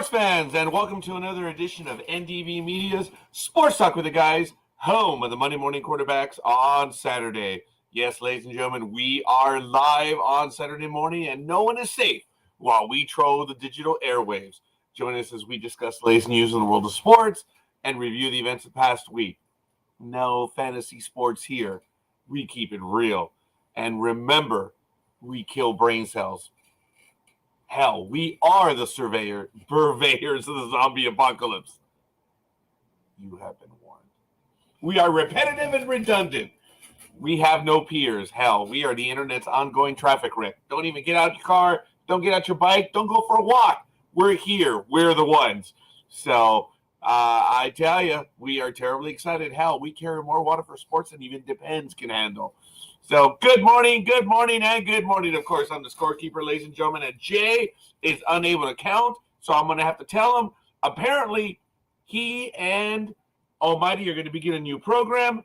sports fans, and welcome to another edition of NDB Media's Sports Talk with the Guys, home of the Monday Morning Quarterbacks on Saturday. Yes, ladies and gentlemen, we are live on Saturday morning, and no one is safe while we troll the digital airwaves. Join us as we discuss the latest news in the world of sports and review the events of the past week. No fantasy sports here. We keep it real. And remember, we kill brain cells. Hell, we are the purveyors of the zombie apocalypse. You have been warned. We are repetitive and redundant. We have no peers. Hell, we are the internet's ongoing traffic wreck. Don't even get out your car. Don't get out your bike. Don't go for a walk. We're here. We're the ones. So I tell you, we are terribly excited. Hell, we carry more water for sports than even Depends can handle. So good morning, and good morning. Of course, I'm the Scorekeeper, ladies and gentlemen, and Jay is unable to count, so I'm going to have to tell him. Apparently, he and Almighty are going to begin a new program,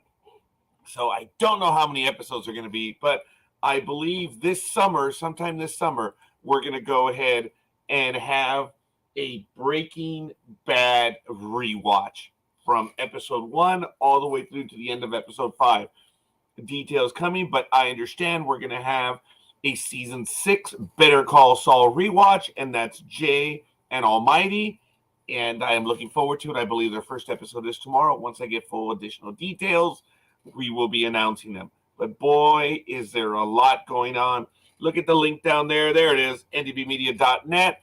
so I don't know how many episodes are going to be, but I believe sometime this summer, we're going to go ahead and have a Breaking Bad rewatch from episode 1 all the way through to the end of episode 5. Details coming, but I understand we're going to have a season 6 Better Call Saul rewatch, and that's Jay and Almighty, and I am looking forward to it. I believe their first episode is tomorrow. Once I get full additional details, we will be announcing them. But boy, is there a lot going on. Look at the link down there. There it is, ndbmedia.net.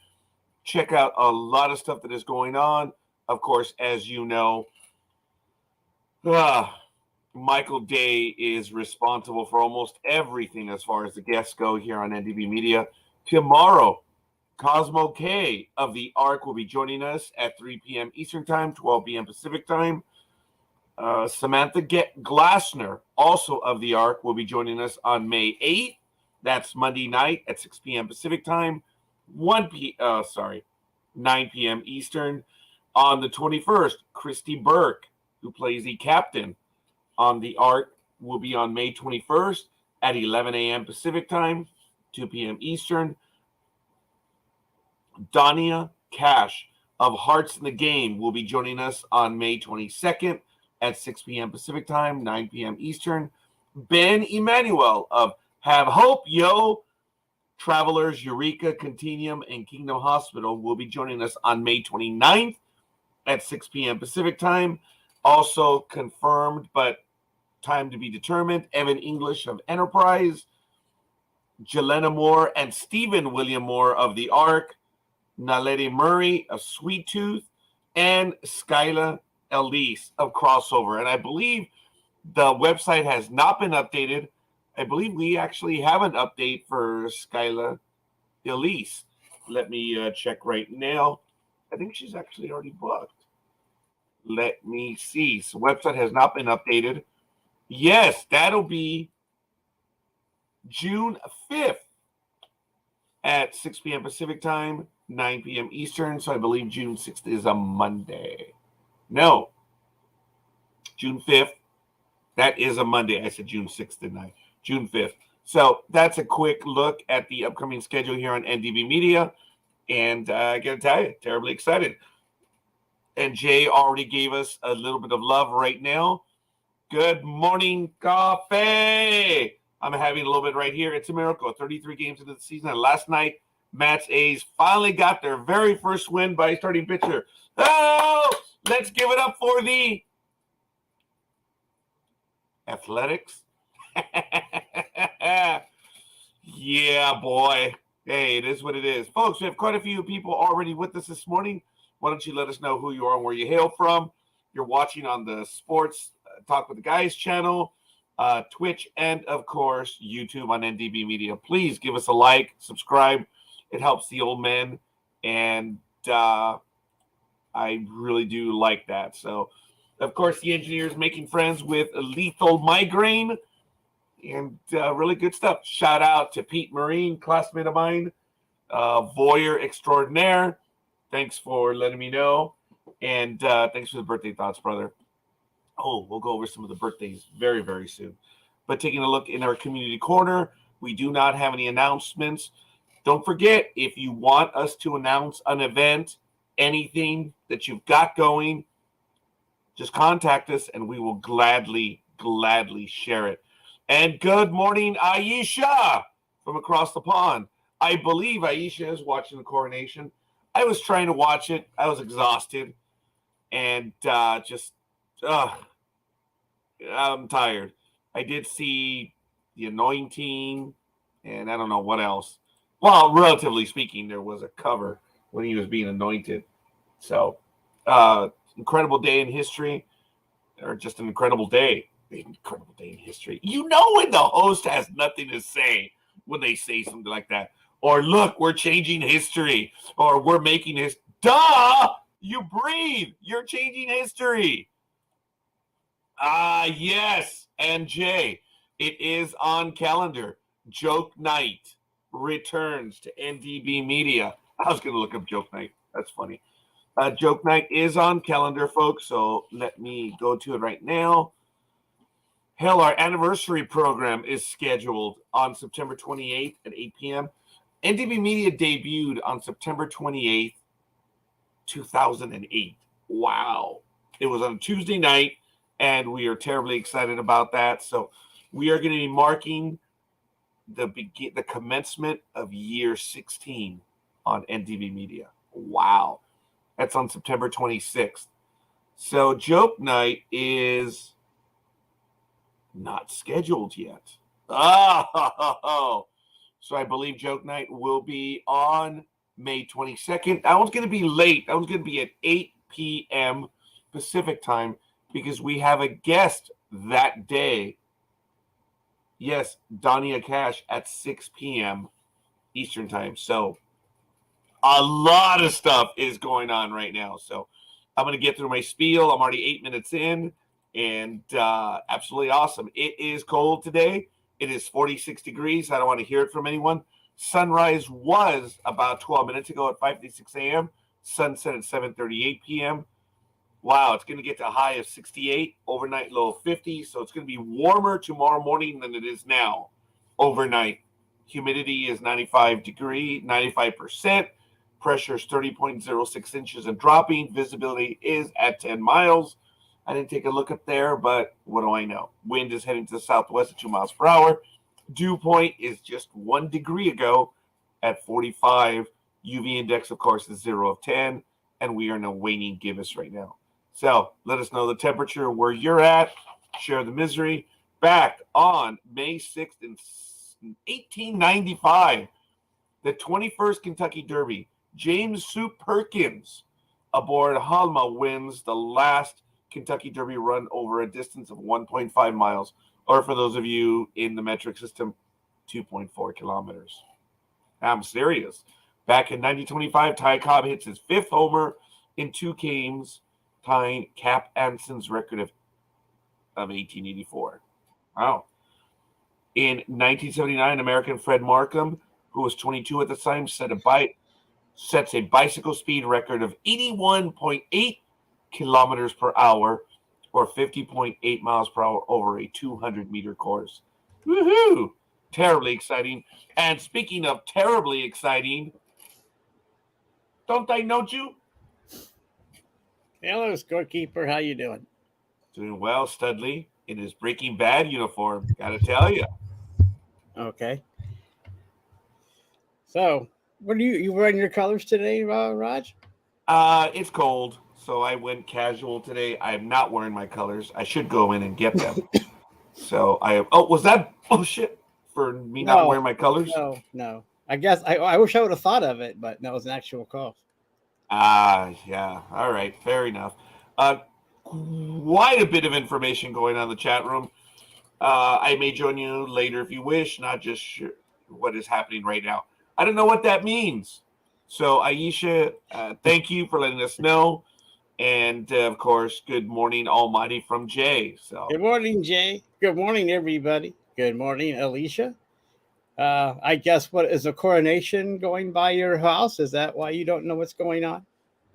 Check out a lot of stuff that is going on. Of course, as you know, Michael Day is responsible for almost everything as far as the guests go here on NDB Media. Tomorrow, Cosmo K of the ARC will be joining us at 3 p.m. Eastern Time, 12 p.m. Pacific Time. Samantha Glassner, also of the ARC, will be joining us on May 8th. That's Monday night at 6 p.m. Pacific Time, 9 p.m. Eastern. On the 21st, Christy Burke, who plays the captain on the ARC, will be on May 21st at 11 a.m. Pacific Time, 2 p.m. Eastern. Dania Cash of Hearts in the Game will be joining us on May 22nd at 6 p.m. Pacific Time, 9 p.m. Eastern. Ben Emanuel of Have Hope, Yo! Travelers, Eureka, Continuum, and Kingdom Hospital will be joining us on May 29th at 6 p.m. Pacific Time. Also confirmed, but time to be determined, Evan English of Enterprise, Jelena Moore and Stephen William Moore of the ARC, Naledi Murray of Sweet Tooth, and Skyla Elise of Crossover. And I believe the website has not been updated. I believe we actually have an update for Skyla Elise. Let me check right now. I think she's actually already booked. Let me see. So website has not been updated. Yes, that'll be June 5th at 6 p.m. Pacific Time, 9 p.m. Eastern. So I believe June 6th is a Monday. No, June 5th. That is a Monday. I said June 6th, didn't I? June 5th. So that's a quick look at the upcoming schedule here on NDB Media. And I got to tell you, terribly excited. And Jay already gave us a little bit of love right now. Good morning, coffee. I'm having a little bit right here. It's a miracle. 33 games into the season. And last night, Matt's A's finally got their very first win by starting pitcher. Oh, let's give it up for the Athletics. Yeah, boy. Hey, it is what it is. Folks, we have quite a few people already with us this morning. Why don't you let us know who you are and where you hail from? You're watching on the Sports Talk with the Guys channel, Twitch, and, of course, YouTube on NDB Media. Please give us a like, subscribe. It helps the old men, and I really do like that. So, of course, the engineers making friends with Lethal Migraine, and really good stuff. Shout out to Pete Marine, classmate of mine, voyeur extraordinaire. Thanks for letting me know, and thanks for the birthday thoughts, brother. Oh, we'll go over some of the birthdays very, very soon. But taking a look in our community corner, we do not have any announcements. Don't forget, if you want us to announce an event anything that you've got going, just contact us and we will gladly share it. And good morning, Aisha from across the pond. I believe Aisha is watching the coronation. I was trying to watch it. I was exhausted and I'm tired. I did see the anointing and I don't know what else. Well, relatively speaking, there was a cover when he was being anointed. So, incredible day in history, or just an incredible day. Incredible day in history. You know when the host has nothing to say when they say something like that. Or, look, we're changing history. Or, we're making this. Duh! You breathe. You're changing history. Yes. And Jay, it is on calendar. Joke Night returns to NDB Media. I was going to look up Joke Night. That's funny. Joke Night is on calendar, folks, so let me go to it right now. Hell, our anniversary program is scheduled on September 28th at 8 p.m. NDB Media debuted on September 28th, 2008. Wow. It was on a Tuesday night, and we are terribly excited about that. So we are going to be marking the commencement of year 16 on NDB Media. Wow. That's on September 26th. So Joke Night is not scheduled yet. Oh, so I believe Joke Night will be on May 22nd. That one's going to be late. That one's going to be at 8 p.m. Pacific time because we have a guest that day. Yes, Dania Cash at 6 p.m. Eastern time. So a lot of stuff is going on right now. So I'm going to get through my spiel. I'm already 8 minutes in and absolutely awesome. It is cold today. It is 46 degrees. I don't want to hear it from anyone. Sunrise was about 12 minutes ago at 5:56 a.m. Sunset at 7:38 p.m. Wow, it's going to get to a high of 68, overnight low of 50. So it's going to be warmer tomorrow morning than it is now overnight. Humidity is 95%. Pressure is 30.06 inches and dropping. Visibility is at 10 miles. I didn't take a look up there, but what do I know? Wind is heading to the southwest at 2 miles per hour. Dew point is just 1 degree ago at 45. UV index, of course, is 0 of 10. And we are in a waning gibbous right now. So let us know the temperature where you're at. Share the misery. Back on May 6th in 1895, the 21st Kentucky Derby. James Soup Perkins aboard Halma wins the last Kentucky Derby run over a distance of 1.5 miles, or for those of you in the metric system, 2.4 kilometers. I'm serious. Back in 1925, Ty Cobb hits his 5th homer in 2 games, tying Cap Anson's record of 1884. Wow. In 1979, American Fred Markham, who was 22 at the time, sets a bicycle speed record of 81.8 kilometers per hour or 50.8 miles per hour over a 200-meter course. Woohoo! Terribly exciting. And speaking of terribly exciting, don't I know you? Hello, Scorekeeper. How you doing? Doing well, Studley, in his Breaking Bad uniform. Gotta tell you. Okay. So, what are you wearing your colors today, Raj? It's cold, so I went casual today. I'm not wearing my colors. I should go in and get them. So was that bullshit for me not wearing my colors? No. I guess I wish I would have thought of it, but no, it was an actual call. Yeah. All right, fair enough. Quite a bit of information going on in the chat room. I may join you later if you wish, not just sure what is happening right now. I don't know what that means. So, Aisha, thank you for letting us know. And, of course, good morning, Almighty, from Jay. So, Good morning, Jay. Good morning, everybody. Good morning, Alicia. I guess what is a coronation going by your house? Is that why you don't know what's going on?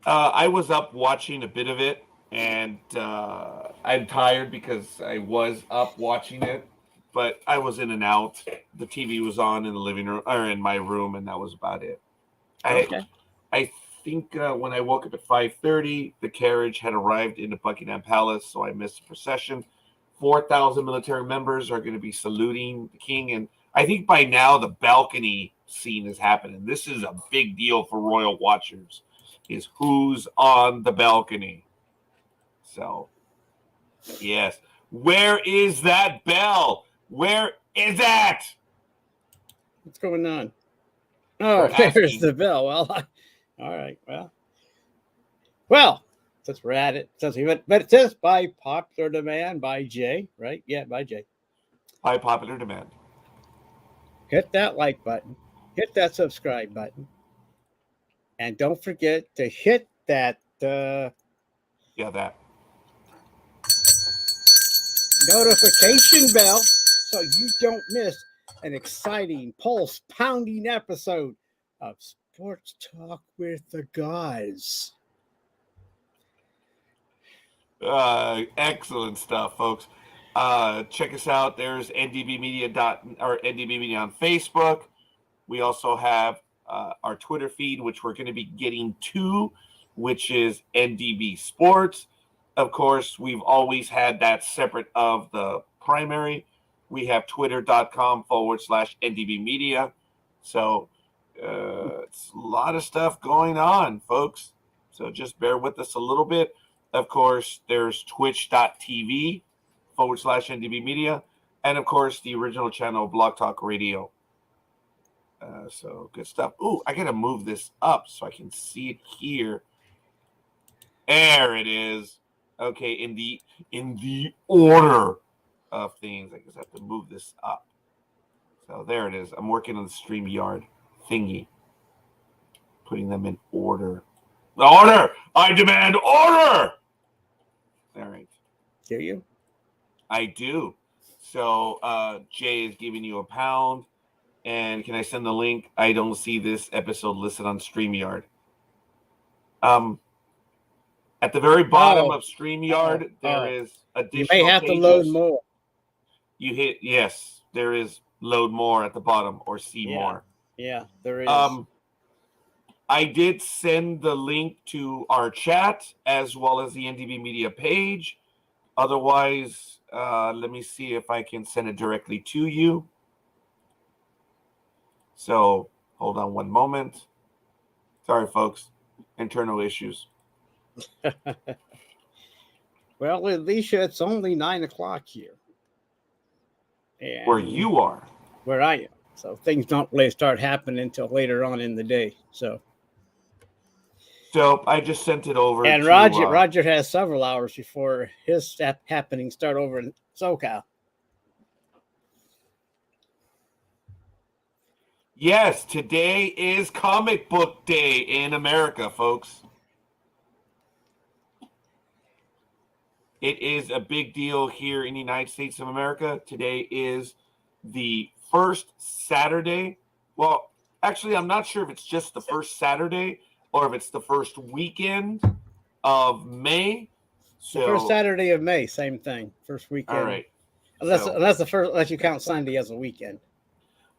I was up watching a bit of it, and I'm tired because I was up watching it, but I was in and out. The TV was on in the living room or in my room, and that was about it. Okay. I think when I woke up at 5:30, the carriage had arrived into Buckingham Palace, so I missed the procession. 4,000 military members are going to be saluting the king, and I think by now the balcony scene is happening. This is a big deal for royal watchers, is who's on the balcony. So, yes. Where is that bell? Where is that? What's going on? Oh, there's the bell. Well, all right. Well, since we're at it, but it says by popular demand by Jay, right? Yeah, by Jay. By popular demand. Hit that like button. Hit that subscribe button. And don't forget to hit that that notification bell so you don't miss an exciting, pulse-pounding episode of Sports Talk with the Guys. Excellent stuff, folks. Check us out. There's NDB Media on Facebook. We also have our Twitter feed, which we're going to be getting to, which is NDB Sports. Of course, we've always had that separate of the primary. We have twitter.com/NDB Media. So it's a lot of stuff going on, folks. So just bear with us a little bit. Of course, there's twitch.tv/NDB Media. And, of course, the original channel, Blog Talk Radio. So good stuff. Ooh, I got to move this up so I can see it here. There it is. Okay, in the order of things, I guess I have to move this up. So there it is. I'm working on the StreamYard thingy, putting them in order. Order! I demand order! All right. Do you? I do. So Jay is giving you £1. And can I send the link? I don't see this episode listed on StreamYard. At the very bottom of StreamYard, there is additional You may have pages. to load more. You hit, yes, there is load more at the bottom or see more. Yeah, there is. I did send the link to our chat as well as the NDB Media page. Otherwise, let me see if I can send it directly to you. So hold on one moment. Sorry, folks. Internal issues. Well, Alicia, it's only 9 o'clock here. And where you are. Where I am. So things don't really start happening until later on in the day. So I just sent it over. And Roger has several hours before his happenings start over in SoCal. Yes, today is Comic Book Day in America, folks. It is a big deal here in the United States of America. Today is the first Saturday. Well, actually, I'm not sure if it's just the first Saturday or if it's the first weekend of May. So the first Saturday of May, same thing. First weekend. All right. Unless you count Sunday as a weekend.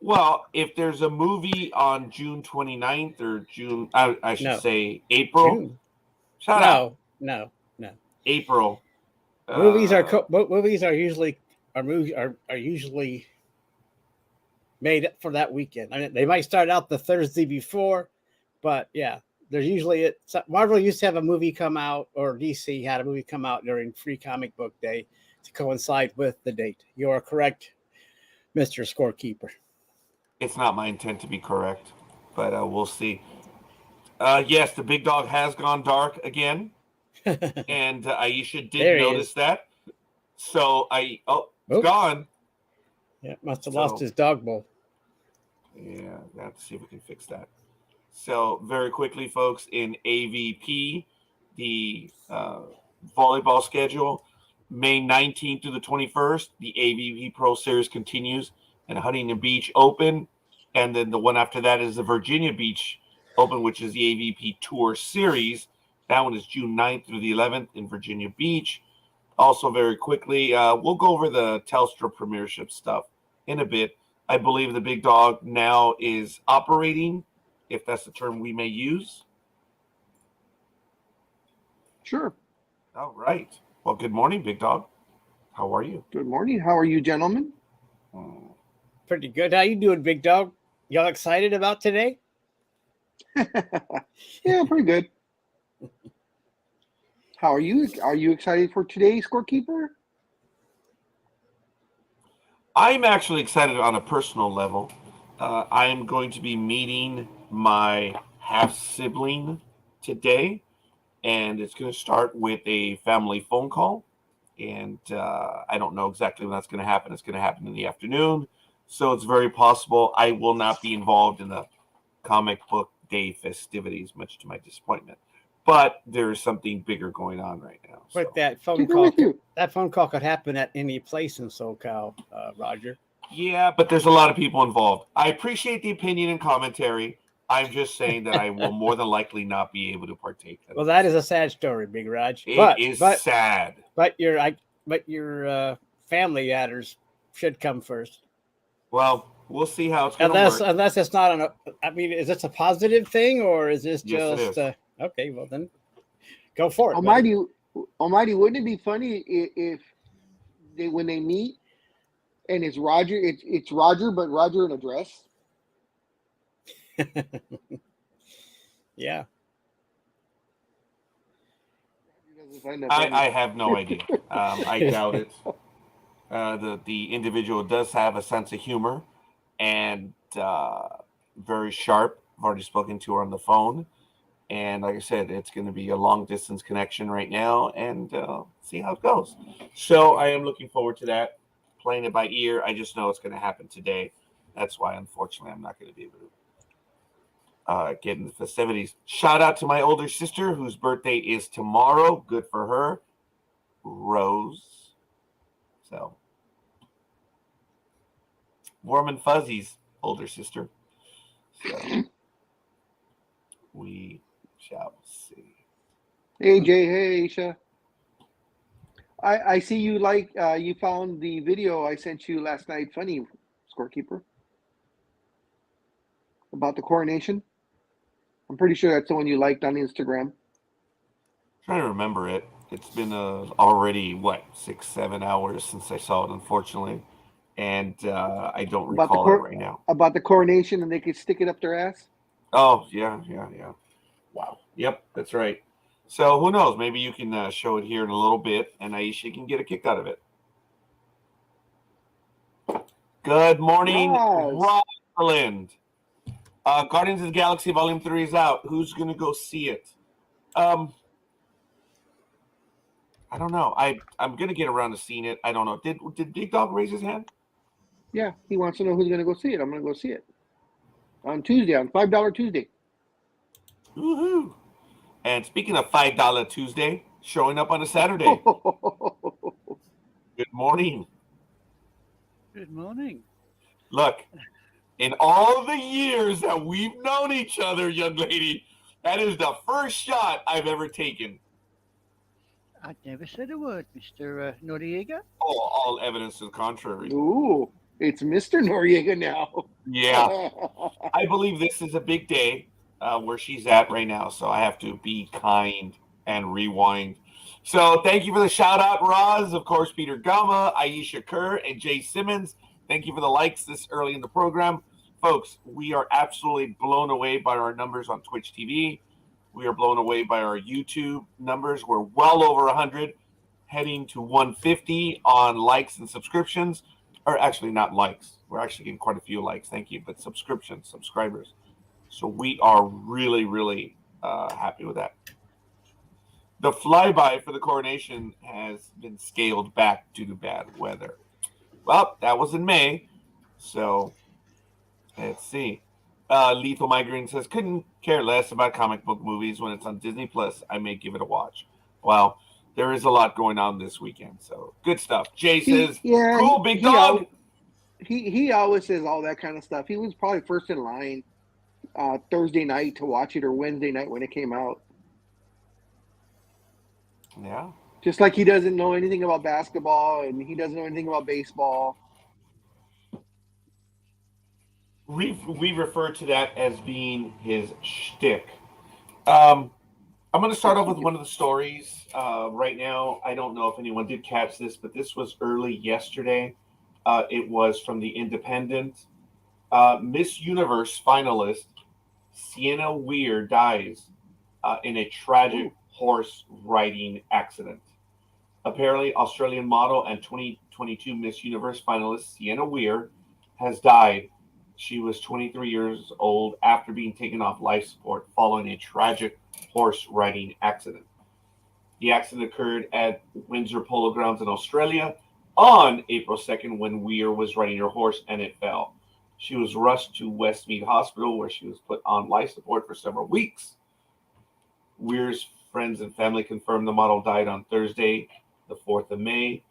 Well, if there's a movie on June 29th or June, I should say April. June. No. April. Movies are usually made for that weekend. I mean, they might start out the Thursday before, but yeah, there's usually Marvel used to have a movie come out, or DC had a movie come out during Free Comic Book Day to coincide with the date. You are correct, Mr. Scorekeeper. It's not my intent to be correct, but we'll see. Yes, the big dog has gone dark again. And Aisha did notice that. So it's gone. Yeah, must have lost his dog bowl. Yeah, I have to see if we can fix that. So very quickly, folks, in AVP, the volleyball schedule, May 19th through the 21st, the AVP Pro Series continues, and Huntington Beach Open. And then the one after that is the Virginia Beach Open, which is the AVP Tour Series. That one is June 9th through the 11th in Virginia Beach. Also, very quickly, we'll go over the Telstra Premiership stuff in a bit. I believe the big dog now is operating, if that's the term we may use. Sure. All right. Well, good morning, Big Dog. How are you? Good morning. How are you, gentlemen? Pretty good. How you doing, Big Dog? Y'all excited about today? Yeah, pretty good. How are you? Are you excited for today's Scorekeeper? I'm actually excited on a personal level. I'm going to be meeting my half sibling today, and it's going to start with a family phone call. And I don't know exactly when that's going to happen. It's going to happen in the afternoon. So it's very possible I will not be involved in the comic book day festivities, much to my disappointment. But there is something bigger going on right now. So. But that phone Keeper call, with you. that phone call could happen at any place in SoCal, Roger. Yeah, but there's a lot of people involved. I appreciate the opinion and commentary. I'm just saying that I will more than likely not be able to partake. Well, that is a sad story, Big Raj. It is sad. But your family matters should come first. Well, we'll see how it's going to work. Unless it's not on a. I mean, is this a positive thing or is this Yes, just it is. okay? Well, then go for it. Almighty, wouldn't it be funny if they, when they meet and it's Roger, it's Roger, but Roger in a dress? Yeah. I have no idea. I doubt it. The individual does have a sense of humor and very sharp. I've already spoken to her on the phone. And like I said, it's going to be a long distance connection right now and see how it goes. So I am looking forward to that. Playing it by ear. I just know it's going to happen today. That's why, unfortunately, I'm not going to be able to get in the festivities. Shout out to my older sister whose birthday is tomorrow. Good for her. Rose. So warm and fuzzies, older sister. So we shall see. Hey Jay, hey Aisha. I see you you found the video I sent you last night, funny, Scorekeeper, about the coronation. I'm pretty sure that's the one you liked on Instagram. Trying to remember it. It's been already 6-7 hours since I saw it, unfortunately, and I don't recall it right now. About the coronation, and they could stick it up their ass. Oh yeah. Wow. Yep, that's right. So who knows? Maybe you can show it here in a little bit, and Aisha can get a kick out of it. Good morning, Rosalind. Guardians of the Galaxy Volume 3 is out. Who's going to go see it? I don't know. I'm going to get around to seeing it. I don't know. Did Big Dog raise his hand? Yeah, he wants to know who's going to go see it. I'm going to go see it on Tuesday, on $5 Tuesday. Woohoo! And speaking of $5 Tuesday, showing up on a Saturday. Good morning. Good morning. Look, in all the years that we've known each other, young lady, that is the first shot I've ever taken. I never said a word, Mr. Noriega. Oh, all evidence to the contrary. Ooh, it's Mr. Noriega now. Yeah. I believe this is a big day where she's at right now, so I have to be kind and rewind. So thank you for the shout out, Roz, of course, Peter Gama, Aisha Kerr, and Jay Simmons. Thank you for the likes this early in the program. Folks, we are absolutely blown away by our numbers on Twitch TV. We are blown away by our YouTube numbers. We're well over 100, heading to 150 on likes and subscriptions. Or actually not likes. We're actually getting quite a few likes. Thank you. But subscriptions, subscribers. So we are really, really happy with that. The flyby for the coronation has been scaled back due to bad weather. Well, that was in May. So let's see. Lethal Migraine says, couldn't care less about comic book movies. When it's on Disney Plus, I may give it a watch. Well, there is a lot going on this weekend. So good stuff. Jay says, cool, Big Dog. He always says all that kind of stuff. He was probably first in line Thursday night to watch it, or Wednesday night when it came out. Yeah. Just like he doesn't know anything about basketball and he doesn't know anything about baseball. We refer to that as being his shtick. I'm going to start off with one of the stories right now. I don't know if anyone did catch this, but this was early yesterday. It was from the Independent. Miss Universe finalist Sienna Weir dies in a tragic horse riding accident. Apparently, Australian model and 2022 Miss Universe finalist Sienna Weir has died. She was 23 years old after being taken off life support following a tragic horse riding accident. The accident occurred at Windsor Polo Grounds in Australia on April 2nd when Weir was riding her horse and it fell. She was rushed to Westmead Hospital where she was put on life support for several weeks. Weir's friends and family confirmed the model died on Thursday, the 4th of May,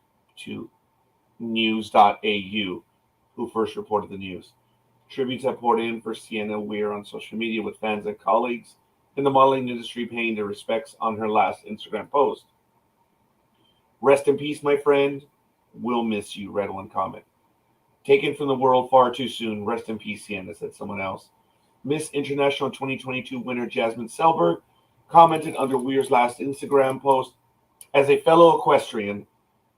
to news.au, who first reported the news. Tributes have poured in for Sienna Weir on social media, with fans and colleagues in the modeling industry paying their respects on her last Instagram post. Rest in peace, my friend. We'll miss you, read one comment. Taken from the world far too soon. Rest in peace, Sienna, said someone else. Miss International 2022 winner Jasmine Selberg commented under Weir's last Instagram post, "As a fellow equestrian,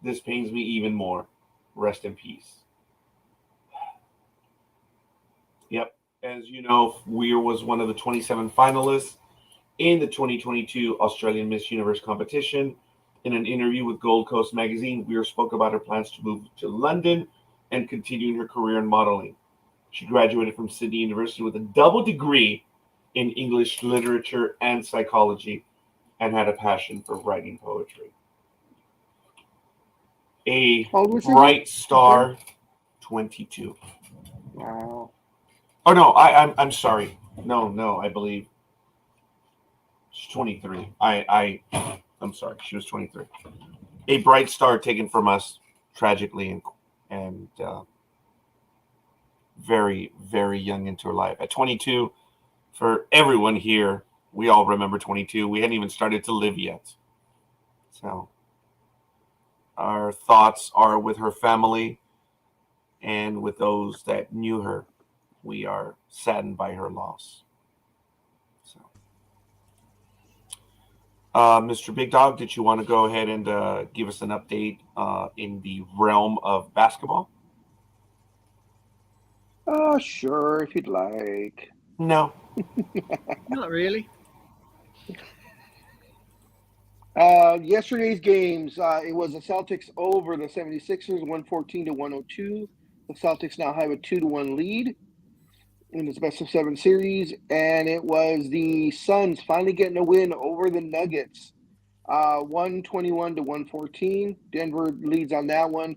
this pains me even more. Rest in peace." Yep. As you know, Weir was one of the 27 finalists in the 2022 Australian Miss Universe competition. In an interview with Gold Coast magazine, Weir spoke about her plans to move to London and continuing her career in modeling. She graduated from Sydney University with a double degree in English literature and psychology and had a passion for writing poetry. A bright star, 22. Wow. Oh no, I'm sorry. No, I believe she's 23. I'm sorry, she was 23. A bright star taken from us tragically and very, very young into her life. At 22, for everyone here, we all remember 22. We hadn't even started to live yet. So our thoughts are with her family and with those that knew her. We are saddened by her loss. So, Mr. Big Dog, did you want to go ahead and give us an update in the realm of basketball? Sure, if you'd like. No. Not really. Yesterday's games, it was the Celtics over the 76ers, 114-102. The Celtics now have a 2-1 lead in this best of 7 series, and it was the Suns finally getting a win over the Nuggets, 121-114. Denver leads on that one,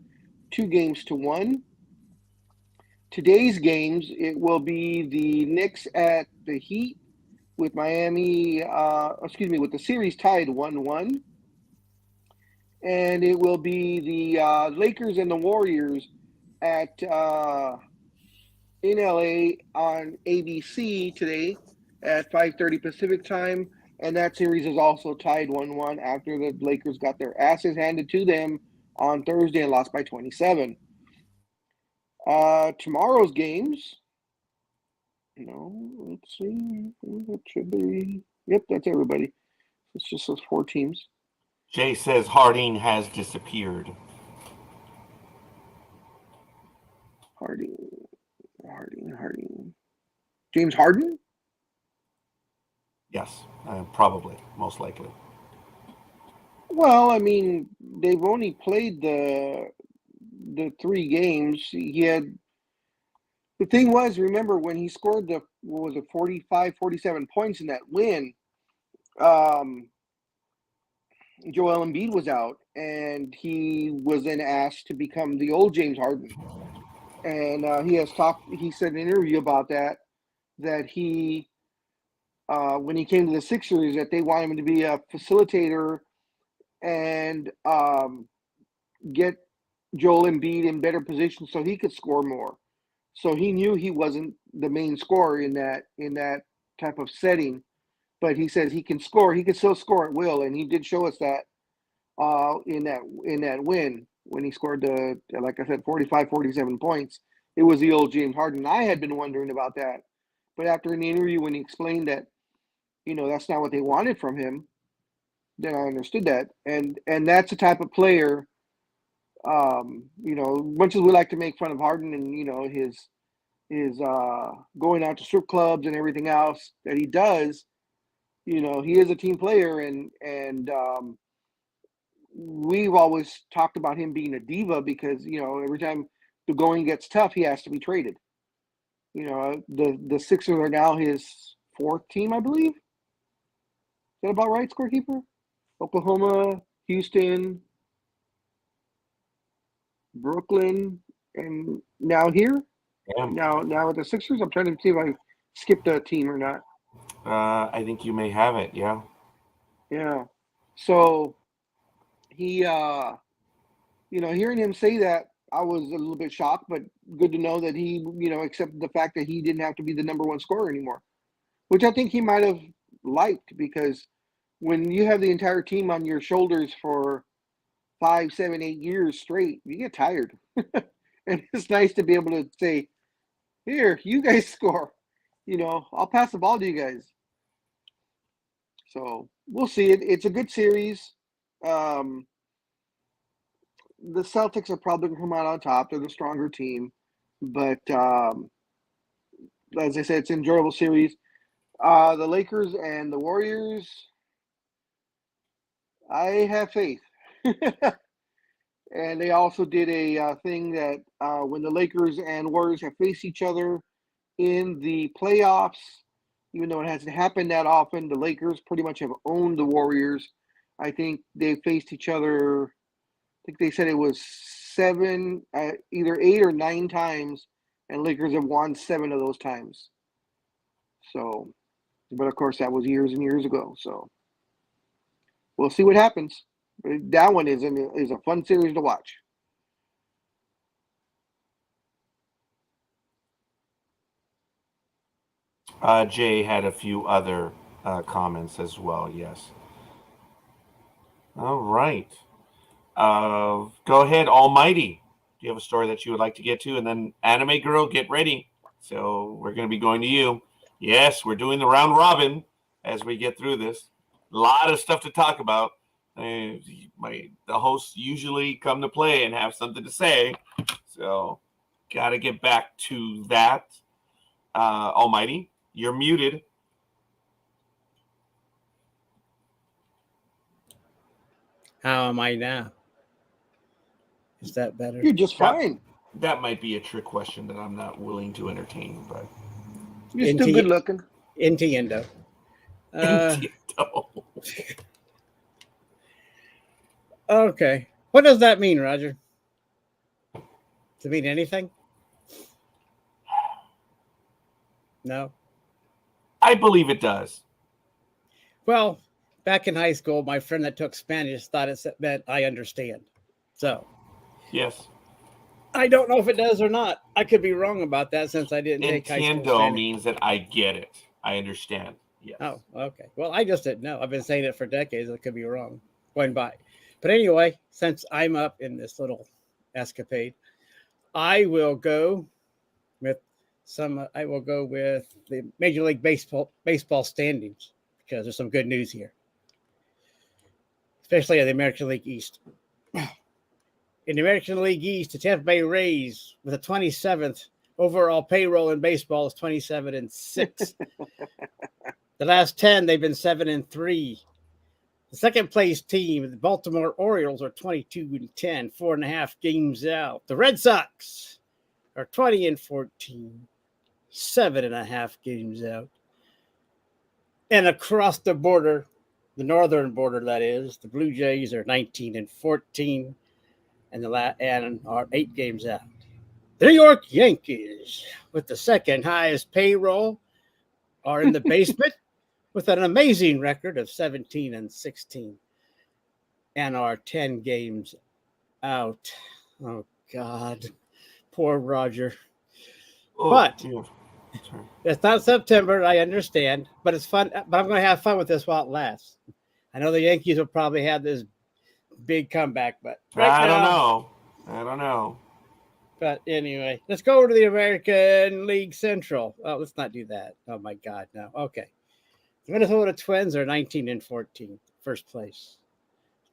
2-1. Today's games, it will be the Knicks at the Heat, with with the series tied 1-1. And it will be the Lakers and the Warriors at in LA on ABC today at 5:30 Pacific time. And that series is also tied 1-1 after the Lakers got their asses handed to them on Thursday and lost by 27. Tomorrow's games, let's see. It should be. Yep, that's everybody. It's just those 4 teams. Jay says Harding has disappeared. Harding. James Harden? Yes, probably, most likely. Well, I mean, they've only played the 3 games. The thing was, remember when he scored 45, 47 points in that win, Joel Embiid was out, and he was then asked to become the old James Harden. And he said in an interview about that he, when he came to the Sixers, that they wanted him to be a facilitator and get Joel Embiid in better position so he could score more. So he knew he wasn't the main scorer in that type of setting, but he says he can score. He can still score at will, and he did show us that in that win when he scored like I said, 45, 47 points. It was the old James Harden. I had been wondering about that, but after an interview when he explained that, that's not what they wanted from him, then I understood that. And that's the type of player, much as we like to make fun of Harden and, his going out to strip clubs and everything else that he does, he is a team player, and we've always talked about him being a diva because, every time the going gets tough, he has to be traded. The Sixers are now his fourth team, I believe. Is that about right, Scorekeeper? Oklahoma, Houston, Brooklyn, and now here. Yeah. Now with the Sixers, I'm trying to see if I skipped a team or not. I think you may have it. Yeah. Yeah. So he, hearing him say that, I was a little bit shocked, but good to know that he, accepted the fact that he didn't have to be the number one scorer anymore, which I think he might have liked, because when you have the entire team on your shoulders for 5, 7, 8 years straight, you get tired. And it's nice to be able to say, here, you guys score. I'll pass the ball to you guys. So we'll see. It's a good series. The Celtics are probably going to come out on top. They're the stronger team. But as I said, it's an enjoyable series. The Lakers and the Warriors, I have faith. And they also did a thing that when the Lakers and Warriors have faced each other in the playoffs, even though it hasn't happened that often, the Lakers pretty much have owned the Warriors. I think they faced each other, I think they said it was 7, either 8 or 9 times, and Lakers have won 7 of those times. So, but of course that was years and years ago. So we'll see what happens. But that one is a fun series to watch. Jay had a few other comments as well. Yes. All right. Go ahead, Almighty. Do you have a story that you would like to get to? And then Anime Girl, get ready. So we're going to be going to you. Yes, we're doing the round robin as we get through this. A lot of stuff to talk about. The hosts usually come to play and have something to say. So got to get back to that. Almighty, you're muted. How am I now? Is that better? You're just fine. That might be a trick question that I'm not willing to entertain, but you're still good looking. Intiendo. Okay. What does that mean, Roger? Does it mean anything? No. I believe it does. Well, back in high school, my friend that took Spanish thought it meant I understand. So. Yes. I don't know if it does or not. I could be wrong about that since I didn't take high school Spanish. Means that I get it. I understand. Yes. Oh, okay. Well, I just didn't know. I've been saying it for decades. I could be wrong. Going by. But anyway, since I'm up in this little escapade, I will go with the Major League Baseball standings, because there's some good news here, especially in the American League East. In the American League East, the Tampa Bay Rays, with a 27th overall payroll in baseball, is 27-6. The last 10, they've been 7-3. The second place team, the Baltimore Orioles, are 22-10, 4.5 games out. The Red Sox are 20-14, 7.5 games out. And across the border, the northern border, that is, the Blue Jays are 19-14, and are 8 games out. The New York Yankees, with the second highest payroll, are in the basement with an amazing record of 17-16, and are 10 games out. Oh God, poor Roger. Oh, but yeah. It's not September, I understand, but it's fun. But I'm going to have fun with this while it lasts. I know the Yankees will probably have this big comeback, but I don't know. But anyway, let's go over to the American League Central. Oh, let's not do that. Oh my God, no. Okay. The Minnesota Twins are 19-14, first place.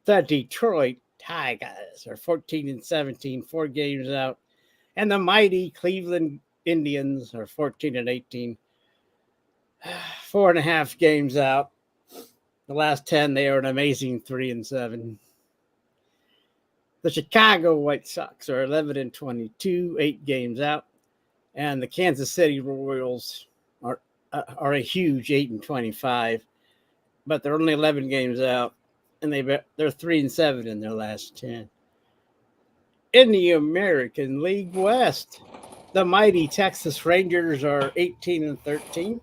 The Detroit Tigers are 14-17, 4 games out. And the mighty Cleveland Indians are 14-18, 4.5 games out. The last 10, they are an amazing 3-7. The Chicago White Sox are 11-22, 8 games out. And the Kansas City Royals are a huge 8-25, but they're only 11 games out, and they're 3-7 in their last 10. In the American League West, the mighty Texas Rangers are 18-13,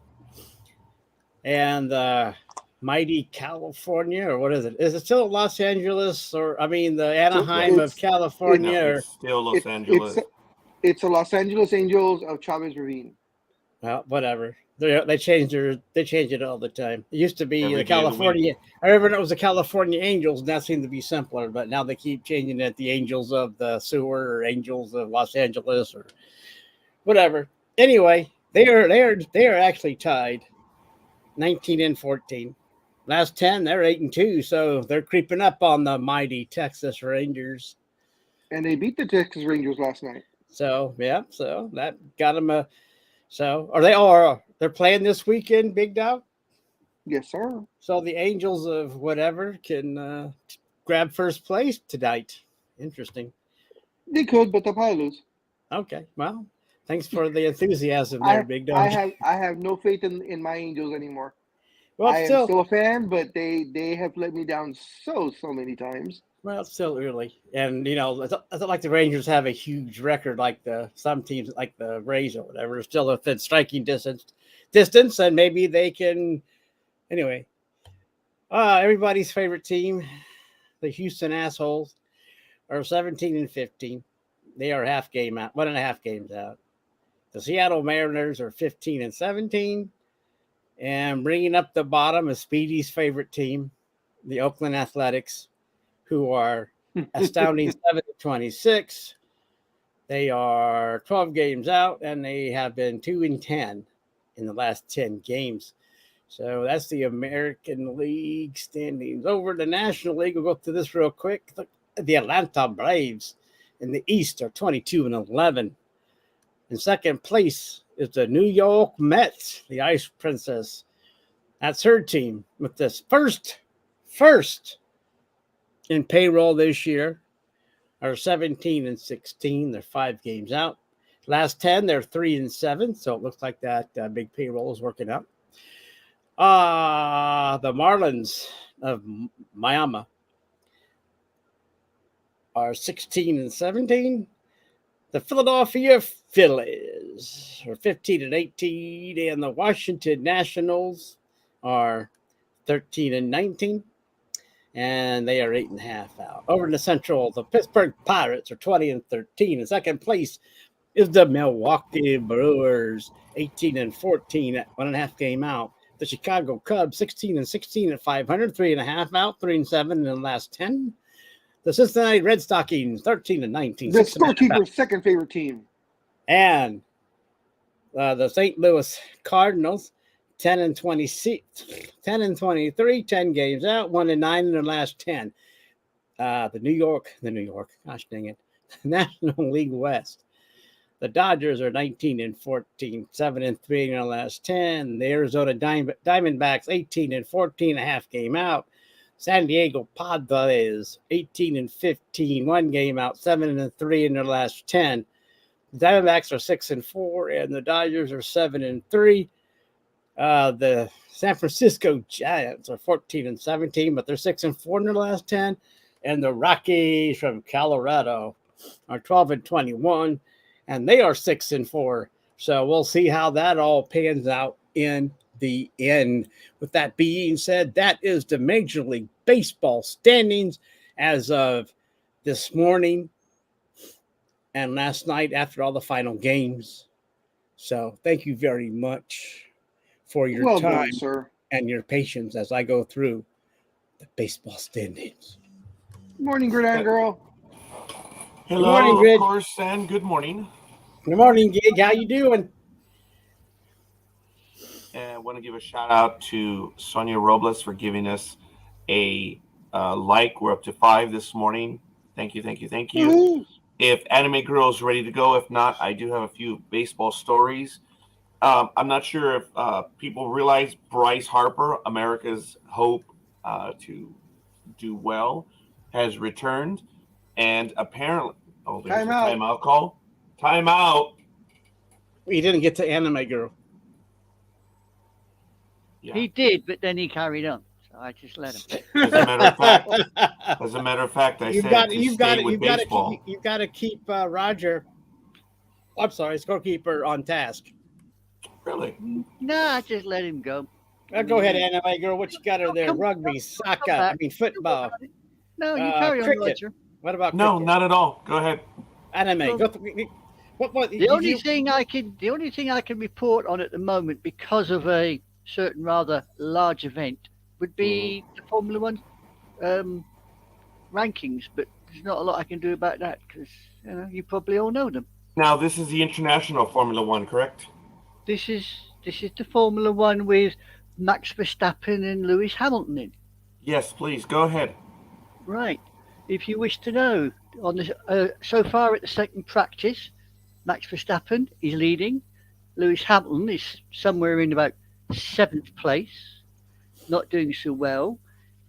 and the mighty California, or what is it? Is it still Los Angeles, or the Anaheim of California? No, or it's still Los Angeles. It's the Los Angeles Angels of Chavez Ravine. Well, whatever. They change it all the time. It used to be Every the day of the California. I remember it was the California Angels, and that seemed to be simpler. But now they keep changing it, the Angels of the Sewer or Angels of Los Angeles or whatever. Anyway, they are actually tied, 19-14. Last 10, they're 8-2, so they're creeping up on the mighty Texas Rangers. And they beat the Texas Rangers last night. So yeah, so that got them a. So they're playing this weekend, Big Dog? Yes, sir. So the Angels of whatever can grab first place tonight. Interesting. They could, but they'll probably lose. Okay, well, thanks for the enthusiasm there, Big Dog. I have no faith in my Angels anymore. Well, I am still a fan, but they have let me down so many times. Well, it's still early, and it's not like the Rangers have a huge record like some teams, like the Rays or whatever, still within striking distance, and maybe they can. Anyway, everybody's favorite team, the Houston Assholes, are 17-15. They are 1.5 games out. The Seattle Mariners are 15-17, and bringing up the bottom is Speedy's favorite team, the Oakland Athletics, who are astounding 7-26. They are 12 games out, and they have been 2-10 in the last 10 games. So that's the American League standings. Over the National League, we'll go through this real quick. The Atlanta Braves in the East are 22-11. In second place is the New York Mets, the Ice Princess. That's her team with this first in payroll this year are 17-16. They're 5 games out. Last 10, they're 3-7. So it looks like that big payroll is working out. The Marlins of Miami are 16-17. The Philadelphia Phillies are 15-18, and the Washington Nationals are 13-19. And they are 8.5 out. Over in the Central, the Pittsburgh Pirates are 20-13. In second place is the Milwaukee Brewers, 18-14 at 1.5 game out. The Chicago Cubs, 16-16 at 500, 3.5 out, 3-7 in the last 10. The Cincinnati Red Stockings, 13-19. The Scorekeeper's second favorite team. And the St. Louis Cardinals, 10-23, 10 games out, 1-9 in their last 10. The New York, gosh dang it, National League West. The Dodgers are 19-14, 7-3 in their last 10. The Arizona Diamondbacks, 18-14, a half game out. San Diego Padres, 18-15, 1 game out, 7-3 in their last 10. The Diamondbacks are 6-4, and the Dodgers are 7-3. The San Francisco Giants are 14-17, but they're 6-4 in their last 10. And the Rockies from Colorado are 12-21, and they are 6-4. So we'll see how that all pans out in the end. With that being said, that is the Major League Baseball standings as of this morning and last night after all the final games. So thank you very much for your time sir. And your patience as I go through the baseball standings. Good morning, Gridiron Girl. Hello, Good morning, Grid. of course, and good morning. Good morning, Gig. How you doing? And I want to give a shout out to Sonia Robles for giving us a like. We're up to 5 this morning. Thank you. Woohoo! If Anime Girl is ready to go, if not, I do have a few baseball stories. I'm not sure if people realize Bryce Harper, America's hope to do well, has returned. And apparently, there's a timeout call. Timeout. We didn't get to Anime Girl. Yeah. He did, but then he carried on. So I just let him. As a matter of fact, I said to stay with baseball. You've got to keep Roger. I'm sorry, Scorekeeper on task. Really? No, I just let him go. Go ahead, Anime Girl. What you got her there? Rugby, soccer, football. No, you carry on, cricket. Roger. What about No, cricket? not at all. Go ahead. Anime. What, The only thing I can report on at the moment, because of a certain rather large event, would be the Formula One rankings. But there's not a lot I can do about that because you probably all know them. Now, this is the International Formula One, correct? This is the Formula One with Max Verstappen and Lewis Hamilton in. Yes, please go ahead. Right. If you wish to know, on the so far at the second practice, Max Verstappen is leading. Lewis Hamilton is somewhere in about 7th place, not doing so well.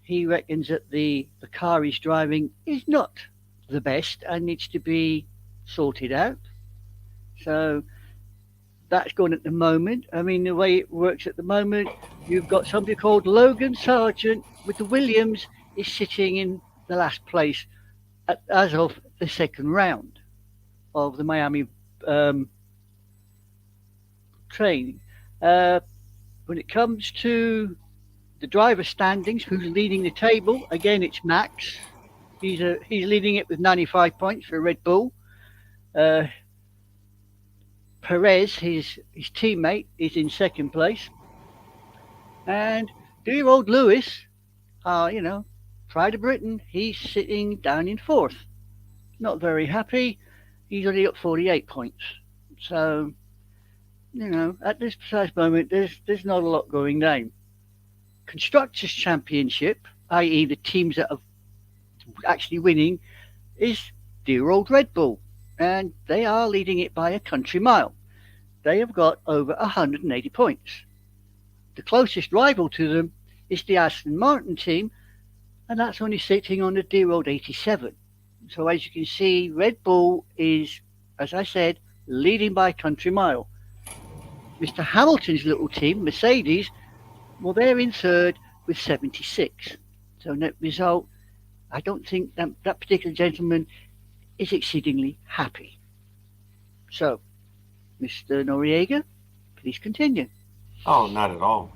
He reckons that the car he's driving is not the best and needs to be sorted out. So that's going at the moment. I mean, the way it works at the moment, you've got somebody called Logan Sargent with the Williams is sitting in the last place as of the second round of the Miami training. When it comes to the driver standings, who's leading the table? Again, it's Max. He's leading it with 95 points for Red Bull. Perez, his teammate, is in second place. And dear old Lewis, Pride of Britain, he's sitting down in 4th. Not very happy. He's only got 48 points. So, at this precise moment, there's not a lot going down. Constructors' Championship, i.e. the teams that are actually winning, is dear old Red Bull. And they are leading it by a country mile. They have got over 180 points. The closest rival to them is the Aston Martin team, and that's only sitting on the dear old 87. So as you can see, Red Bull is, as I said, leading by a country mile. Mr. Hamilton's little team, Mercedes, well, they're in 3rd with 76. So net result, I don't think that particular gentleman is exceedingly happy. So, Mr. Noriega, please continue. Oh, not at all.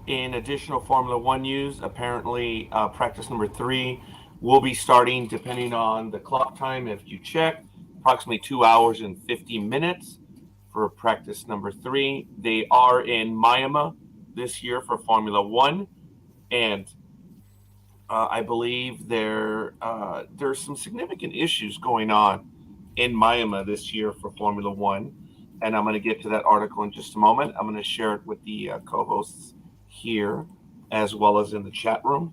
In additional Formula One news, apparently practice number 3 will be starting, depending on the clock time, if you check, approximately 2 hours and 50 minutes for practice number 3. They are in Miami this year for Formula One, and I believe there's some significant issues going on in Miami this year for Formula One, and I'm going to get to that article in just a moment. I'm going to share it with the co-hosts here as well as in the chat room,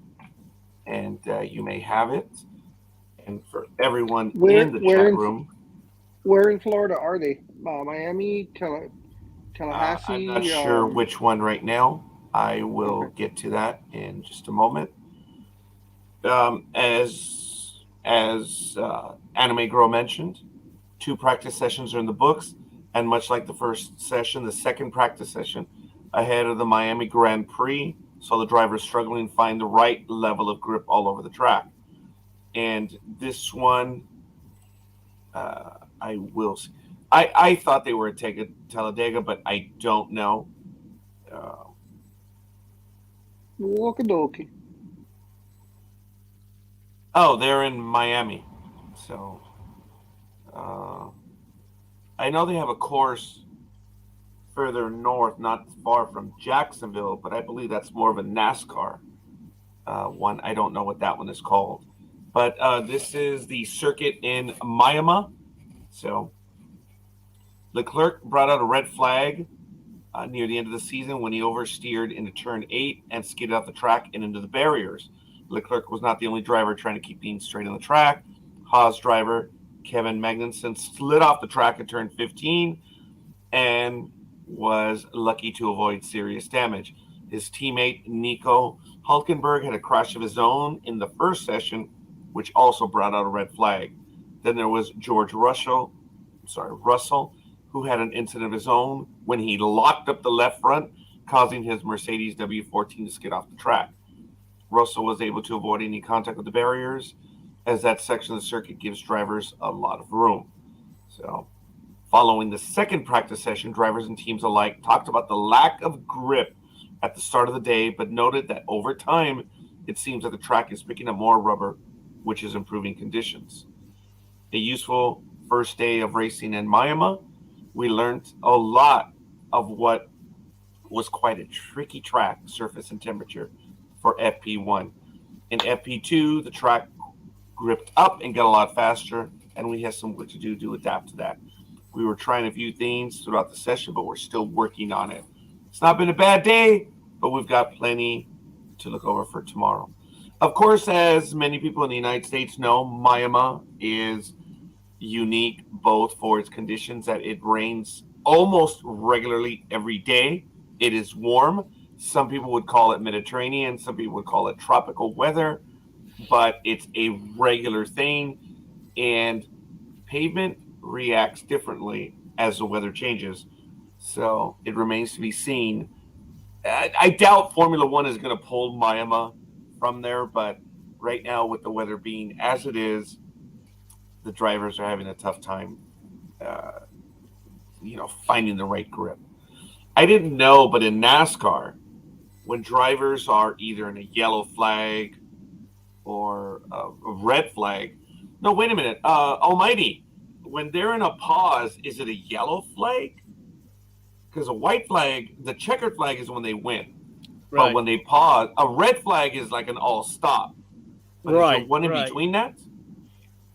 and you may have it. And for everyone in the chat room, where in Florida are they? Miami, Tallahassee? I'm not sure which one right now. I will get to that in just a moment. As Anime Girl mentioned, 2 practice sessions are in the books, and much like the first session, the second practice session ahead of the Miami Grand Prix saw the drivers struggling to find the right level of grip all over the track. And this one, I thought they were at Talladega, but I don't know. Walkie-talkie. Oh, they're in Miami. So I know they have a course further north, not far from Jacksonville, but I believe that's more of a NASCAR one. I don't know what that one is called. But this is the circuit in Miami. So Leclerc brought out a red flag near the end of the season when he oversteered into turn 8 and skidded off the track and into the barriers. Leclerc was not the only driver trying to keep things straight on the track. Haas driver Kevin Magnussen slid off the track at turn 15 and was lucky to avoid serious damage. His teammate Nico Hulkenberg had a crash of his own in the first session, which also brought out a red flag. Then there was George Russell, who had an incident of his own when he locked up the left front, causing his Mercedes W14 to skid off the track. Russell was able to avoid any contact with the barriers, as that section of the circuit gives drivers a lot of room. So, following the second practice session, drivers and teams alike talked about the lack of grip at the start of the day, but noted that over time, it seems that the track is picking up more rubber, which is improving conditions. A useful first day of racing in Miami, we learned a lot of what was quite a tricky track, surface and temperature, for FP1. In FP2, the track gripped up and got a lot faster, and we had some work to do to adapt to that. We were trying a few things throughout the session, but we're still working on it. It's not been a bad day, but we've got plenty to look over for tomorrow. Of course, as many people in the United States know, Miami is unique both for its conditions that it rains almost regularly every day. It is warm. Some people would call it Mediterranean. Some people would call it tropical weather, but it's a regular thing, and pavement reacts differently as the weather changes. So it remains to be seen. I doubt Formula One is going to pull Miami from there, but right now, with the weather being as it is, the drivers are having a tough time, finding the right grip. I didn't know, but in NASCAR, when drivers are either in a yellow flag or a red flag, no, wait a minute, Almighty, when they're in a pause, is it a yellow flag? Because a white flag, the checkered flag is when they win. Right. But when they pause, a red flag is like an all stop. But Right. Is there one in right. between that?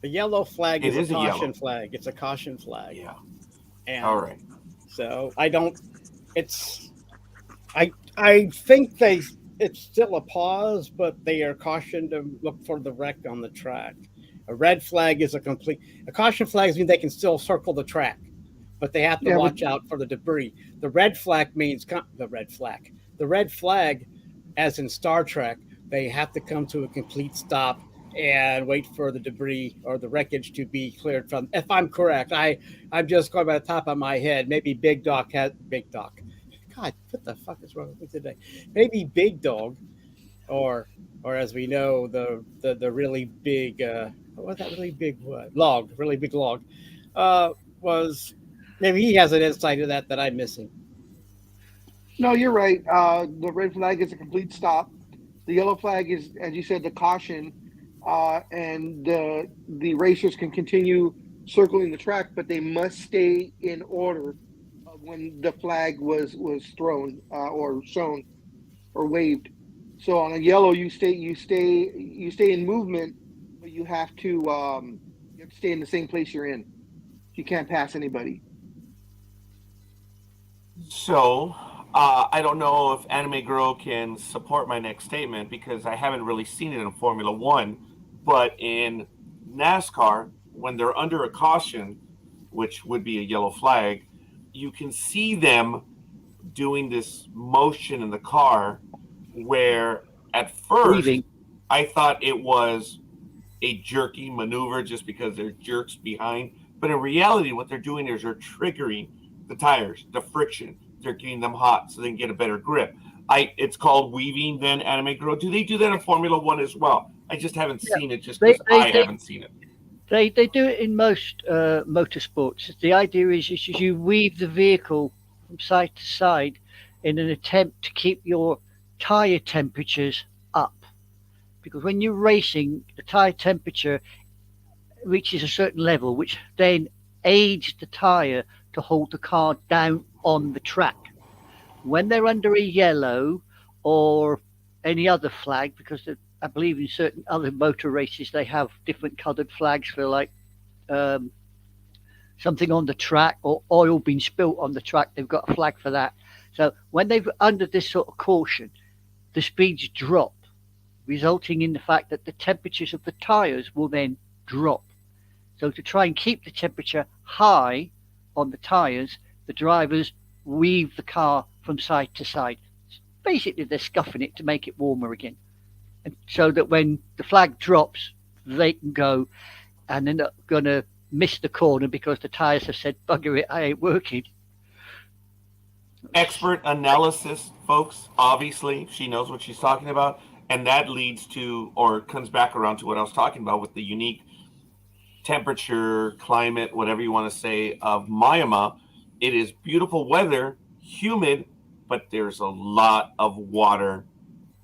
The yellow flag It is is a a yellow. caution flag. It's a caution flag. Yeah. And All right. so I don't. It's. I think it's still a pause, but they are cautioned to look for the wreck on the track. A red flag is a caution flag means they can still circle the track, but they have to watch out for the debris. The red flag means the red flag, as in Star Trek, they have to come to a complete stop and wait for the debris or the wreckage to be cleared from. If I'm correct, I'm just going by the top of my head. Maybe Big Dog. God, what the fuck is wrong with me today? Maybe Big Dog, or as we know, the really big what's that really big log, really big log, was maybe he has an insight to that I'm missing. No, you're right. The red flag is a complete stop. The yellow flag is, as you said, the caution, and the racers can continue circling the track, but they must stay in order when the flag was thrown or shown or waved. So on a yellow, you stay in movement, but you have to stay in the same place you're in. You can't pass anybody. So, I don't know if Anime Girl can support my next statement because I haven't really seen it in Formula One, but in NASCAR, when they're under a caution, which would be a yellow flag, you can see them doing this motion in the car where at first I thought it was a jerky maneuver just because they're jerks behind. But in reality, what they're doing is they're triggering the tires, the friction. They're getting them hot so they can get a better grip. It's called weaving then, Anime Girl. Do they do that in Formula One as well? I just haven't seen it just because I haven't seen it. They do it in most motorsports. The idea is you weave the vehicle from side to side in an attempt to keep your tire temperatures up. Because when you're racing, the tire temperature reaches a certain level, which then aids the tire to hold the car down on the track. When they're under a yellow or any other flag, because I believe in certain other motor races they have different coloured flags for like something on the track or oil being spilt on the track. They've got a flag for that. So when they've under this sort of caution, the speeds drop, resulting in the fact that the temperatures of the tyres will then drop. So to try and keep the temperature high on the tyres, the drivers weave the car from side to side. Basically, they're scuffing it to make it warmer again. And so that when the flag drops, they can go and they're not going to miss the corner because the tyres have said, bugger it, I ain't working. Expert analysis, folks. Obviously, she knows what she's talking about. And that leads to, or comes back around to what I was talking about with the unique temperature, climate, whatever you want to say, of Miami. It is beautiful weather, humid, but there's a lot of water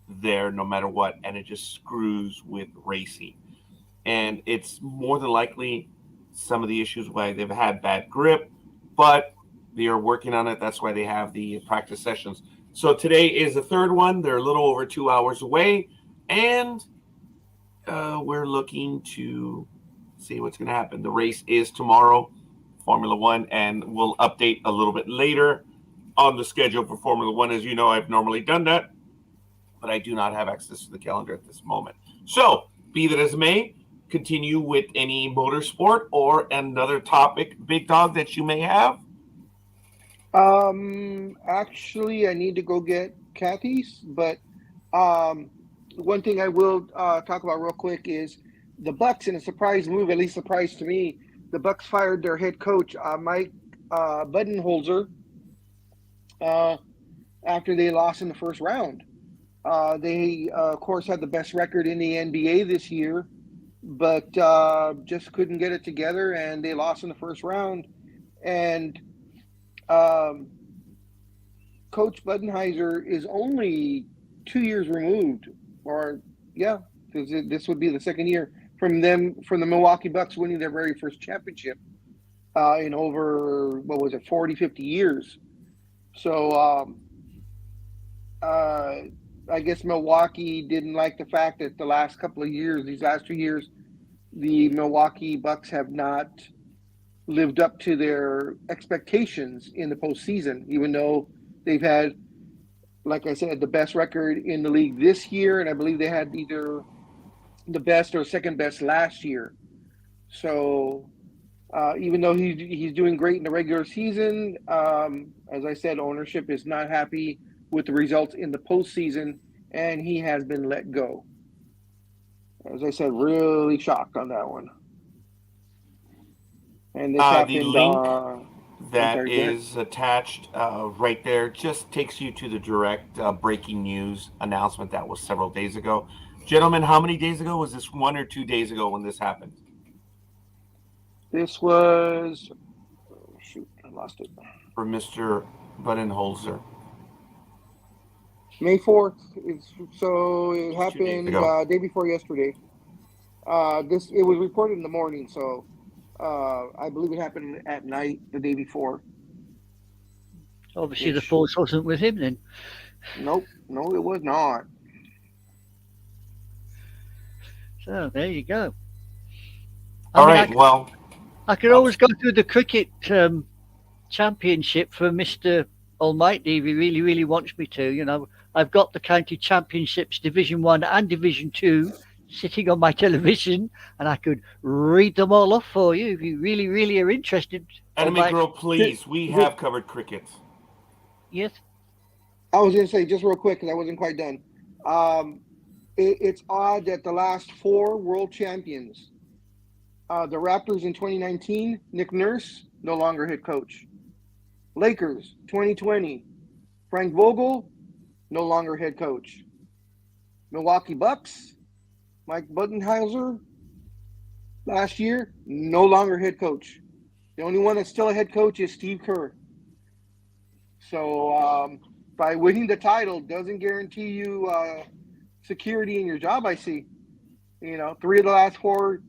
there no matter what. And it just screws with racing. And it's more than likely some of the issues why they've had bad grip, but they are working on it. That's why they have the practice sessions. So today is the third one. They're a little over 2 hours away, and we're looking to see what's going to happen. The race is tomorrow, Formula One, and we'll update a little bit later on the schedule for Formula One. As you know, I've normally done that, but I do not have access to the calendar at this moment. So, be that as it may, continue with any motorsport or another topic, Big Dog, that you may have. Actually, I need to go get Kathy's, but one thing I will talk about real quick is the Bucks, in a surprise move, at least surprise to me. The Bucks fired their head coach, Mike Budenholzer, after they lost in the first round. They, of course, had the best record in the NBA this year, but just couldn't get it together, and they lost in the first round. And Coach Budenholzer is only 2 years removed, or because this would be the second year from the Milwaukee Bucks winning their very first championship in over 40, 50 years. So I guess Milwaukee didn't like the fact that the last couple of years, these last 2 years, the Milwaukee Bucks have not lived up to their expectations in the postseason, even though they've had, like I said, the best record in the league this year, and I believe they had either the best or second best last year. So even though he's doing great in the regular season, as I said, ownership is not happy with the results in the postseason, and he has been let go. As I said, really shocked on that one. And this happened. The link that is attached right there just takes you to the direct breaking news announcement that was several days ago. Gentlemen, how many days ago? Was this 1 or 2 days ago when this happened? This was, I lost it. For Mr. Budenholzer. May 4th. So it happened day before yesterday. It was reported in the morning, so I believe it happened at night the day before. Obviously, the force wasn't with him then. Nope, no, it was not. So there you go. I could always go through the cricket championship for Mr. Almighty if he really, really wants me to. You know, I've got the county championships, Division 1 and Division 2, sitting on my television, and I could read them all off for you if you really, really are interested. Enemy girl, please. We have covered cricket. Yes. I was going to say, just real quick, because I wasn't quite done. It's odd that the last 4 world champions, the Raptors in 2019, Nick Nurse, no longer head coach. Lakers, 2020, Frank Vogel, no longer head coach. Milwaukee Bucks, Mike Budenholzer, last year, no longer head coach. The only one that's still a head coach is Steve Kerr. So by winning the title doesn't guarantee you security in your job, I see. You know, 3 of the last 4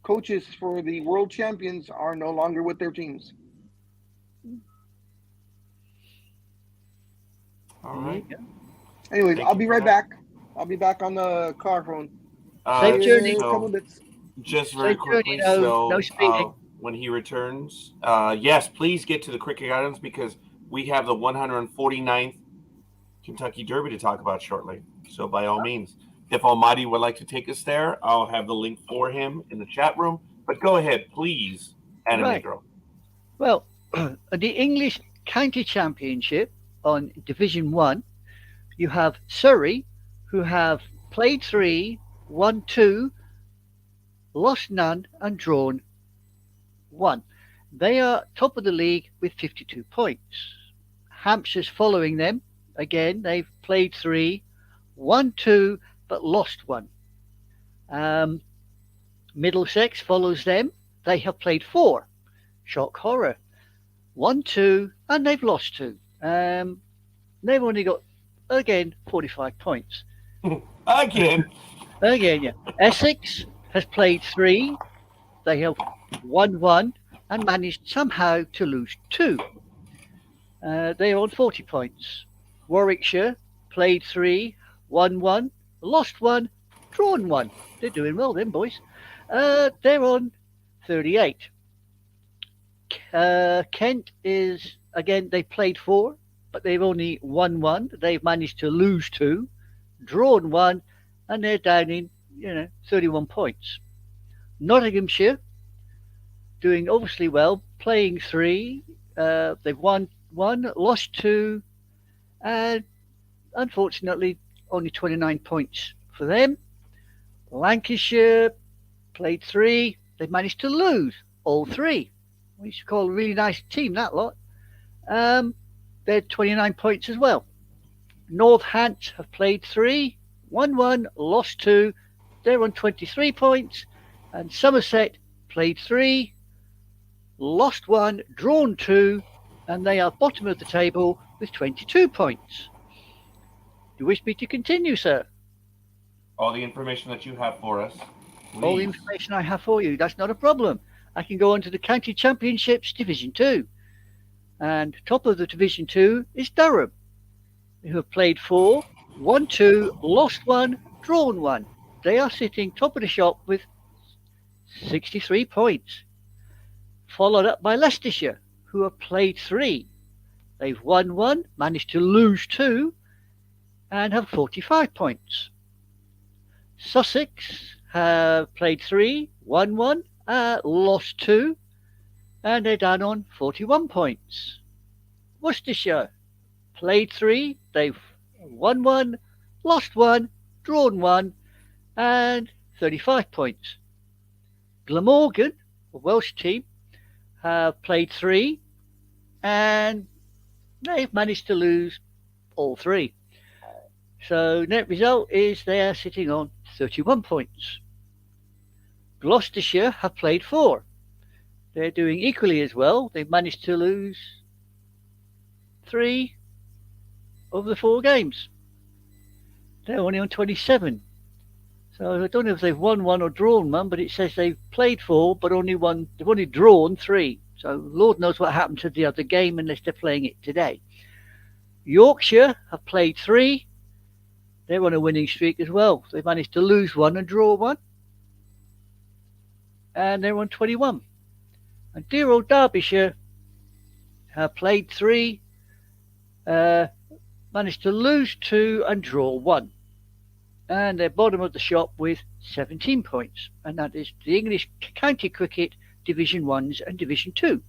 coaches for the world champions are no longer with their teams. All right. Anyways, I'll be right back. I'll be back on the car phone. Safe journey. Just very quickly, no speeding. When he returns, yes, please get to the cricket items because we have the 149th Kentucky Derby to talk about shortly. So by all means, if Almighty would like to take us there, I'll have the link for him in the chat room. But go ahead, please, Anime Right. Girl. Well, the English County Championship on Division 1, you have Surrey, who have played 3, won 2, lost none, and drawn 1. They are top of the league with 52 points. Hampshire's following them. Again, they've played 3, won 2, but lost 1. Middlesex follows them. They have played 4. Shock horror. 1, 2, and they've lost 2. They've only got, again, 45 points. Again, yeah. Essex has played 3. They have won 1 and managed somehow to lose 2. They're on 40 points. Warwickshire played 3, won 1, lost 1, drawn 1. They're doing well, them boys. They're on 38. Kent is, again, they played 4, but they've only won 1. They've managed to lose 2, drawn 1, and they're down in 31 points. Nottinghamshire doing obviously well, playing 3. They've won 1, lost 2, and unfortunately only 29 points for them. Lancashire played 3. They managed to lose all 3. We should call a really nice team, that lot. They're 29 points as well. Northants have played 3, won 1, lost 2. They're on 23 points. And Somerset played 3, lost 1, drawn 2, and they are bottom of the table with 22 points. Do you wish me to continue, sir? all the information that you have for us. All the Please. information I have for you, that's not a problem. I can go on to the County Championships Division 2. And top of the Division 2 is Durham, who have played 4, won 2, lost 1, drawn 1. They are sitting top of the shop with 63 points. Followed up by Leicestershire, who have played 3. They've won 1, managed to lose 2, and have 45 points. Sussex have played 3, won 1, lost 2, and they're down on 41 points. Worcestershire played 3, they've won 1, lost 1, drawn 1, and 35 points. Glamorgan, a Welsh team, have played 3, and they've managed to lose all 3. So net result is they are sitting on 31 points. Gloucestershire have played 4. They're doing equally as well. They've managed to lose 3 of the 4 games. They're only on 27. So I don't know if they've won 1 or drawn 1, but it says they've played 4, but they've only drawn 3. So Lord knows what happened to the other game unless they're playing it today. Yorkshire have played 3. They're on a winning streak as well. They've managed to lose 1 and draw 1. And they're on 21. And dear old Derbyshire have played 3, managed to lose 2 and draw 1. And they're bottom of the shop with 17 points. And that is the English County Cricket Division 1s and Division 2.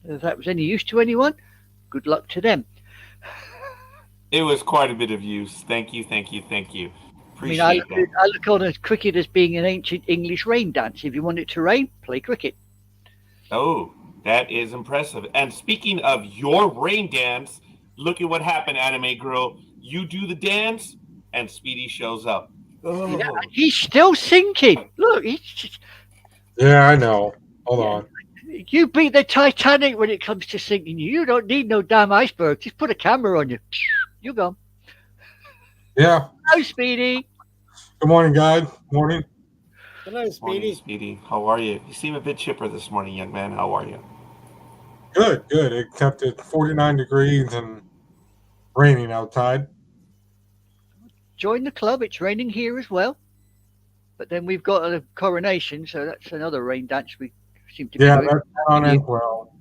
If that was any use to anyone, good luck to them. It was quite a bit of use. Thank you. Appreciate I that. look on cricket as being an ancient English rain dance. If you want it to rain, play cricket. Oh, that is impressive. And speaking of your rain dance, look at what happened, Anime Girl. You do the dance, and Speedy shows up. Oh. Yeah, and he's still sinking. Look, he's just, Yeah, I know. Hold on. you beat the Titanic when it comes to sinking. You don't need no damn iceberg. Just put a camera on you. You go. Yeah. Hello, Speedy. Good morning, guys. Morning. Hello, Morning, Speedy. Speedy. How are you? You seem a bit chipper this morning, young man. How are you? Good. It kept it 49 degrees and raining outside. Join the club. It's raining here as well. But then we've got a coronation, so that's another rain dance we seem to be Yeah, doing. that's on as well.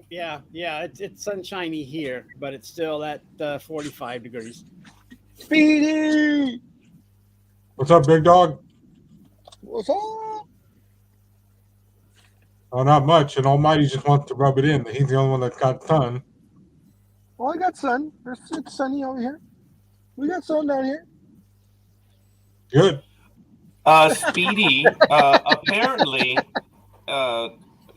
Yeah, it's sunshiny here, but it's still at 45 degrees. Speedy, What's up, big dog? what's up? Oh, not much. And Almighty just wants to rub it in. He's the only one that's got sun. Well, I got sun. It's sunny over here. We got sun down here. Good. Speedy, apparently,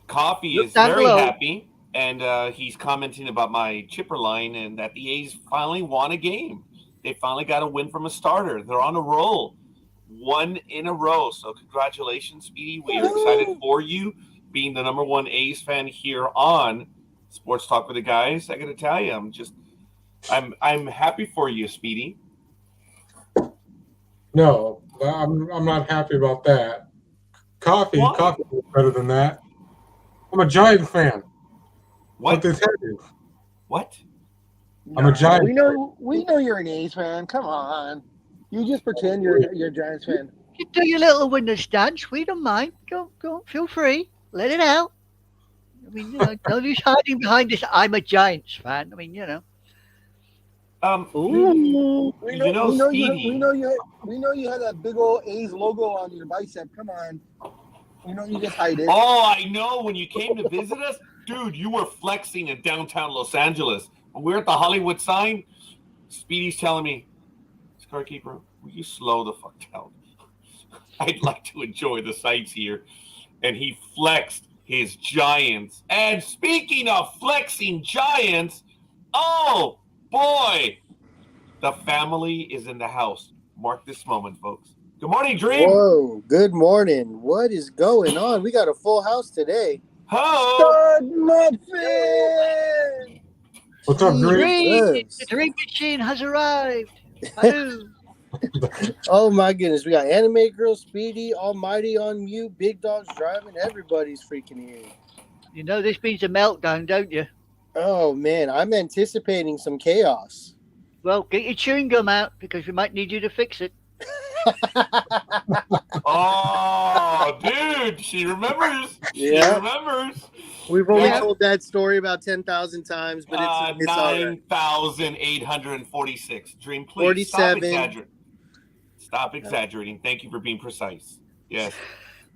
Coffee Look is down very below. happy, and he's commenting about my chipper line and that the A's finally won a game. They finally got a win from a starter. They're on a roll. 1 in a row. So congratulations, Speedy. We are excited for you being the number 1 A's fan here on Sports Talk with the Guys. I got to tell you, I'm happy for you, Speedy. No, I'm not happy about that. Coffee is better than that. I'm a Giants fan. What? They tell you. What? I'm a Giants We know you're an A's fan. Come on. You just pretend you're a Giants fan. You do your little winner's dance. We don't mind. Go. Feel free. Let it out. I mean, no use hiding behind this. I'm a Giants fan. I mean, Ooh. We You know, know Speedy. we know you had that big old A's logo on your bicep. Come on. We know you just hide it. Oh, I know. When you came to visit us, dude, you were flexing in downtown Los Angeles. When we were at the Hollywood sign, Speedy's telling me, Scorekeeper, will you slow the fuck down? I'd like to enjoy the sights here. And he flexed his Giants. And speaking of flexing Giants, oh, boy, the family is in the house. Mark this moment, folks. Good morning, Dreem. Whoa, good morning. What is going on? We got a full house today. Ho! Stud Muffin! What's up, Dreem? Jesus. the dream machine has arrived. Hello. Oh my goodness. We got Anime Girl, Speedy, Almighty on mute, Big Dog's driving. Everybody's freaking here. You know this means a meltdown, don't you? Oh man, I'm anticipating some chaos. Well, get your chewing gum out because we might need you to fix it. Oh, dude, she remembers. She Yeah. remembers. We've only Yeah. told that story about 10,000 times, but it's all right. 9,846. Dream, please 47. stop exaggerating. Stop exaggerating. Thank you for being precise. Yes.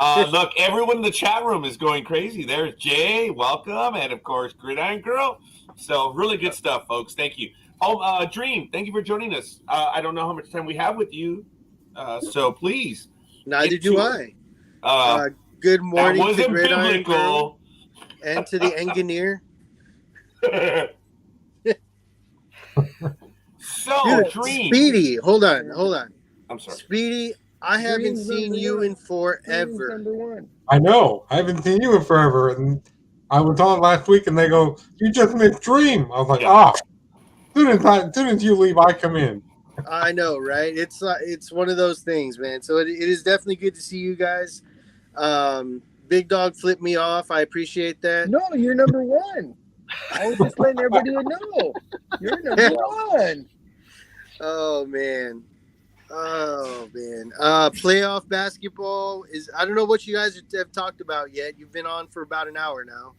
Look, everyone in the chat room is going crazy. There's Jay, welcome, and of course, Gridiron Girl. So really good stuff, folks. Thank you. Oh, Dream, thank you for joining us. I don't know how much time we have with you, so please. Neither get do to I. Good That morning to wasn't Gridiron Girl biblical. and to the engineer. So, Dude, Dream. Speedy, hold on. I'm sorry. Speedy, I haven't Dream's seen number you one. in Dream's forever. number 1. I know. I haven't seen you in forever. And I was on last week, and they go, "You just missed Dream." I was like, Yeah. As soon as you leave, I come in. I know, right? It's one of those things, man. So it is definitely good to see you guys. Big Dog flipped me off. I appreciate that. No, you're number 1. I was just letting everybody know. You're number 1. Oh man. Playoff basketball is. I don't know what you guys have talked about yet. You've been on for about an hour now.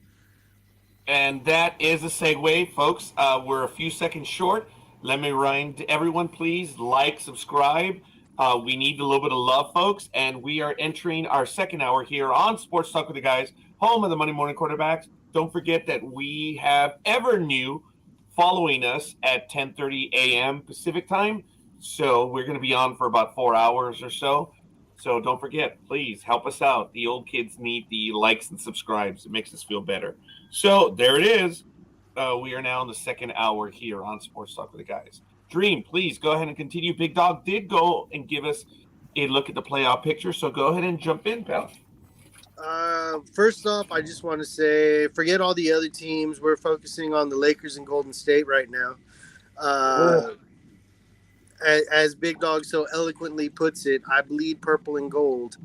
And that is a segue, folks. We're a few seconds short. Let me remind everyone, please like, subscribe. We need a little bit of love, folks. And we are entering our second hour here on Sports Talk with the Guys, home of the Monday Morning Quarterbacks. Don't forget that we have Evernew following us at 10:30 a.m. Pacific time. So we're going to be on for about 4 hours or so. So don't forget, please help us out. The old kids need the likes and subscribes. It makes us feel better. So there it is. We are now in the second hour here on Sports Talk with the Guys. Dream, please go ahead and continue. Big Dog did go and give us a look at the playoff picture. So go ahead and jump in, pal. First off, I just want to say, forget all the other teams. We're focusing on the Lakers and Golden State right now. As Big Dog so eloquently puts it, I bleed purple and gold.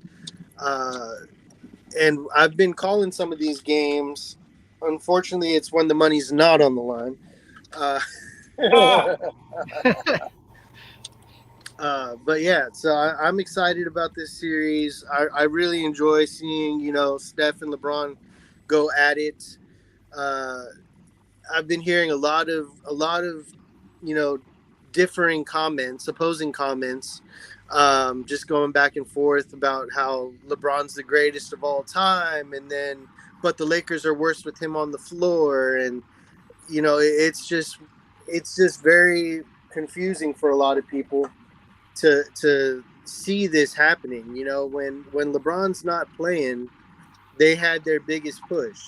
And I've been calling some of these games. Unfortunately, it's when the money's not on the line. But yeah, so I'm excited about this series. I really enjoy seeing, Steph and LeBron go at it. I've been hearing a lot of differing comments, opposing comments, just going back and forth about how LeBron's the greatest of all time, and then but the Lakers are worse with him on the floor, and it's just very confusing for a lot of people to see this happening. When LeBron's not playing, they had their biggest push,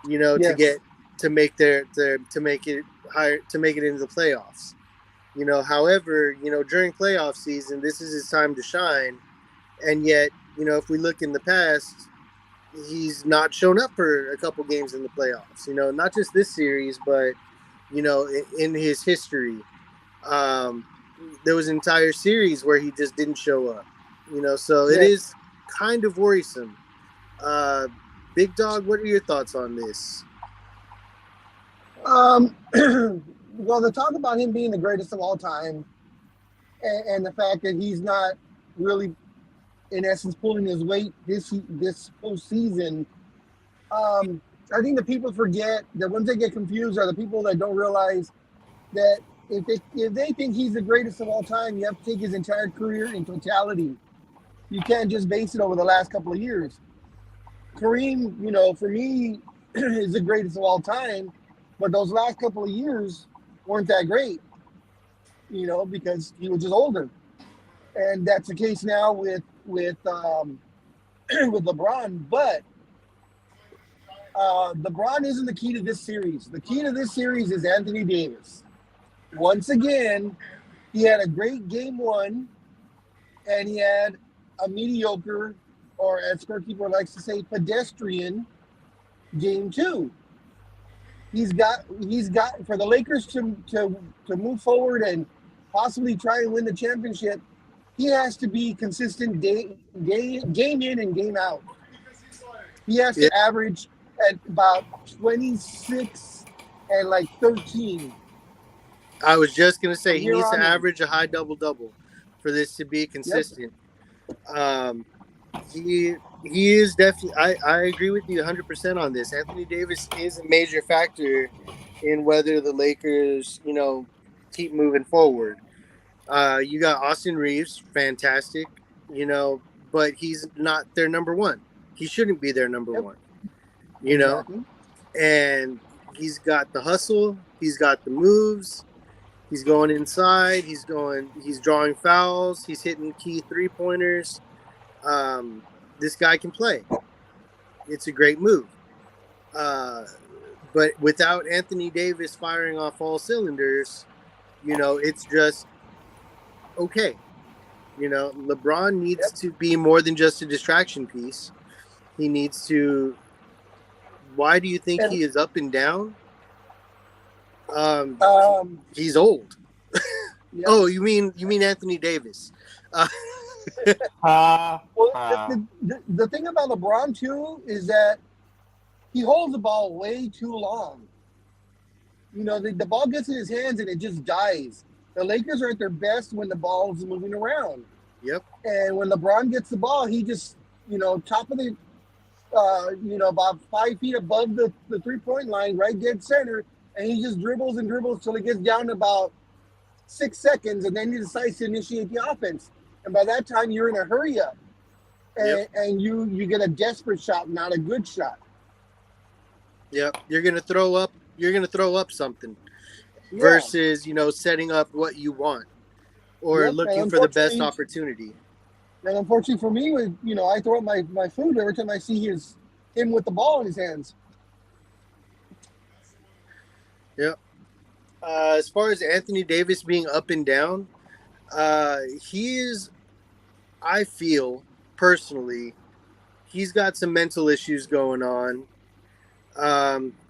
Yes. to make to make it higher, to make it into the playoffs. However, during playoff season, this is his time to shine. And yet, if we look in the past, he's not shown up for a couple games in the playoffs, not just this series, but, in his history. There was an entire series where he just didn't show up, so it is kind of worrisome. Big Dog, what are your thoughts on this? Well, the talk about him being the greatest of all time, and the fact that he's not really, in essence, pulling his weight this postseason. I think the people forget, the ones that get confused are the people that don't realize that if they think he's the greatest of all time, you have to take his entire career in totality. You can't just base it over the last couple of years. Kareem, for me, is the greatest of all time, but those last couple of years weren't that great, because he was just older. And that's the case now with with LeBron. But LeBron isn't the key to this series. The key to this series is Anthony Davis. Once again, he had a great game one, and he had a mediocre, or as Scorekeeper likes to say, pedestrian game two. He's got for the Lakers to move forward and possibly try and win the championship. He has to be consistent game in and game out. He has to average at about 26 and like 13. I was just gonna say he needs to average a high double-double for this to be consistent. Yep. He is definitely. I agree with you 100% on this. Anthony Davis is a major factor in whether the Lakers, keep moving forward. You got Austin Reeves, fantastic, but he's not their number one. He shouldn't be their number one, Exactly. And he's got the hustle. He's got the moves. He's going inside. He's drawing fouls. He's hitting key 3-pointers. This guy can play. It's a great move. But without Anthony Davis firing off all cylinders, it's just okay. LeBron needs to be more than just a distraction piece. He needs to. Why do you think he is up and down? He's old. Yep. Oh, you mean Anthony Davis? The thing about LeBron too is that he holds the ball way too long. The ball gets in his hands and it just dies. The Lakers are at their best when the ball is moving around. Yep. And when LeBron gets the ball, he just, top of the, about 5 feet above the 3-point line, right dead center, and he just dribbles and dribbles till it gets down to about 6 seconds, and then he decides to initiate the offense. And by that time, you're in a hurry up, and you get a desperate shot, not a good shot. Yep, you're gonna throw up. You're gonna throw up something, versus setting up what you want or looking for the best opportunity. And unfortunately for me, I throw up my food every time I see him with the ball in his hands. Yep. As far as Anthony Davis being up and down, he is, I feel personally, he's got some mental issues going on.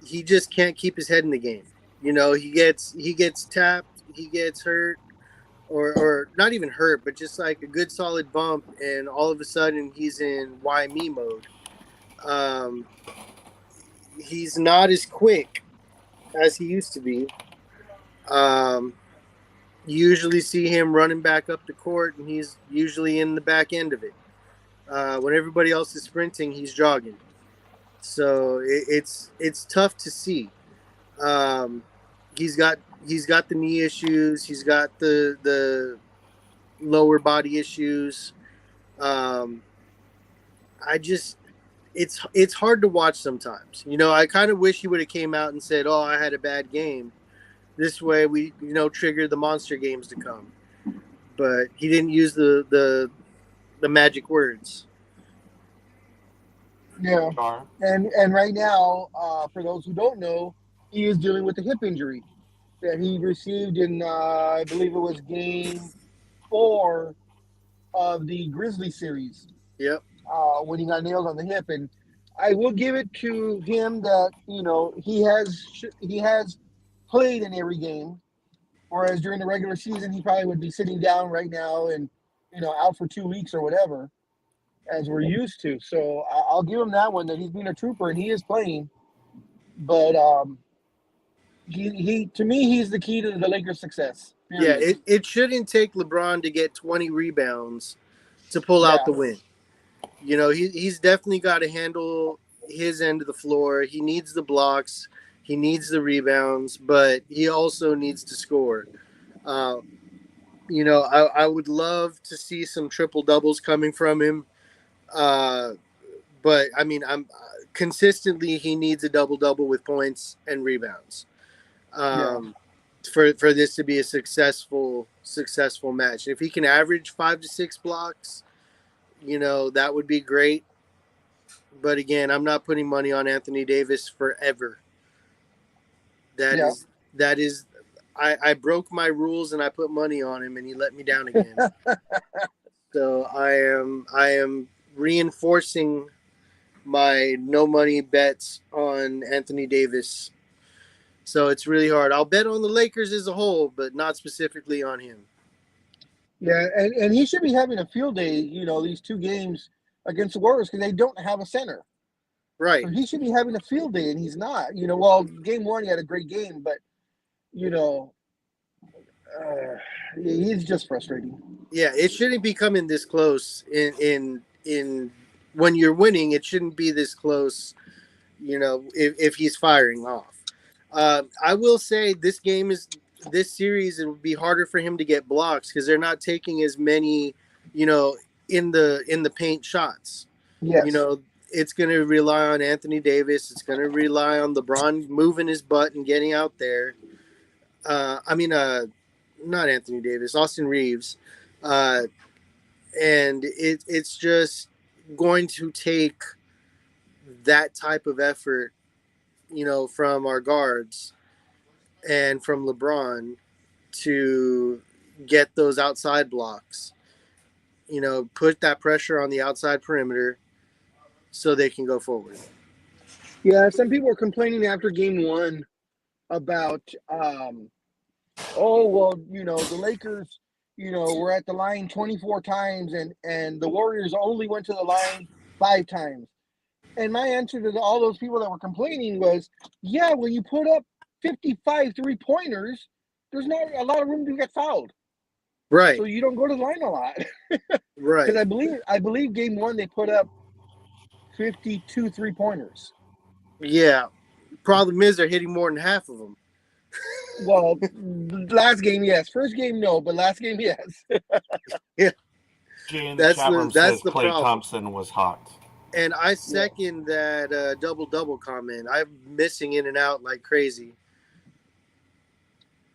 He just can't keep his head in the game. He gets tapped, he gets hurt, or not even hurt, but just like a good solid bump, and all of a sudden he's in why me mode. He's not as quick as he used to be. You usually see him running back up the court, and he's usually in the back end of it. When everybody else is sprinting, he's jogging. So it's tough to see. He's got the knee issues. He's got the lower body issues. I just it's hard to watch sometimes. I kind of wish he would have came out and said, "Oh, I had a bad game." This way, we trigger the monster games to come. But he didn't use the magic words. Yeah, and right now, for those who don't know, he is dealing with a hip injury that he received in, I believe it was Game 4 of the Grizzly series. Yep. When he got nailed on the hip, and I will give it to him that he has played in every game, whereas during the regular season he probably would be sitting down right now and out for 2 weeks or whatever, as we're used to. So I'll give him that one, that he's been a trooper and he is playing. But he to me, he's the key to the Lakers' success. Period. Yeah, it shouldn't take LeBron to get 20 rebounds to pull out the win. He's definitely got to handle his end of the floor. He needs the blocks. He needs the rebounds, but he also needs to score. I would love to see some triple doubles coming from him. But I mean, consistently he needs a double with points and rebounds. For this to be a successful match. If he can average 5 to 6 blocks, that would be great. But again, I'm not putting money on Anthony Davis forever. That is I broke my rules and I put money on him and he let me down again. So I am reinforcing my no money bets on Anthony Davis. So it's really hard. I'll bet on the Lakers as a whole, but not specifically on him. Yeah, and he should be having a field day, these 2 games against the Warriors, because they don't have a center. Right. So he should be having a field day, and he's not. Well, Game 1 he had a great game, but he's just frustrating. Yeah, it shouldn't be coming this close in when you're winning. It shouldn't be this close, if he's firing off. I will say this series, it would be harder for him to get blocks because they're not taking as many, in the paint shots. Yes. It's going to rely on Anthony Davis. It's going to rely on LeBron moving his butt and getting out there. Not Anthony Davis, Austin Reeves. And it's just going to take that type of effort, from our guards and from LeBron to get those outside blocks, put that pressure on the outside perimeter so they can go forward. Yeah, some people were complaining after Game 1 about, the Lakers, were at the line 24 times and the Warriors only went to the line 5 times. And my answer to all those people that were complaining was, yeah, when you put up 55 3-pointers, there's not a lot of room to get fouled. Right. So you don't go to the line a lot. Right. Because I believe Game 1 they put up 52 3-pointers. Yeah. Problem is they're hitting more than half of them. Well, last game, yes. First game, no. But last game, yes. Yeah. That's the Klay problem. Thompson was hot. And I second that double comment. I'm missing in and out like crazy.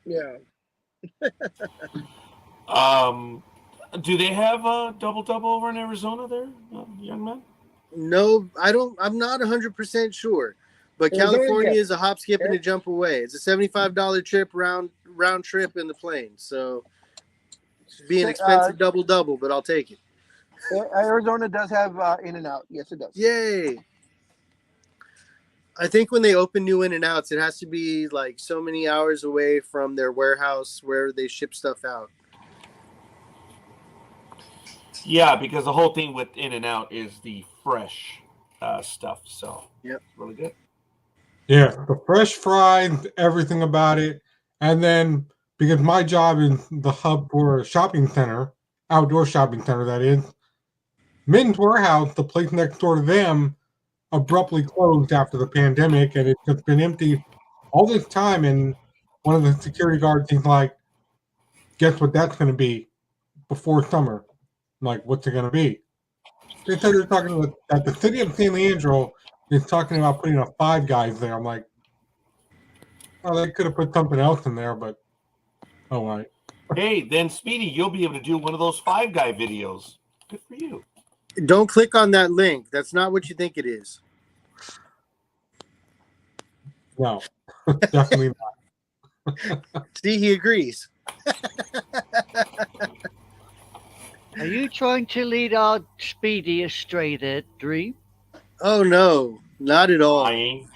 Yeah. Do they have a double over in Arizona there, young man? No, I don't. I'm not 100% sure. But California is a hop, skip, and a jump away. It's a $75 trip round trip in the plane. So it's be an expensive double, but I'll take it. Arizona does have In-N-Out. Yes, it does. Yay. I think when they open new In-N-Outs, it has to be like so many hours away from their warehouse where they ship stuff out. Yeah, because the whole thing with In-N-Out is the fresh stuff. So, yep, really good. Yeah, the fresh fried, everything about it. And then, because my job is the hub for a shopping center, outdoor shopping center, that is, Minton's Warehouse, the place next door to them, abruptly closed after the pandemic, and it's just been empty all this time. And one of the security guards, he's like, "Guess what that's going to be before summer?" I'm like, "What's it going to be?" They said they're talking about that the city of San Leandro is talking about putting a Five Guys there. I'm like, "Oh, they could have put something else in there, but oh, right." Hey, then Speedy, you'll be able to do one of those Five Guy videos. Good for you. Don't click on that link. That's not what you think it is. No, definitely not. See, he agrees. Are you trying to lead our Speedy astray there, Dreem? Oh no, not at all.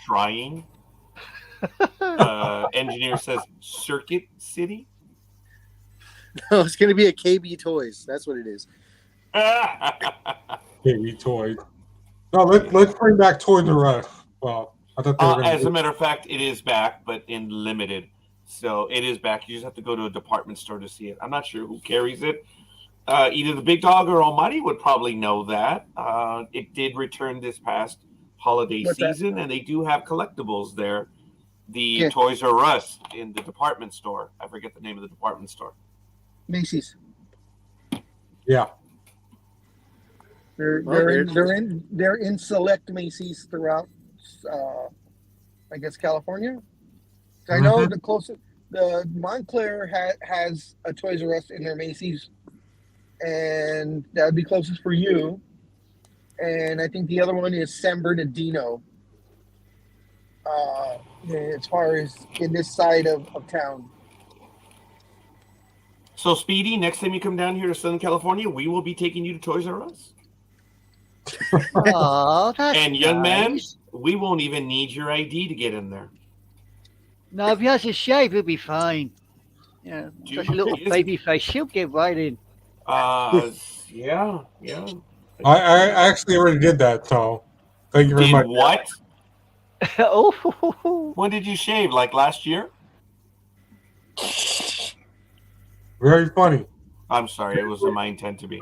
Trying. Engineer says Circuit City. No, it's going to be a KB Toys. That's what it is. Baby toys. No, let's bring back Toys R Us. Well, I thought they were going As a matter of fact, it is back, but in limited. So it is back. You just have to go to a department store to see it. I'm not sure who carries it. Either the Big Dog or Almighty would probably know that. It did return this past holiday season, and they do have collectibles there. The Toys R Us in the department store. I forget the name of the department store. Macy's. Yeah. They're in select Macy's throughout, I guess, California. I know the Montclair has a Toys R Us in their Macy's, and that would be closest for you. And I think the other one is San Bernardino, as far as in this side of town. So, Speedy, next time you come down here to Southern California, we will be taking you to Toys R Us. Oh, that's and young man, nice. we won't even need your ID to get in there. No, if he has a shave, he'll be fine. Yeah, such a little baby face. He'll get right in. Yeah. I actually already did that, so thank you very much. What? Oh. When did you shave? Like last year? Very funny. I'm sorry. It wasn't my intent to be.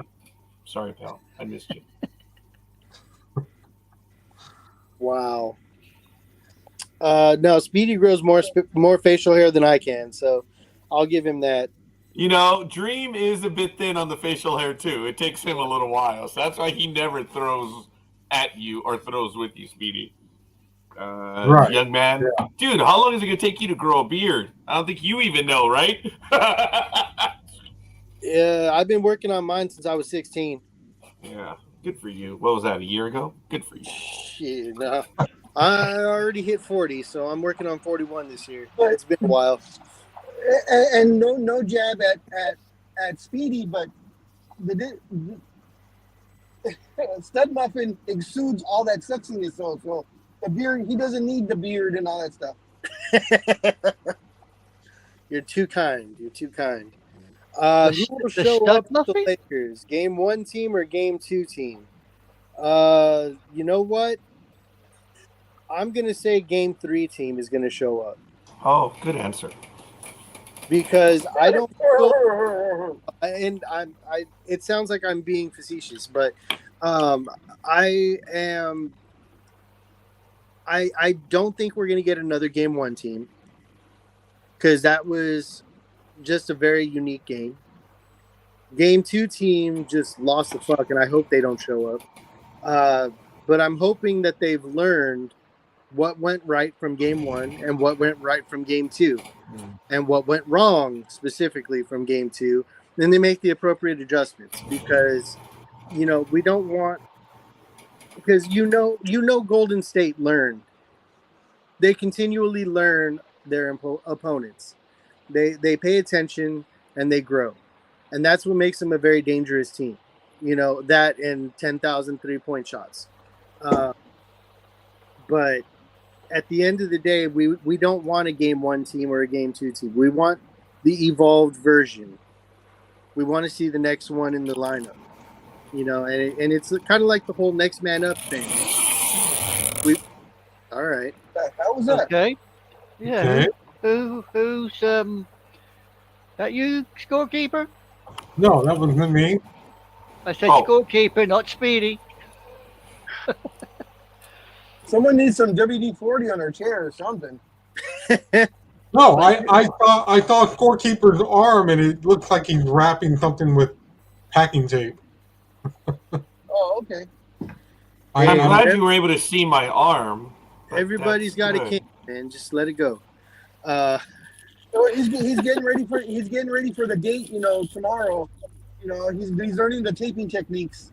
Sorry, pal. I missed you. Wow. No, Speedy grows more facial hair than I can, so I'll give him that. You know, Dreem is a bit thin on the facial hair too. It takes him a little while, so that's why he never throws at you or throws with you, Speedy. Right. Young man. Yeah. Dude, how long is it going to take you to grow a beard? I don't think you even know, right? Yeah, I've been working on mine since I was 16. Yeah, good for you. What was that, a year ago? Good for you. Shit, no. I already hit 40, so I'm working on 41 this year. It's been a while. And no jab at Speedy, but the Stud Muffin exudes all that sexiness. So the beard, he doesn't need the beard and all that stuff. You're too kind. Who will show up to the Lakers? Game 1 team or game 2 team? You know what? I'm gonna say game 3 team is gonna show up. Oh, good answer. Because I don't feel, and I it sounds like I'm being facetious, but I don't think we're gonna get another game 1 team, because that was just a very unique game. Game 2 team just lost the fuck, and I hope they don't show up. But I'm hoping that they've learned what went right from game 1 and what went right from game 2 and what went wrong specifically from game 2. Then they make the appropriate adjustments, because, we don't want, because Golden State learned. They continually learn their opponents. They pay attention and they grow. And that's what makes them a very dangerous team. That and 10,000 3-point shots. But at the end of the day, we don't want a game 1 team or a game 2 team. We want the evolved version. We want to see the next one in the lineup. And it's kind of like the whole next man up thing. All right. How was that? Okay. Yeah. Okay. Who's that you, Scorekeeper? No, that wasn't me. I said Scorekeeper, not Speedy. Someone needs some WD-40 on their chair or something. No, I saw Scorekeeper's arm, and it looks like he's wrapping something with packing tape. Oh, okay. I'm Hey, glad you were able to see my arm. but Everybody's that's got a good. kink, man. Just let it go. So he's getting ready for the date. Tomorrow. He's learning the taping techniques.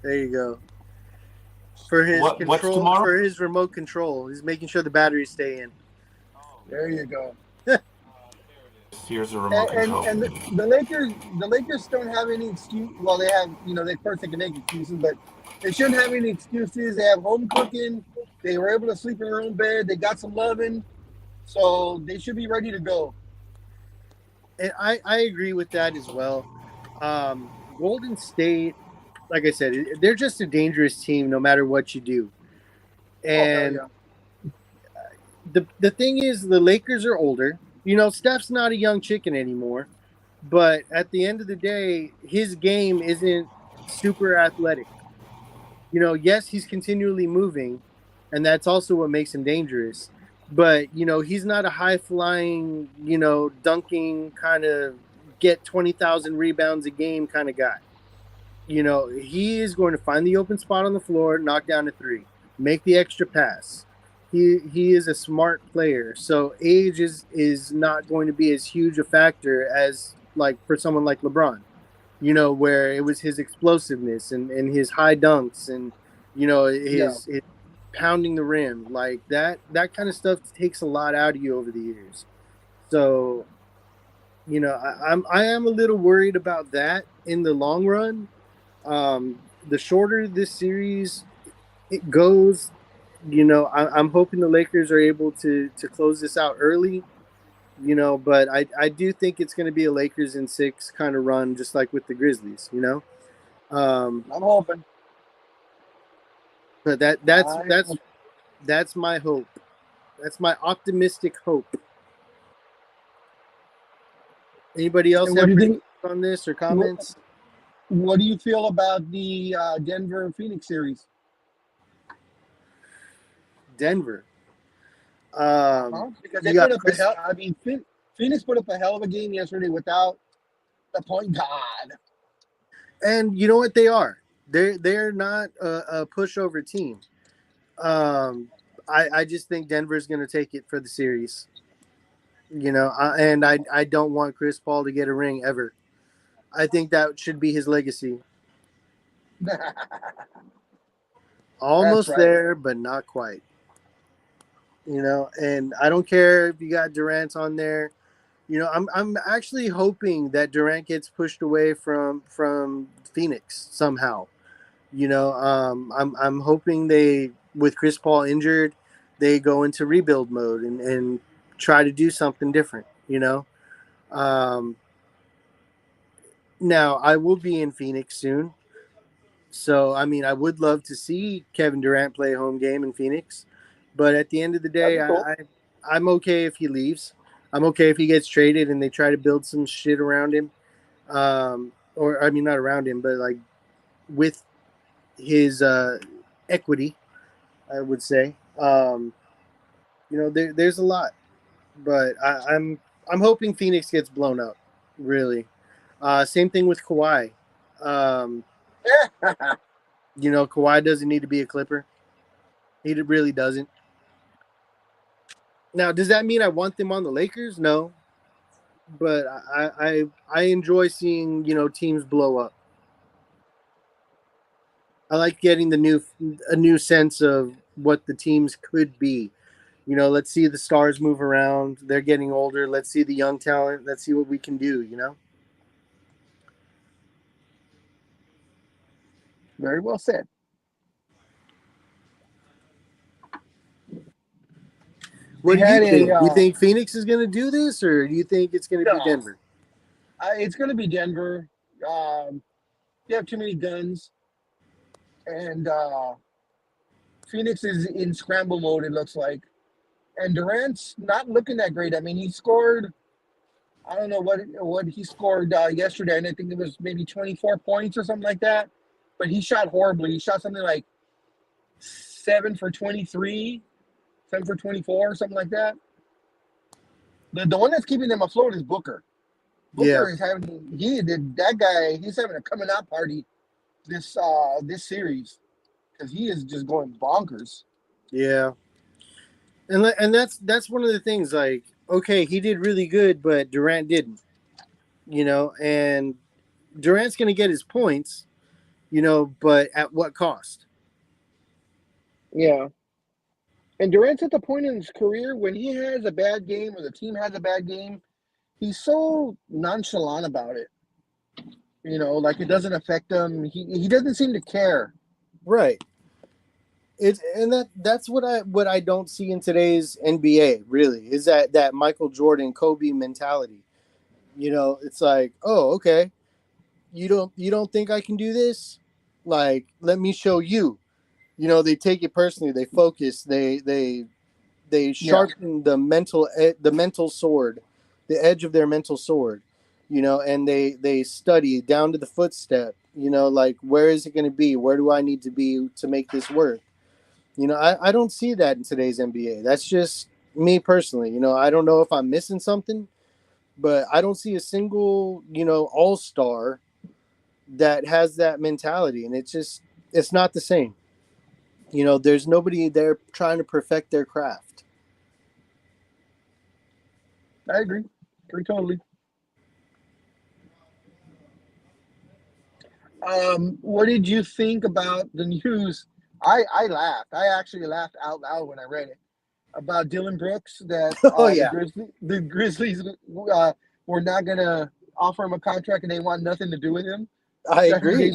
There you go. For his What's control, tomorrow? for his remote control, he's making sure the batteries stay in. There you go. Here's a remote control. And the Lakers don't have any excuse. Well, they have, of course they can make excuses, but they shouldn't have any excuses. They have home cooking. They were able to sleep in their own bed. They got some loving, so they should be ready to go. And I agree with that as well. Golden State, like I said, they're just a dangerous team no matter what you do. And the thing is, the Lakers are older. Steph's not a young chicken anymore. But at the end of the day, his game isn't super athletic. Yes, he's continually moving, and that's also what makes him dangerous. But, he's not a high-flying, dunking kind of get 20,000 rebounds a game kind of guy. He is going to find the open spot on the floor, knock down a three, make the extra pass. He is a smart player. So age is not going to be as huge a factor as like for someone like LeBron, where it was his explosiveness and his high dunks and, his pounding the rim. Like that kind of stuff takes a lot out of you over the years. So, I am a little worried about that in the long run. The shorter this series it goes, I'm hoping the Lakers are able to close this out early, but I do think it's going to be a Lakers in 6 kind of run, just like with the Grizzlies, I'm hoping. But that's my hope. That's my optimistic hope. Anybody else have any on this or comments? What do you feel about the Denver and Phoenix series? Denver. Because they put up Phoenix put up a hell of a game yesterday without the point guard. And you know what they are? They're not a pushover team. I just think Denver's going to take it for the series. And I don't want Chris Paul to get a ring ever. I think that should be his legacy. Almost right. there, but not quite. And I don't care if you got Durant on there. I'm actually hoping that Durant gets pushed away from Phoenix somehow. I'm hoping they, with Chris Paul injured, they go into rebuild mode and try to do something different. Now I will be in Phoenix soon. So, I mean, I would love to see Kevin Durant play a home game in Phoenix. But at the end of the day, Cool. I'm okay if he leaves. I'm okay if he gets traded and they try to build some shit around him. Or, I mean, not around him, but like with his equity, I would say. There's a lot. But I'm hoping Phoenix gets blown up, really. Same thing with Kawhi. Kawhi doesn't need to be a Clipper. He really doesn't. Now, does that mean I want them on the Lakers? No. But I enjoy seeing, teams blow up. I like getting a new sense of what the teams could be. Let's see the stars move around. They're getting older. Let's see the young talent. Let's see what we can do, Very well said. What do you had think? a, Do you think Phoenix is going to do this, or do you think it's going to be No. Denver? It's going to be Denver. They have too many guns. And Phoenix is in scramble mode, it looks like. And Durant's not looking that great. I mean, he scored, I don't know what he scored yesterday, and I think it was maybe 24 points or something like that. But he shot horribly. He shot something like 7 for 23, 7 for 24, something like that. The one that's keeping them afloat is Booker. Booker is having he's having a coming out party this series because he is just going bonkers. Yeah. And that's one of the things, like, okay, he did really good, but Durant didn't, and Durant's going to get his points, but at what cost? Yeah. And Durant's at the point in his career when he has a bad game or the team has a bad game, he's so nonchalant about it. Like it doesn't affect him. He doesn't seem to care. Right. That's what I don't see in today's NBA, really, is that Michael Jordan, Kobe mentality. It's like, oh, okay, you don't think I can do this? Like, let me show you. They take it personally. They focus. They sharpen the mental sword, the edge of their mental sword. And they study down to the footstep. Like, where is it going to be? Where do I need to be to make this work? I don't see that in today's NBA. That's just me personally. I don't know if I'm missing something, but I don't see a single, all-star that has that mentality. And it's not the same. There's nobody there trying to perfect their craft. I agree totally. What did you think about the news? I laughed. I actually laughed out loud when I read it about Dylan Brooks that the Grizzlies were not going to offer him a contract and they want nothing to do with him. I agree.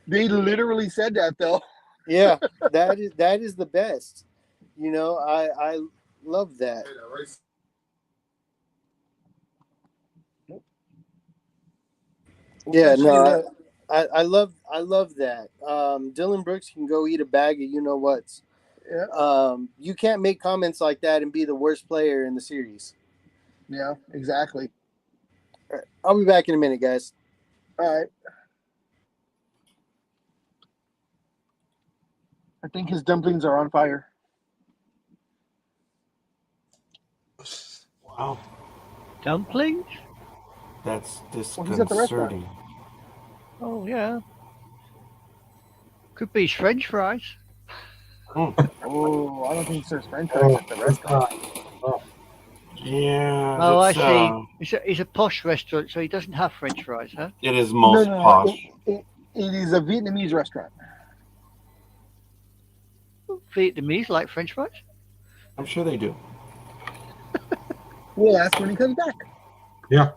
They literally said that, though. Yeah, that is the best. I love that. Yeah, no, I love that. Dylan Brooks can go eat a bag of you-know-whats. Yeah. You can't make comments like that and be the worst player in the series. Yeah, exactly. All right, I'll be back in a minute, guys. All right. I think his dumplings are on fire. Wow. Dumplings? That's he's at the restaurant. disconcerting. Oh, yeah. Could be French fries. Oh, I don't think there's French fries at the restaurant. Yeah. Oh, I that's, see. It's a posh restaurant, so he doesn't have French fries, huh? It is most No. posh. It is a Vietnamese restaurant. Vietnamese like French fries? I'm sure they do. We'll ask when he comes back. Yeah.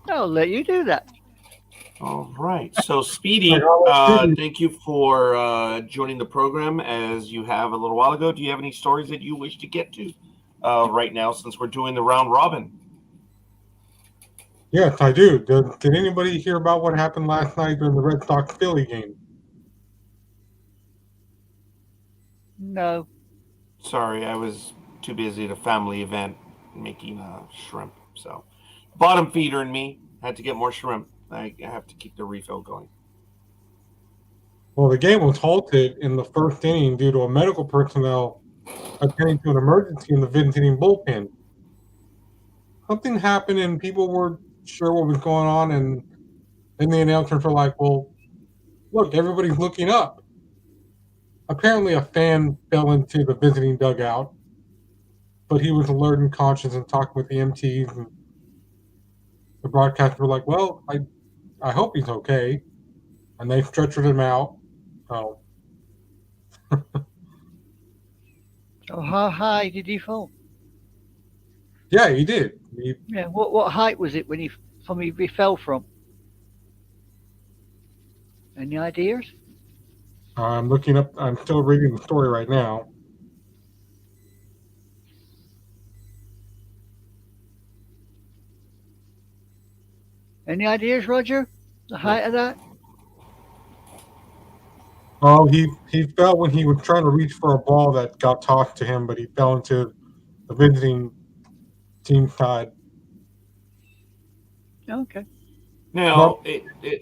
I'll let you do that. All right. So, Speedy, thank you for joining the program as you have a little while ago. Do you have any stories that you wish to get to right now since we're doing the round robin? Yes, I do. Did anybody hear about what happened last night during the Red Sox Philly game? No. Sorry, I was too busy at a family event making shrimp. So, bottom feeder and me had to get more shrimp. I have to keep the refill going. Well, the game was halted in the first inning due to a medical personnel attending to an emergency in the visiting bullpen. Something happened and people were sure what was going on, and then the announcers were like, well, look, everybody's looking up. Apparently a fan fell into the visiting dugout, but he was alert and conscious and talking with the MTs, and the broadcasters were like, well, I hope he's okay. And they stretchered him out. So So how high did he fall? yeah, he did. Yeah. What height was it when he fell from? Any ideas? I'm looking up. I'm still reading the story right now. Any ideas, Roger? The height of that? Oh, he fell when he was trying to reach for a ball that got tossed to him, but he fell into the visiting team side. Okay. Now,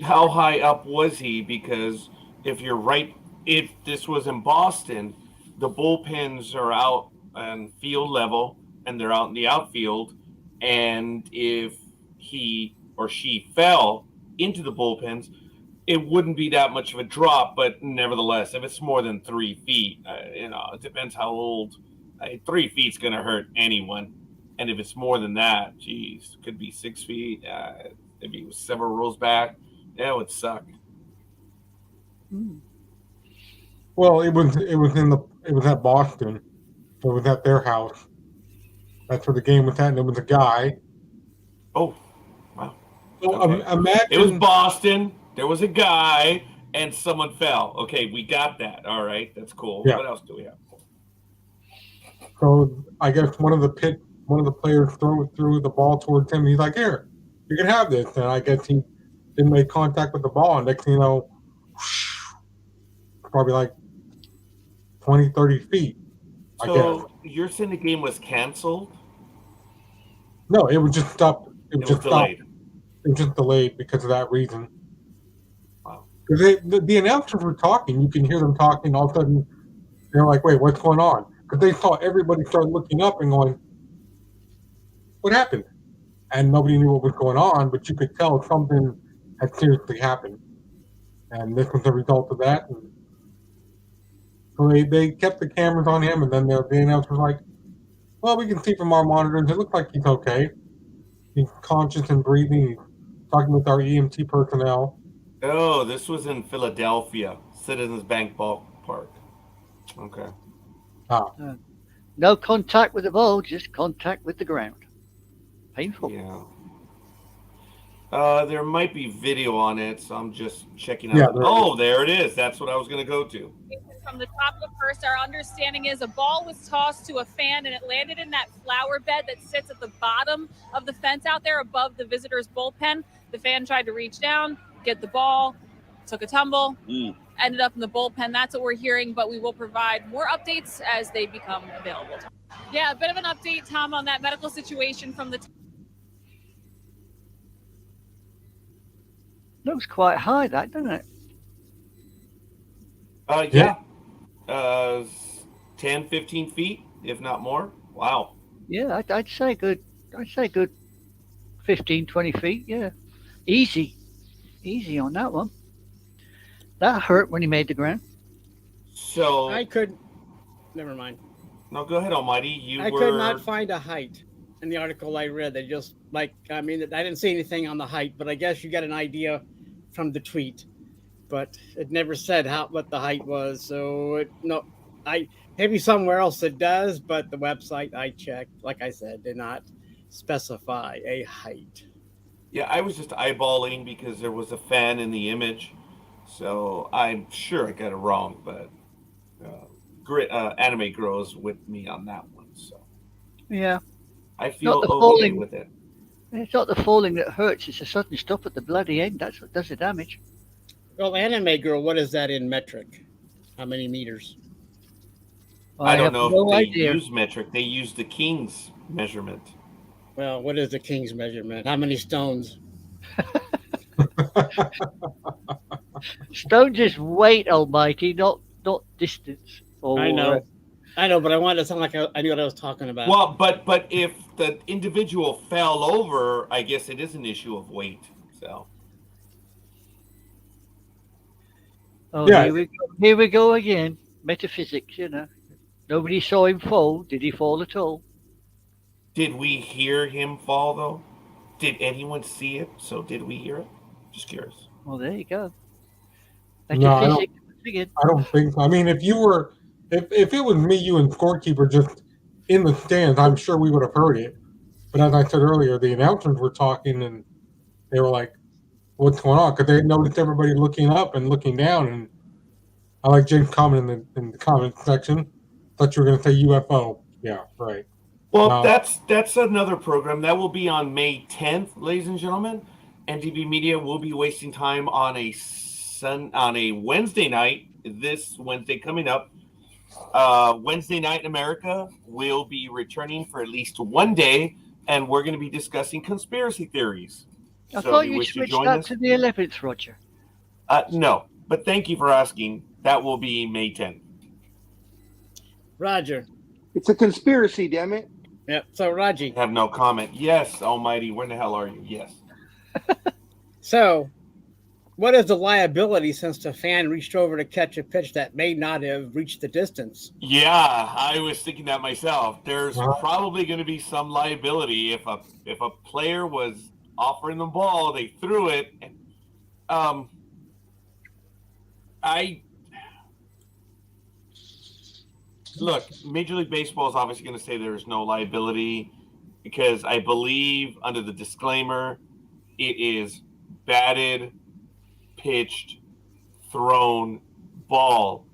how high up was he? Because if you're right if this was in Boston, the bullpens are out on field level and they're out in the outfield. And if he or she fell into the bullpens, it wouldn't be that much of a drop. But nevertheless, if it's more than 3 feet, it depends how old. 3 feet's going to hurt anyone. And if it's more than that, geez, could be 6 feet. Maybe it was several rows back. That would suck. Well, it was at Boston, so it was at their house. That's where the game was at, and it was a guy. Oh, wow. So Okay. imagine It was Boston. There was a guy, and someone fell. Okay, we got that. All right, that's cool. Yeah. What else do we have? So I guess one of the players threw the ball towards him. He's like, "Here, you can have this." And I guess he didn't make contact with the ball, and next thing you know, probably like 20, 30 feet. I guess. So you're saying the game was canceled? No, it was just stopped. It was just delayed. stopped. It was just delayed because of that reason. Wow. Because the announcers were talking. You can hear them talking. All of a sudden, they're like, "Wait, what's going on?" Because they saw everybody start looking up and going, "What happened?" And nobody knew what was going on, but you could tell something had seriously happened. And this was the result of that. And so they kept the cameras on him, and then the announcer was like, "Well, we can see from our monitors, it looks like he's okay. He's conscious and breathing. He's talking with our EMT personnel." Oh, this was in Philadelphia, Citizens Bank Ballpark. Okay. No contact with the ball, just contact with the ground. Painful. Yeah. There might be video on it, so I'm just checking out. Yeah, there it is. That's what I was going to go to. From the top of the first, our understanding is a ball was tossed to a fan and it landed in that flower bed that sits at the bottom of the fence out there above the visitors' bullpen. The fan tried to reach down, get the ball, took a tumble, ended up in the bullpen. That's what we're hearing, but we will provide more updates as they become available. Yeah, a bit of an update, Tom, on that medical situation from the Looks quite high, that, doesn't it? Yeah. 10, 15 feet, if not more. Wow. Yeah, I'd say good 15, 20 feet, yeah. Easy on that one. That hurt when he made the ground. So never mind. No, go ahead, Almighty. I could not find a height in the article I read. They just I didn't see anything on the height, but I guess you got an idea from the tweet. But it never said what the height was. So maybe somewhere else it does, but the website I checked, like I said, did not specify a height. Yeah, I was just eyeballing because there was a fan in the image, so I'm sure I got it wrong. But Anime grows with me on that one, so Yeah. I feel okay falling with it. It's not the falling that hurts, it's the sudden stop at the bloody end. That's what does the damage. Well, Anime Girl, what is that in metric? How many meters? I don't know no if they idea. use metric. They use the king's measurement. Well, what is the king's measurement? How many stones? Stone just weight, Almighty, not distance. I know, but I wanted to sound like I knew what I was talking about. Well, but if the individual fell over, I guess it is an issue of weight. So. Oh, Yeah. Here we go again. Metaphysics, Nobody saw him fall. Did he fall at all? Did we hear him fall, though? Did anyone see it? So did we hear it? Just curious. Well, there you go. No, I don't- Metaphysics. Again. I don't think so. I mean, if it was me, you, and Scorekeeper just in the stands, I'm sure we would have heard it. But as I said earlier, the announcers were talking, and they were like, "What's going on?" Because they noticed everybody looking up and looking down. And I like James' comment in the comment section. Thought you were going to say UFO. Yeah, right. Well, that's another program that will be on May 10th, ladies and gentlemen. NDB Media will be wasting time on a Wednesday night. This Wednesday coming up, Wednesday night in America, will be returning for at least one day, and we're going to be discussing conspiracy theories. I So thought if you wish to switched join that us, to the 11th, Roger. no, but thank you for asking. That will be May 10th. Roger. It's a conspiracy, damn it. Yep. So, Raji. I have no comment. Yes, Almighty, where the hell are you? Yes. So, what is the liability since the fan reached over to catch a pitch that may not have reached the distance? Yeah, I was thinking that myself. There's probably going to be some liability if a player was offering the ball, they threw it. Look, Major League Baseball is obviously going to say there is no liability because I believe under the disclaimer, it is batted, pitched, thrown ball,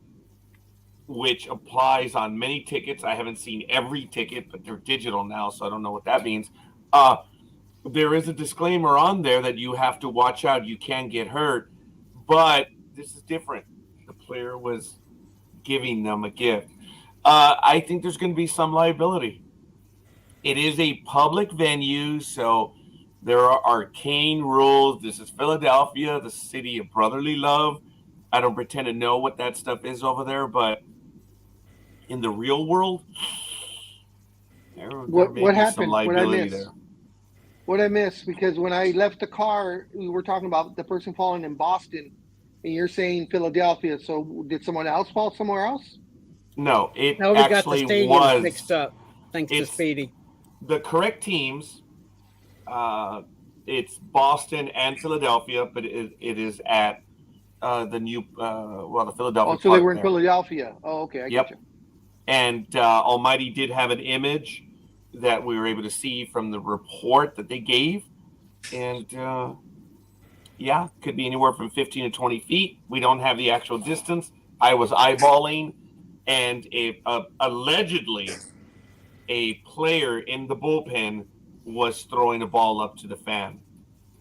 which applies on many tickets. I haven't seen every ticket, but they're digital now, so I don't know what that means. There is a disclaimer on there that you have to watch out. You can get hurt, but this is different. The player was giving them a gift. I think there's going to be some liability. It is a public venue, so there are arcane rules. This is Philadelphia, the city of brotherly love. I don't pretend to know what that stuff is over there, but in the real world, What happened? What I missed? There. What I missed? Because when I left the car, we were talking about the person falling in Boston, and you're saying Philadelphia. So did someone else fall somewhere else? No, it No, we got the actually stadium was mixed up. Thanks to Speedy. The correct teams. It's Boston and Philadelphia, but it is at the Philadelphia. Oh, so they were in Philadelphia. Oh, okay, I get you. And Almighty did have an image that we were able to see from the report that they gave, and could be anywhere from 15 to 20 feet. We don't have the actual distance. I was eyeballing, and allegedly a player in the bullpen was throwing a ball up to the fan,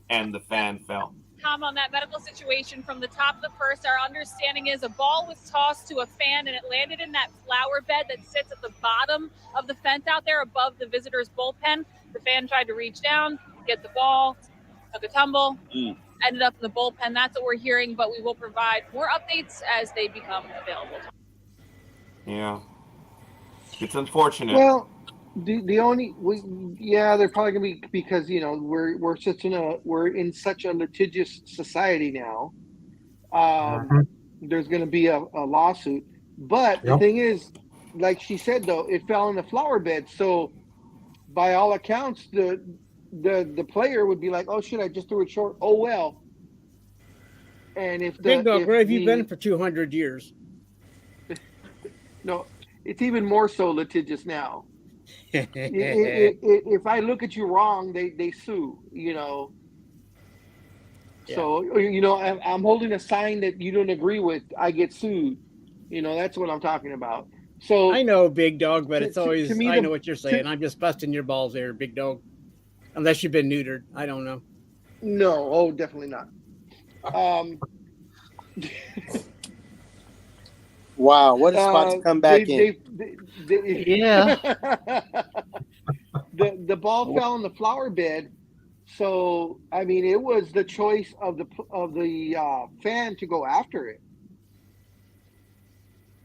and the fan fell. Tom, on that medical situation from the top of the first, our understanding is a ball was tossed to a fan and it landed in that flower bed that sits at the bottom of the fence out there above the visitor's bullpen. The fan tried to reach down, get the ball, took a tumble, ended up in the bullpen. That's what we're hearing, but we will provide more updates as they become available. Yeah. It's unfortunate. Well, they're probably gonna be, because we're in such a litigious society now. There's gonna be a lawsuit, but the thing is, like she said, though, it fell in the flower bed. So, by all accounts, the player would be like, "Oh shit, I just threw it short. Oh well." And if Big Dog, where have you been for 200 years? No, it's even more so litigious now. If I look at you wrong, they sue, So, I'm holding a sign that you don't agree with, I get sued. That's what I'm talking about. So I know, Big Dog, but it's always, I know what you're saying. I'm just busting your balls there, Big Dog. Unless you've been neutered. I don't know. No, definitely not. Wow, what a spot to come back in. Yeah. The ball fell in the flower bed, so I mean it was the choice of the fan to go after it.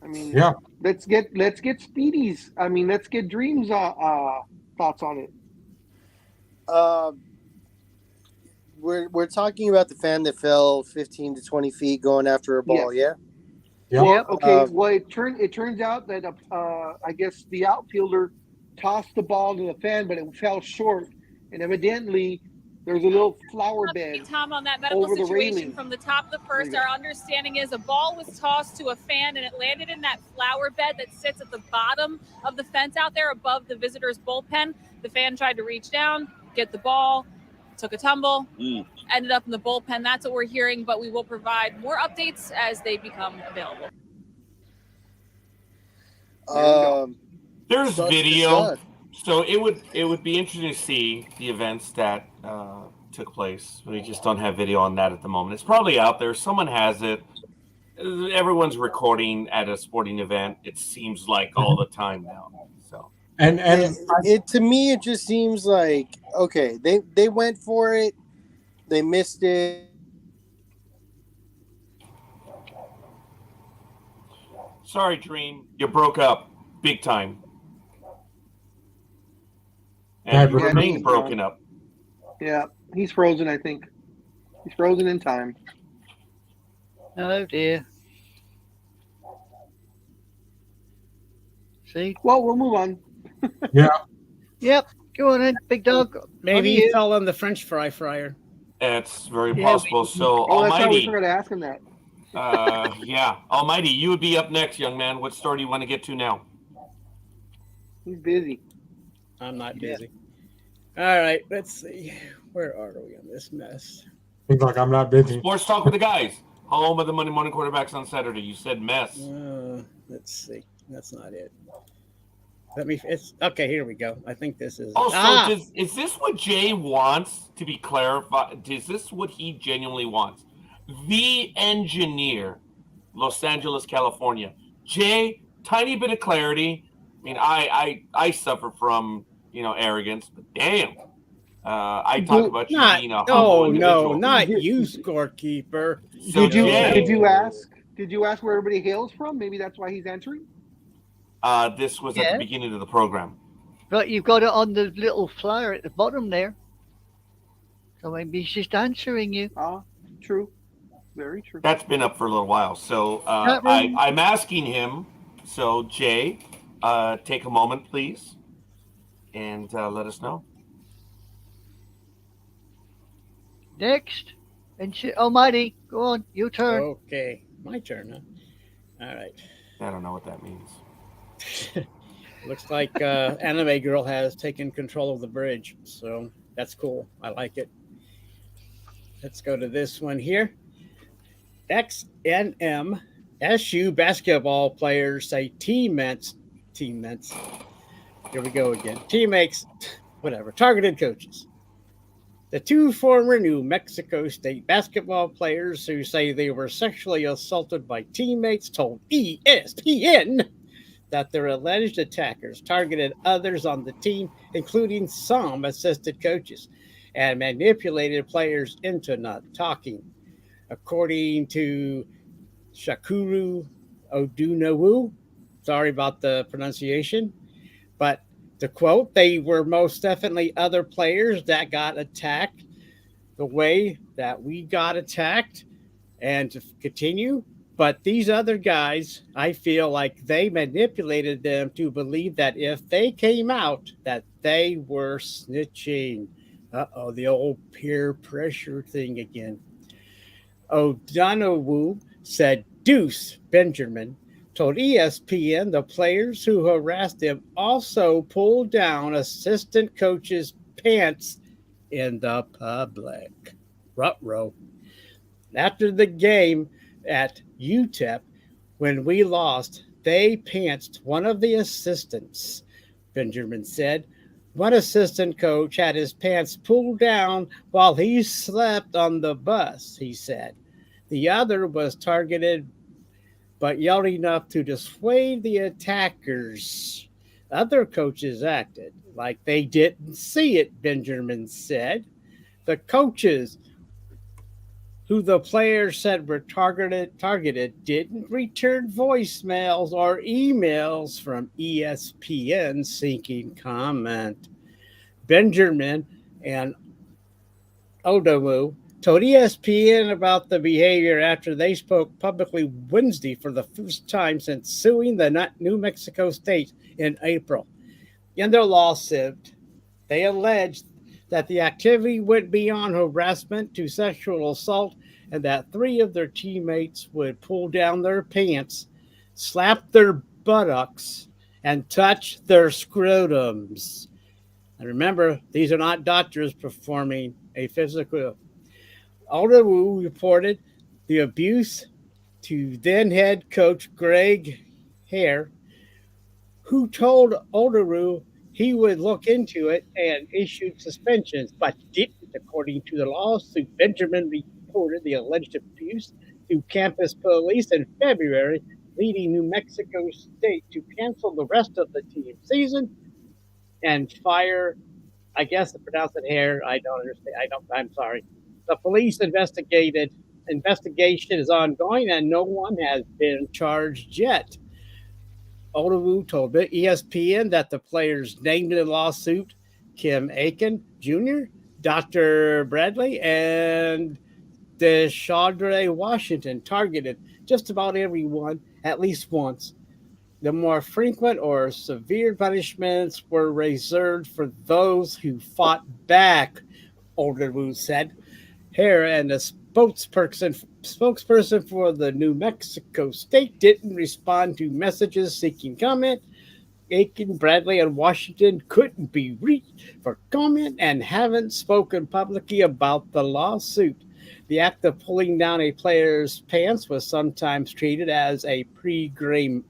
I mean, let's get Speedy's. I mean, let's get Dreem's thoughts on it. We're talking about the fan that fell 15 to 20 feet going after a ball. Yes. Yeah. Well, okay. Well, it turns out that I guess the outfielder tossed the ball to the fan, but it fell short, and evidently there's a little flower bed. Tom, on that medical over the situation railing. from the top of the first, our understanding is a ball was tossed to a fan and it landed in that flower bed that sits at the bottom of the fence out there above the visitor's bullpen. The fan tried to reach down, get the ball, took a tumble, ended up in the bullpen. That's what we're hearing, but we will provide more updates as they become available. There's video, so it would be interesting to see the events that took place. We just don't have video on that at the moment. It's probably out there. Someone has it. Everyone's recording at a sporting event. It seems like all the time now. So and it to me it just seems like, okay, they went for it, they missed it. Sorry, Dreem. You broke up big time. And you Yeah, remain he's broken gone. up. Yeah, he's frozen, I think. He's frozen in time. Oh dear. See? Well, we'll move on. Yeah. Yep. Go on then, big dog. Maybe On he you. fell in the French fry fryer. It's very Yeah, possible. So, Oh, that's right. We Almighty. forgot to ask him that. Yeah. Almighty, you would be up next, young man. What story do you want to get to now? He's busy. I'm not busy. All right, let's see. Where are we on this mess? He's like, I'm not busy. Sports Talk with the guys. Home of the Monday Morning Quarterbacks on Saturday. You said mess. Let's see. That's not it. It's okay. Here we go. I think this is. Also, is this what Jay wants to be clarified? Is this what he genuinely wants? The engineer, Los Angeles, California. Jay, tiny bit of clarity. I mean, I suffer from arrogance, but damn, I talk about you being a humble individual. Not you, Scorekeeper. So Did you ask? Did you ask where everybody hails from? Maybe that's why he's entering. This was at the beginning of the program. But you've got it on the little flyer at the bottom there. So maybe he's just answering you. True. Very true. That's been up for a little while. So I'm asking him. So Jay, take a moment, please, and let us know. Next. And Almighty, go on, your turn. Okay, my turn, huh? All right. I don't know what that means. Looks like Anime Girl has taken control of the bridge, so that's cool. I like it. Let's go to this one here. XNM SU basketball players say teammates. Here we go again. Teammates, whatever. Targeted coaches. The two former New Mexico State basketball players who say they were sexually assaulted by teammates told ESPN that their alleged attackers targeted others on the team, including some assistant coaches, and manipulated players into not talking. According to Shakuru Odunawu, sorry about the pronunciation, but to quote, they were most definitely other players that got attacked the way that we got attacked, and to continue. But these other guys, I feel like they manipulated them to believe that if they came out, that they were snitching. Uh-oh, the old peer pressure thing again. O'Donoghue said Deuce Benjamin told ESPN the players who harassed him also pulled down assistant coaches' pants in the public. Ruh-roh. After the game at UTEP, when we lost, they pantsed one of the assistants, Benjamin said. One assistant coach had his pants pulled down while he slept on the bus, he said. The other was targeted but yelled enough to dissuade the attackers. Other coaches acted like they didn't see it, Benjamin said. The coaches who the players said were targeted didn't return voicemails or emails from ESPN seeking comment. Benjamin and Odomu told ESPN about the behavior after they spoke publicly Wednesday for the first time since suing the New Mexico State in April. In their lawsuit, they alleged that the activity went beyond harassment to sexual assault and that 3 of their teammates would pull down their pants, slap their buttocks, and touch their scrotums. And remember, these are not doctors performing a physical. Alderwoo reported the abuse to then head coach Greg Hare, who told Alderwoo he would look into it and issued suspensions, but didn't. According to the lawsuit, Benjamin reported the alleged abuse to campus police in February, leading New Mexico State to cancel the rest of the team season and fire, I guess to pronounce it Hare. I don't understand. I'm sorry. The police investigation is ongoing and no one has been charged yet. Odowu told ESPN that the players named in the lawsuit, Kim Aiken Jr., Dr. Bradley, and Deshaundre Washington, targeted just about everyone at least once. The more frequent or severe punishments were reserved for those who fought back, Odowu said. Hare and the spokesperson for the New Mexico state didn't respond to messages seeking comment. Aiken, Bradley, and Washington couldn't be reached for comment and haven't spoken publicly about the lawsuit. The act of pulling down a player's pants was sometimes treated as a pre-game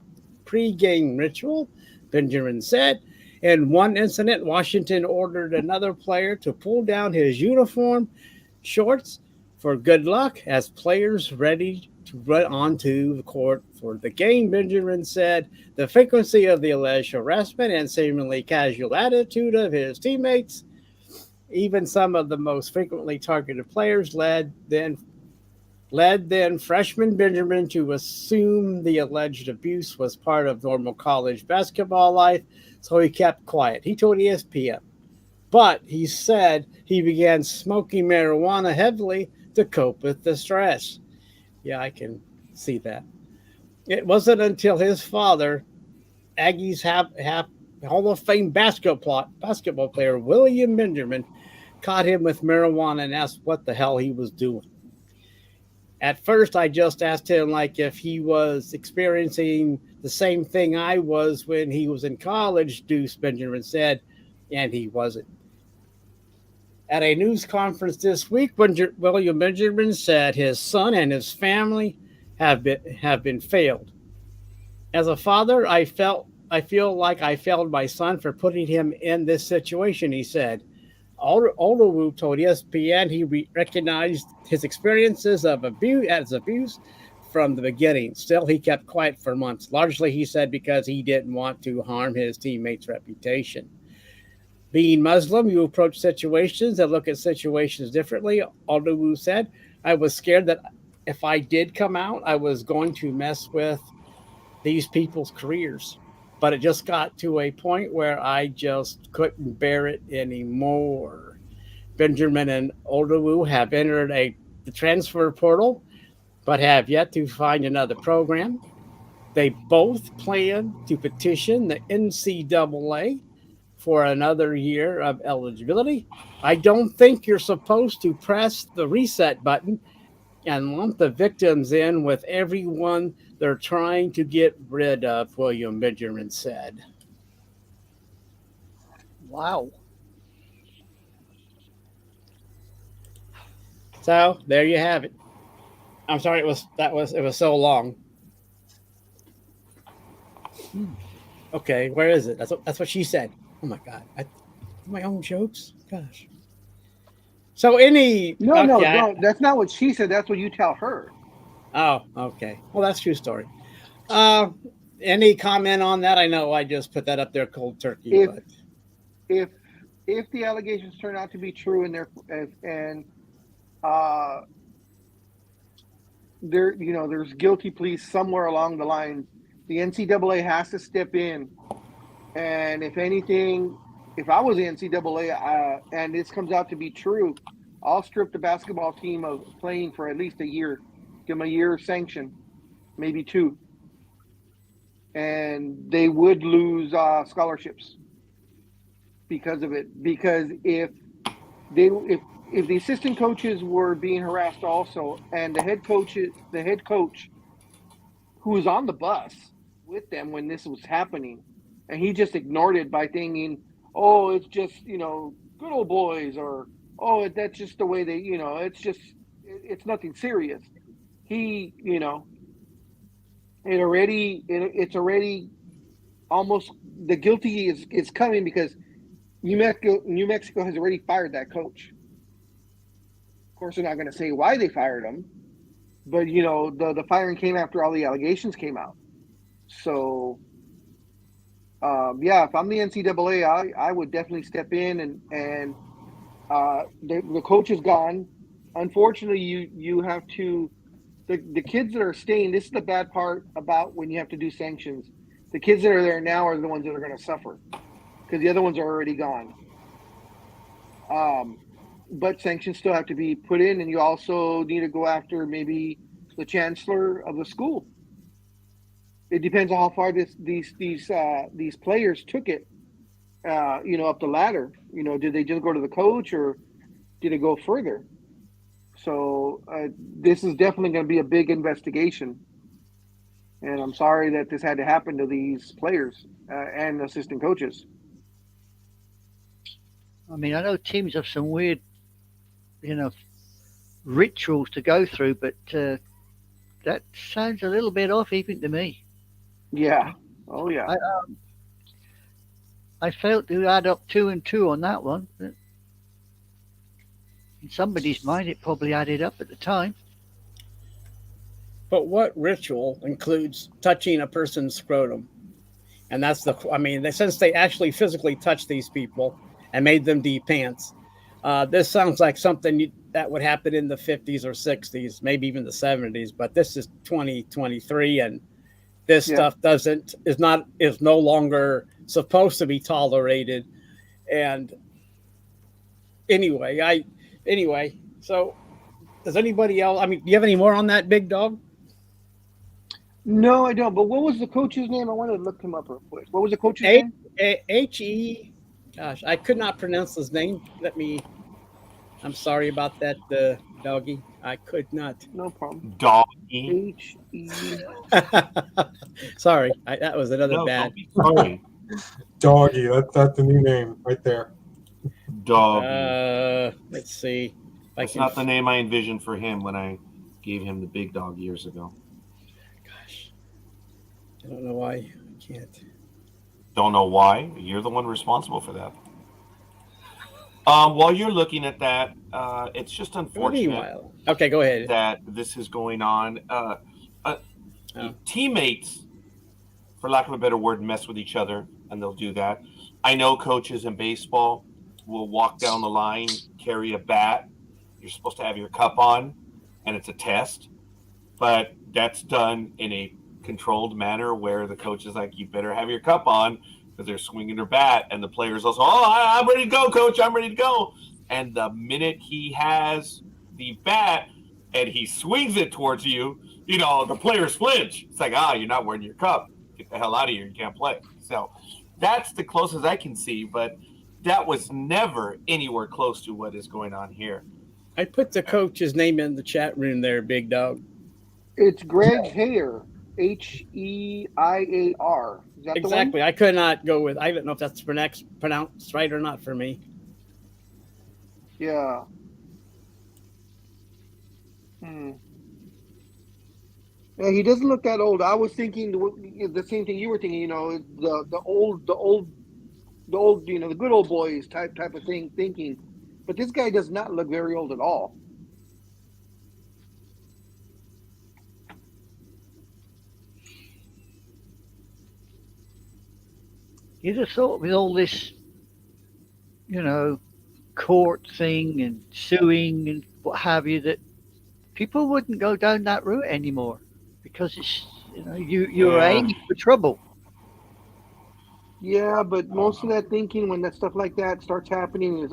ritual, Benjamin said. In one incident, Washington ordered another player to pull down his uniform shorts for good luck as players ready to run onto the court for the game. Benjamin said the frequency of the alleged harassment and seemingly casual attitude of his teammates, even some of the most frequently targeted players, led then freshman Benjamin to assume the alleged abuse was part of normal college basketball life, so he kept quiet. He told ESPN. But he said he began smoking marijuana heavily to cope with the stress. Yeah, I can see that. It wasn't until his father, Aggies Hall of Fame basketball player William Benjamin, caught him with marijuana and asked what the hell he was doing. At first, I just asked him if he was experiencing the same thing I was when he was in college, Deuce Benjamin said, and he wasn't. At a news conference this week, William Benjamin said his son and his family have been failed. As a father, I feel like I failed my son for putting him in this situation, he said. Odowu told ESPN he recognized his experiences of abuse from the beginning. Still, he kept quiet for months, largely, he said, because he didn't want to harm his teammates' reputation. Being Muslim, you approach situations and look at situations differently, Odowu said. I was scared that if I did come out, I was going to mess with these people's careers. But it just got to a point where I just couldn't bear it anymore. Benjamin and Odowu have entered the transfer portal, but have yet to find another program. They both plan to petition the NCAA for another year of eligibility. I don't think you're supposed to press the reset button and lump the victims in with everyone they're trying to get rid of, William Benjamin said. Wow. So there you have it. I'm sorry it was so long. Okay, where is it? That's what she said. Oh my God, my own jokes. Gosh. So No, that's not what she said. That's what you tell her. Oh, okay. Well, that's a true story. Any comment on that? I know I just put that up there cold turkey. If the allegations turn out to be true there's guilty pleas somewhere along the line, the NCAA has to step in. And if anything, if I was the NCAA and this comes out to be true, I'll strip the basketball team of playing for at least a year. Give them a year sanction, maybe 2. And they would lose scholarships because of it. Because if the assistant coaches were being harassed also, and the head coach who was on the bus with them when this was happening, and he just ignored it by thinking, oh, it's just, good old boys, or, oh, that's just the way they, it's nothing serious. It's already almost, the guilty is coming because New Mexico has already fired that coach. Of course, they're not going to say why they fired him, but the firing came after all the allegations came out. So, if I'm the NCAA, I would definitely step in and the coach is gone. Unfortunately, you have to. The kids that are staying, this is the bad part about when you have to do sanctions. The kids that are there now are the ones that are going to suffer because the other ones are already gone. But sanctions still have to be put in, and you also need to go after maybe the chancellor of the school. It depends on how far these players took it, up the ladder. Did they just go to the coach or did it go further? So this is definitely going to be a big investigation. And I'm sorry that this had to happen to these players and assistant coaches. I mean, I know teams have some weird, rituals to go through, but that sounds a little bit off even to me. Yeah. Oh, yeah. I failed to add up 2 and 2 on that one. But in somebody's mind, it probably added up at the time. But what ritual includes touching a person's scrotum? And that's since they actually physically touched these people and made them de-pants, this sounds like something that would happen in the 50s or 60s, maybe even the 70s. But this is 2023, and this stuff is no longer supposed to be tolerated. And anyway, so does anybody else? I mean, do you have any more on that, Big Dog? No, I don't. But what was the coach's name? I wanted to look him up real quick. What was the coach's name? H-E. Gosh, I could not pronounce his name. I'm sorry about that, Doggy. I could not. No problem. Doggy. H-E. Sorry, that was another bad. Sorry. Doggy, that's the new name right there. Doggy. Let's see. That's not the name I envisioned for him when I gave him the Big Dog years ago. Gosh, I don't know why I can't. Don't know why. You're the one responsible for that. While you're looking at that, it's just unfortunate. Okay, go ahead. That this is going on. Teammates, for lack of a better word, mess with each other, and they'll do that. I know coaches in baseball will walk down the line, carry a bat. You're supposed to have your cup on, and it's a test. But that's done in a controlled manner where the coach is like, you better have your cup on because they're swinging their bat, and the players also, I'm ready to go, coach, I'm ready to go. And the minute he has the bat and he swings it towards you, the players flinch. It's like, you're not wearing your cup. Get the hell out of here. You can't play. So that's the closest I can see, but that was never anywhere close to what is going on here. I put the coach's name in the chat room there, Big Dog. It's Greg Hayer. H-E-I-A-R. Is that exactly. The one? I could not go with. I don't know if that's pronounced right or not for me. Yeah. Yeah, he doesn't look that old. I was thinking the same thing you were thinking. The good old boys type of thing. Thinking, but this guy does not look very old at all. You'd have thought with all this, court thing and suing and what have you, that people wouldn't go down that route anymore because it's, you're aiming for trouble. Yeah, but most of that thinking when that stuff like that starts happening is,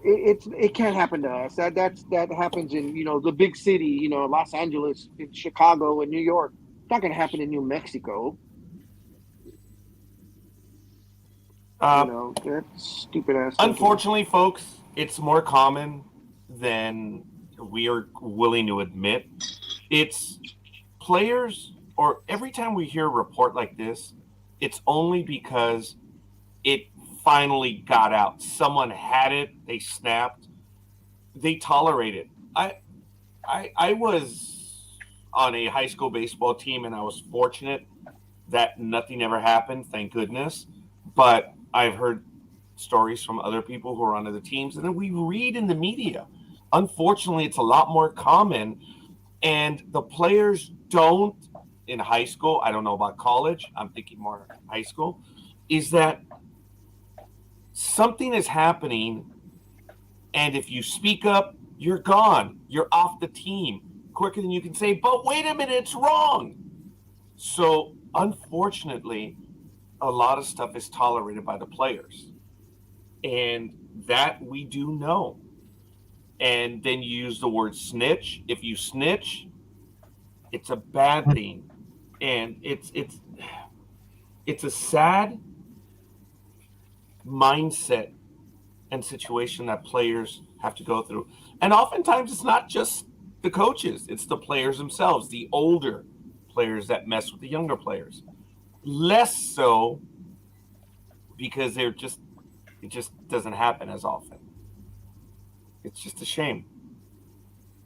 it can't happen to us. That happens in the big city, Los Angeles, in Chicago, and New York. It's not going to happen in New Mexico. That stupid ass. Unfortunately, folks, it's more common than we are willing to admit. It's players, or every time we hear a report like this, it's only because it finally got out. Someone had it, they snapped, they tolerated. I was on a high school baseball team, and I was fortunate that nothing ever happened, thank goodness. But I've heard stories from other people who are on other teams, and then we read in the media. Unfortunately, it's a lot more common, and the players don't, in high school, I don't know about college, I'm thinking more high school, is that something is happening, and if you speak up, you're gone. You're off the team quicker than you can say, but wait a minute, it's wrong. So, unfortunately, a lot of stuff is tolerated by the players. And that we do know. And then you use the word snitch. If you snitch, it's a bad thing. And it's a sad mindset and situation that players have to go through. And oftentimes it's not just the coaches, it's the players themselves, the older players that mess with the younger players. Less so because it just doesn't happen as often. It's just a shame.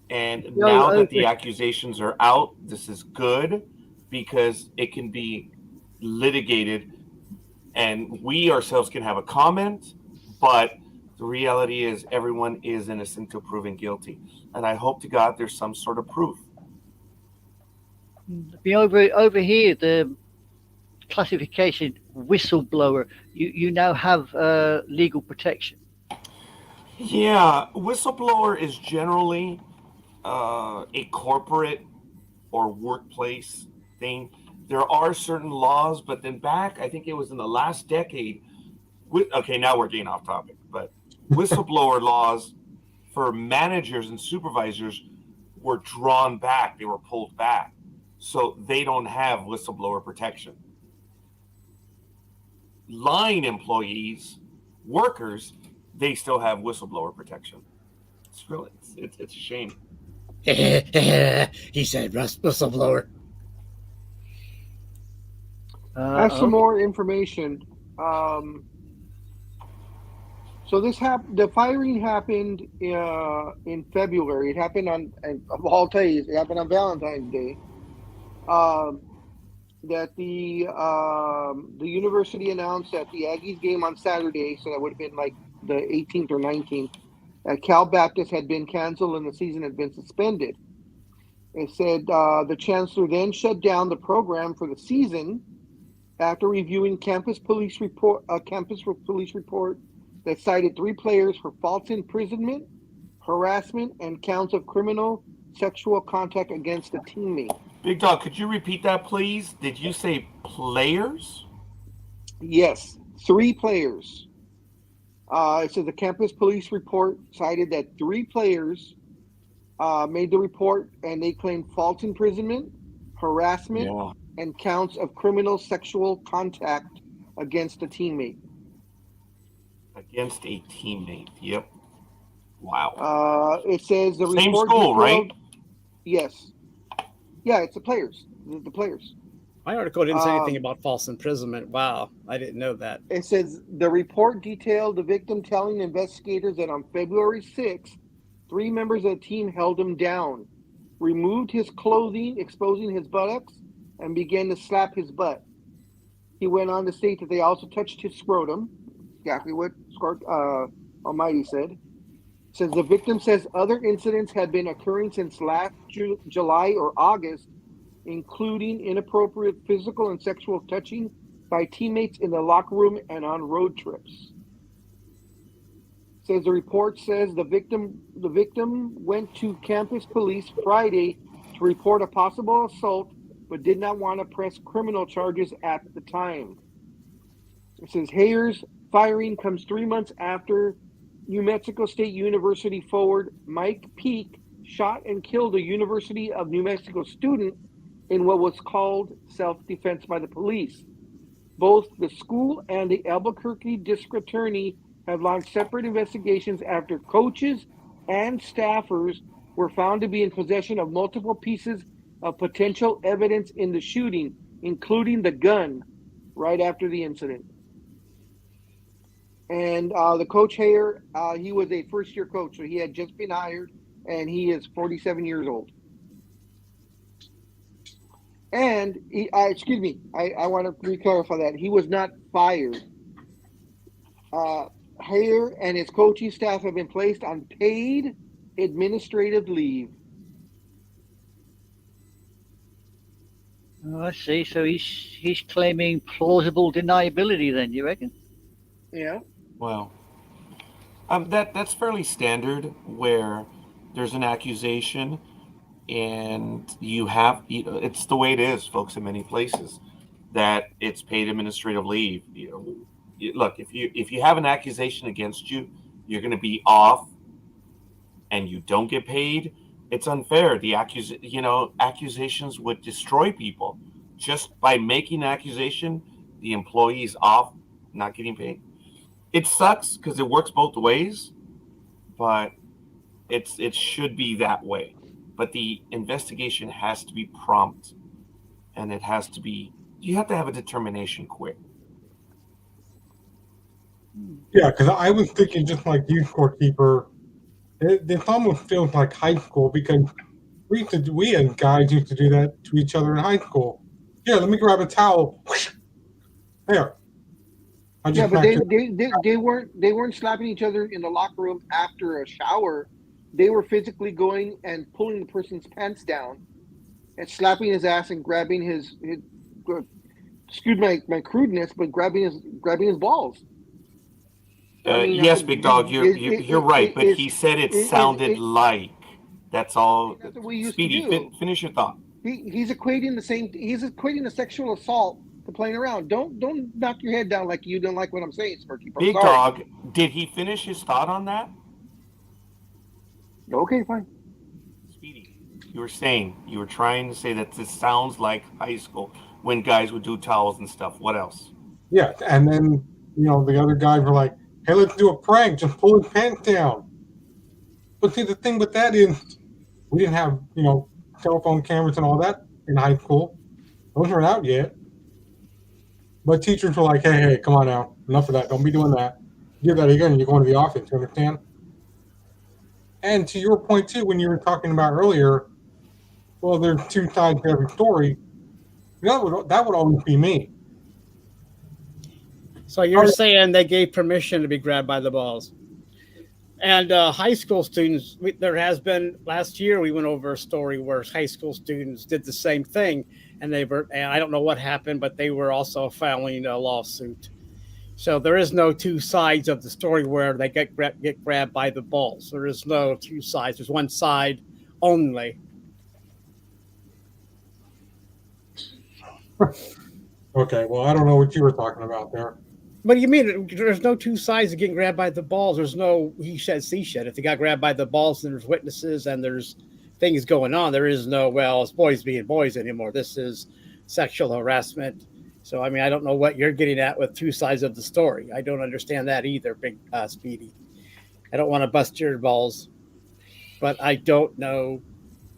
And now that the accusations are out, this is good because it can be litigated and we ourselves can have a comment, but the reality is everyone is innocent until proven guilty. And I hope to God there's some sort of proof. Over here, the classification whistleblower, you now have legal protection. Yeah, whistleblower is generally a corporate or workplace thing. There are certain laws, but then back, I think it was in the last decade. Okay, now we're getting off topic, but whistleblower laws for managers and supervisors were drawn back. They were pulled back. So they don't have whistleblower protection. Line employees, workers, they still have whistleblower protection. It's really, it's a shame. He said whistleblower. I have some more information. So the firing happened in February. It happened on, of all days, it happened on Valentine's Day. That the university announced that the Aggies game on Saturday, so that would have been like the 18th or 19th, at Cal Baptist had been canceled and the season had been suspended. It said the chancellor then shut down the program for the season after reviewing campus police report that cited 3 players for false imprisonment, harassment, and counts of criminal sexual contact against a teammate. Big Dog, could you repeat that, please? Did you say players? Yes, 3 players. It says the campus police report cited that 3 players made the report, and they claimed false imprisonment, harassment, and counts of criminal sexual contact against a teammate. Against a teammate, yep. Wow. It says the same report school, right? Yes. Yeah, it's the players. The players. My article didn't say anything about false imprisonment. Wow, I didn't know that. It says the report detailed the victim telling investigators that on February 6th, 3 members of the team held him down, removed his clothing, exposing his buttocks, and began to slap his butt. He went on to state that they also touched his scrotum, exactly what Almighty said. It says the victim says other incidents had been occurring since last July or August, including inappropriate physical and sexual touching by teammates in the locker room and on road trips. It says the report says the victim went to campus police Friday to report a possible assault, but did not want to press criminal charges at the time. It says Hayer's firing comes 3 months after New Mexico State University forward Mike Peake shot and killed a University of New Mexico student in what was called self-defense by the police. Both the school and the Albuquerque district attorney have launched separate investigations after coaches and staffers were found to be in possession of multiple pieces of potential evidence in the shooting, including the gun, right after the incident. And the coach Hayer, he was a first-year coach, so he had just been hired, and he is 47 years old. And he, excuse me, I want to re-clarify that. He was not fired. Hayer and his coaching staff have been placed on paid administrative leave. Oh, I see. So he's claiming plausible deniability then, you reckon? Yeah. Well, that's fairly standard where there's an accusation and it's the way it is, folks, in many places, that it's paid administrative leave. Look, if you have an accusation against you, you're going to be off, and you don't get paid. It's unfair. Accusations would destroy people. Just by making an accusation, the employee's off, not getting paid. It sucks because it works both ways, but it should be that way. But the investigation has to be prompt, and you have to have a determination quick. Yeah, because I was thinking just like you, Scorekeeper. This almost feels like high school because we as guys used to do that to each other in high school. Yeah, let me grab a towel. There. Yeah, but they weren't slapping each other in the locker room after a shower. They were physically going and pulling the person's pants down and slapping his ass and grabbing his excuse my crudeness, but grabbing his balls. Yes, Big Dog, you're right, but he said it sounded like. That's all. That's what we used Speedy, to do. Finish your thought. He's equating the sexual assault to playing around. Don't knock your head down like you don't like what I'm saying, Scorekeeper. Big Dog, did he finish his thought on that? Okay, fine. Speedy, you were trying to say that this sounds like high school when guys would do towels and stuff. What else? Yeah, and then the other guys were like, "Hey, let's do a prank. Just pull his pants down." But see, the thing with that is, we didn't have telephone cameras and all that in high school. Those weren't out yet. But teachers were like, "Hey, come on now, enough of that. Don't be doing that. Do that again, you're going to the office." You understand? And to your point too, when you were talking about earlier, well, there's two sides to every story. That would always be me. So you're saying they gave permission to be grabbed by the balls. And high school students, there has been, last year we went over a story where high school students did the same thing, and I don't know what happened, but they were also filing a lawsuit. So there is no two sides of the story where they get grabbed by the balls. There is no two sides. There's one side only. Okay, well, I don't know what you were talking about there. What do you mean? There's no two sides of getting grabbed by the balls. There's no he said, she said. If they got grabbed by the balls, then there's witnesses and there's things going on. There is no, well, it's boys being boys anymore. This is sexual harassment. So, I mean, I don't know what you're getting at with two sides of the story. I don't understand that either, Big Speedy. I don't want to bust your balls, but I don't know.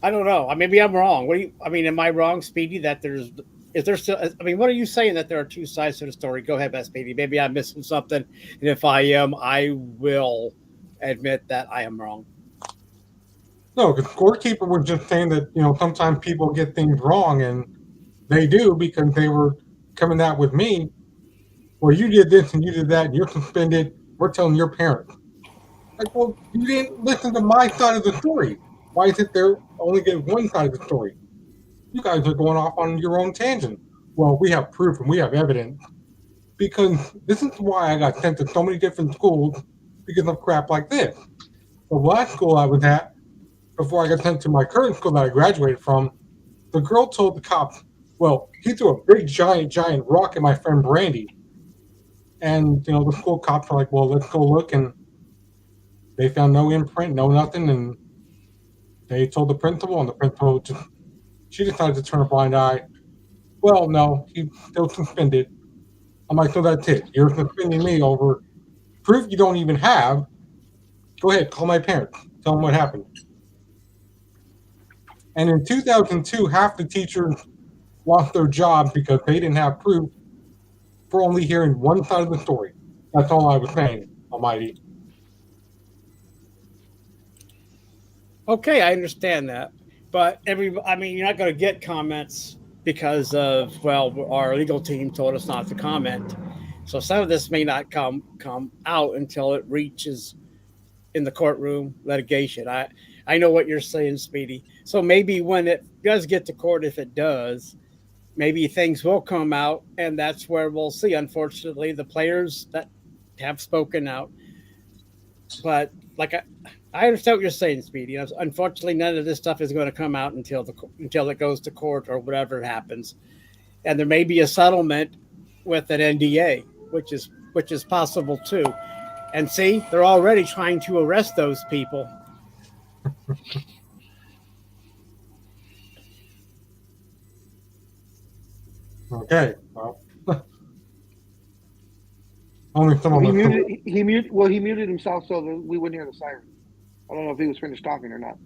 I don't know. Maybe I'm wrong. Am I wrong, Speedy, that is there still, what are you saying that there are two sides to the story? Go ahead, Speedy. Maybe I'm missing something. And if I am, I will admit that I am wrong. No, because Scorekeeper was just saying that, sometimes people get things wrong, and they do because they were coming out with me. Well, you did this and you did that, and you're suspended. We're telling your parents. Like, well, you didn't listen to my side of the story. Why is it there only get one side of the story? You guys are going off on your own tangent. Well, we have proof and we have evidence. Because this is why I got sent to so many different schools because of crap like this. The last school I was at, before I got sent to my current school that I graduated from, the girl told the cops, well, he threw a big, giant rock at my friend Brandy. And, the school cops were like, well, let's go look. And they found no imprint, no nothing. And they told the principal, and the principal she decided to turn a blind eye. Well, no, he's still suspended. I'm like, so that's it. You're suspending me over proof you don't even have. Go ahead, call my parents. Tell them what happened. And in 2002, half the teachers lost their jobs because they didn't have proof for only hearing one side of the story. That's all I was saying, Almighty. Okay, I understand that. But you're not going to get comments because of, well, our legal team told us not to comment. So some of this may not come out until it reaches in the courtroom litigation. I know what you're saying, Speedy. So maybe when it does get to court, if it does, maybe things will come out, and that's where we'll see, unfortunately, the players that have spoken out. But like I understand what you're saying, Speedy. Unfortunately, none of this stuff is going to come out until it goes to court or whatever happens, and there may be a settlement with an NDA, which is possible too. And see, they're already trying to arrest those people. Okay. Well, only someone He with muted himself so that we wouldn't hear the siren. I don't know if he was finished talking or not.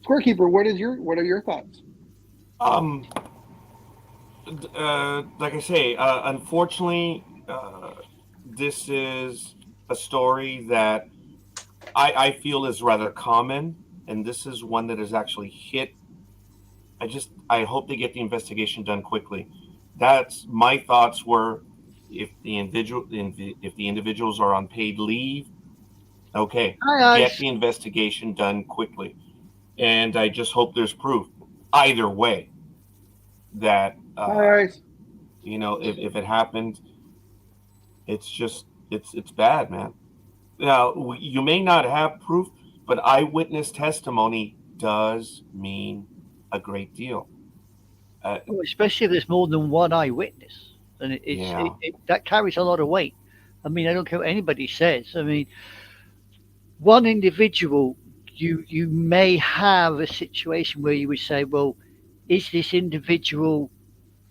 Scorekeeper, what are your thoughts? Like I say, unfortunately, this is a story that I feel is rather common, and this is one that is actually hit. I hope they get the investigation done quickly. That's my thoughts were, if the individuals are on paid leave, okay, get the investigation done quickly, and I just hope there's proof either way that you know, if it happened, it's just it's bad, man. Now you may not have proof, but eyewitness testimony does mean a great deal. Especially if there's more than one eyewitness, and that carries a lot of weight. I mean, I don't care what anybody says. I mean, one individual, you may have a situation where you would say, well, is this individual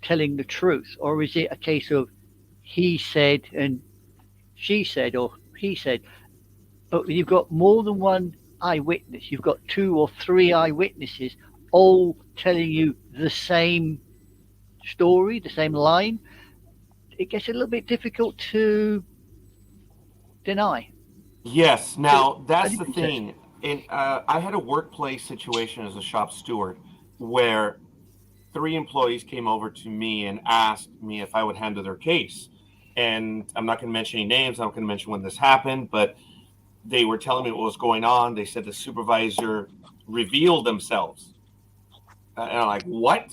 telling the truth, or is it a case of he said and she said, or he said? But you've got more than one eyewitness. You've got 2 or 3 eyewitnesses all telling you the same story, the same line. It gets a little bit difficult to deny. Yes. Now that's the thing. I had a workplace situation as a shop steward where 3 employees came over to me and asked me if I would handle their case. And I'm not going to mention any names. I'm not going to mention when this happened, but they were telling me what was going on. They said the supervisor revealed themselves. And I'm like, what?